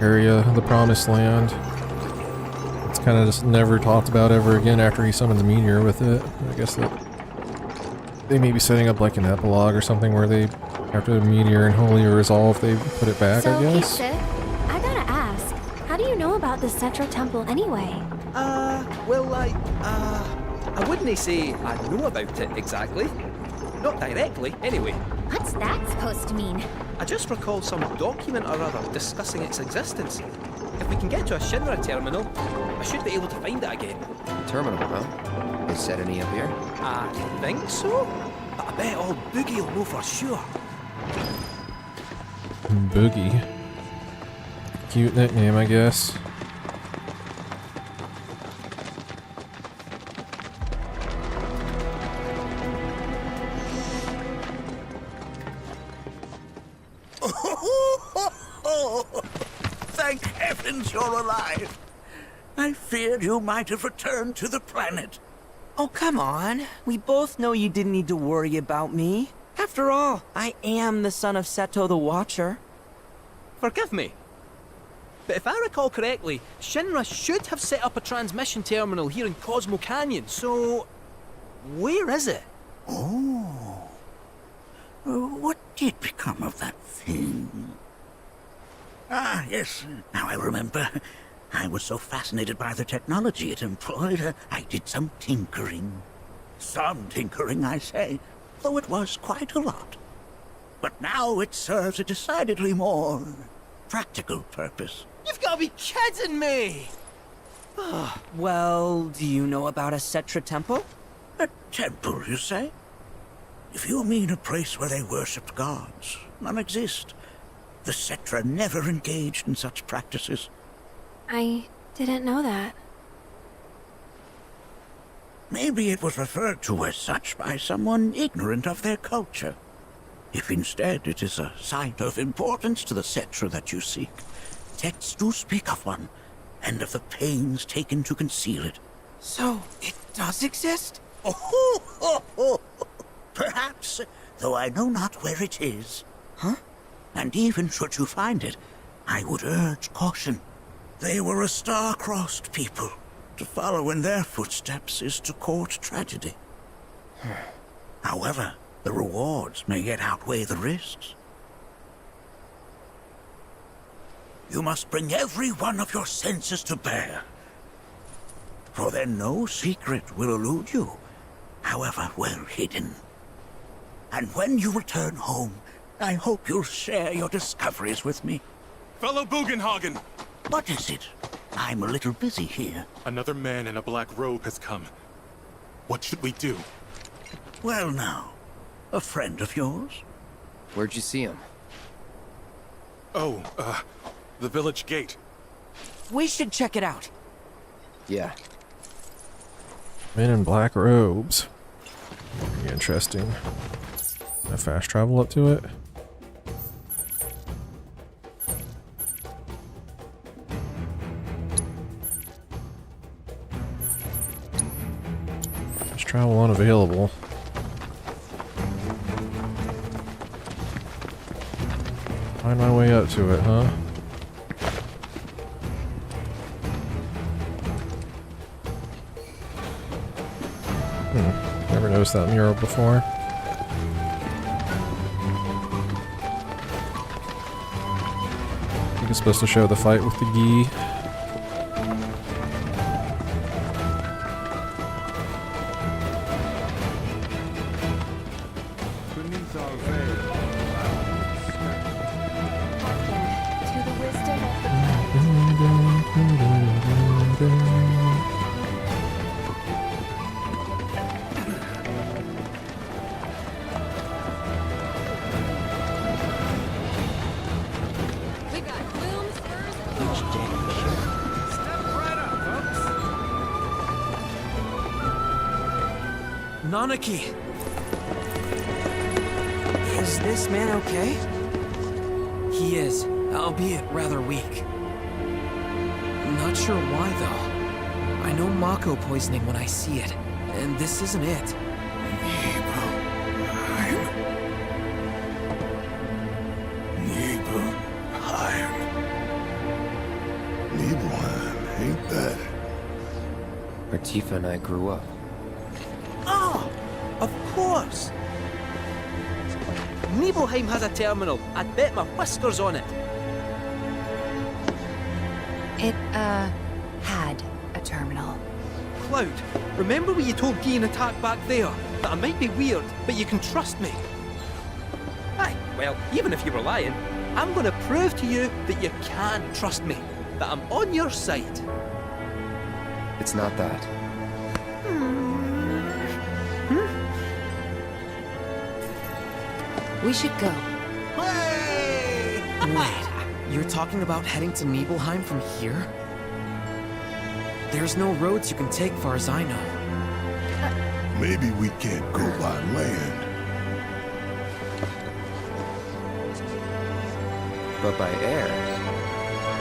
area of the Promised Land. It's kind of just never talked about ever again after he summoned the meteor with it. I guess that they may be setting up like an epilogue or something where they, after the meteor and Holy are resolved, they put it back, I guess. So, I gotta ask, how do you know about the Cetra Temple anyway? Well, I wouldn't say I know about it exactly. Not directly, anyway. What's that supposed to mean? I just recall some document or other discussing its existence. If we can get to a Shinra terminal, I should be able to find it again. Terminal, huh? Is set any up here? I think so, but I bet old Boogie will know for sure. Boogie. Cute nickname, I guess. Thank heavens you're alive. I feared you might have returned to the planet. Oh, come on. We both know you didn't need to worry about me. After all, I am the son of Seto the Watcher. Forgive me, but if I recall correctly, Shinra should have set up a transmission terminal here in Cosmo Canyon, so where is it? Oh. What did become of that thing? Ah, yes, now I remember. I was so fascinated by the technology it employed, I did some tinkering. Some tinkering, I say, though it was quite a lot. But now it serves a decidedly more practical purpose. You've got to be kidding me! Well, do you know about a Cetra Temple? A temple, you say? If you mean a place where they worshipped gods, none exist. The Cetra never engaged in such practices. I didn't know that. Maybe it was referred to as such by someone ignorant of their culture. If instead it is a site of importance to the Cetra that you seek, texts do speak of one, and of the pains taken to conceal it. So, it does exist? Oh, perhaps, though I know not where it is. Huh? And even should you find it, I would urge caution. They were a star-crossed people, To follow in their footsteps is to court tragedy. However, the rewards may yet outweigh the risks. You must bring every one of your senses to bear. For then no secret will elude you, however well hidden. And when you return home, I hope you'll share your discoveries with me. Fellow Bugenhagen! What is it? I'm a little busy here. Another man in a black robe has come. What should we do? Well now, a friend of yours? Where'd you see him? Oh, the village gate. We should check it out. Yeah. Men in black robes. Be interesting. Can I fast travel up to it? Fast travel unavailable. Find my way up to it, huh? Never noticed that mural before. I think it's supposed to show the fight with the Gi. Nanaki! Is this man okay? He is, albeit rather weak. I'm not sure why, though. I know Mako poisoning when I see it, and this isn't it. Nibelheim, ain't that? Where Tifa and I grew up. Oh! Of course! Nibelheim has a terminal. I'd bet my whiskers on it. It, had a terminal. Cloud, remember when you told Guy and Attack back there that I might be weird, but you can trust me? Aye, well, even if you were lying, I'm gonna prove to you that you can trust me, that I'm on your side. It's not that. We should go. Wait, you're talking about heading to Nibelheim from here? There's no roads you can take far as I know. Maybe we can't go by land. But by air.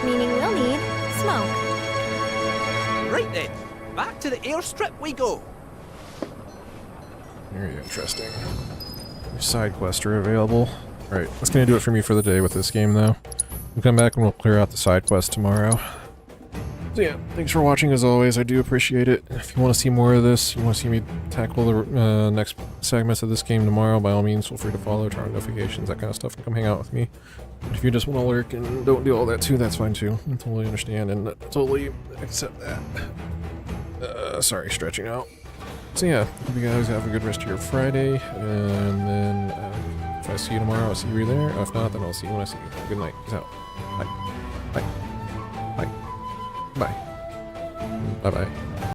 Meaning we'll need smoke. Right then, back to the airstrip we go. Very interesting. Side quests are available. Alright, that's gonna do it for me for the day with this game, though. We'll come back and we'll clear out the side quest tomorrow. So yeah, thanks for watching as always, I do appreciate it. If you want to see more of this, you want to see me tackle the next segments of this game tomorrow, by all means feel free to follow, turn on notifications, that kind of stuff, and come hang out with me. But if you just want to lurk and don't do all that too, that's fine too. I totally understand and totally accept that. Sorry, stretching out. So yeah, hope you guys have a good rest of your Friday, and then if I see you tomorrow, I'll see you there. If not, then I'll see you when I see you. Good night. Peace out. Bye. Bye. Bye. Bye. Bye-bye.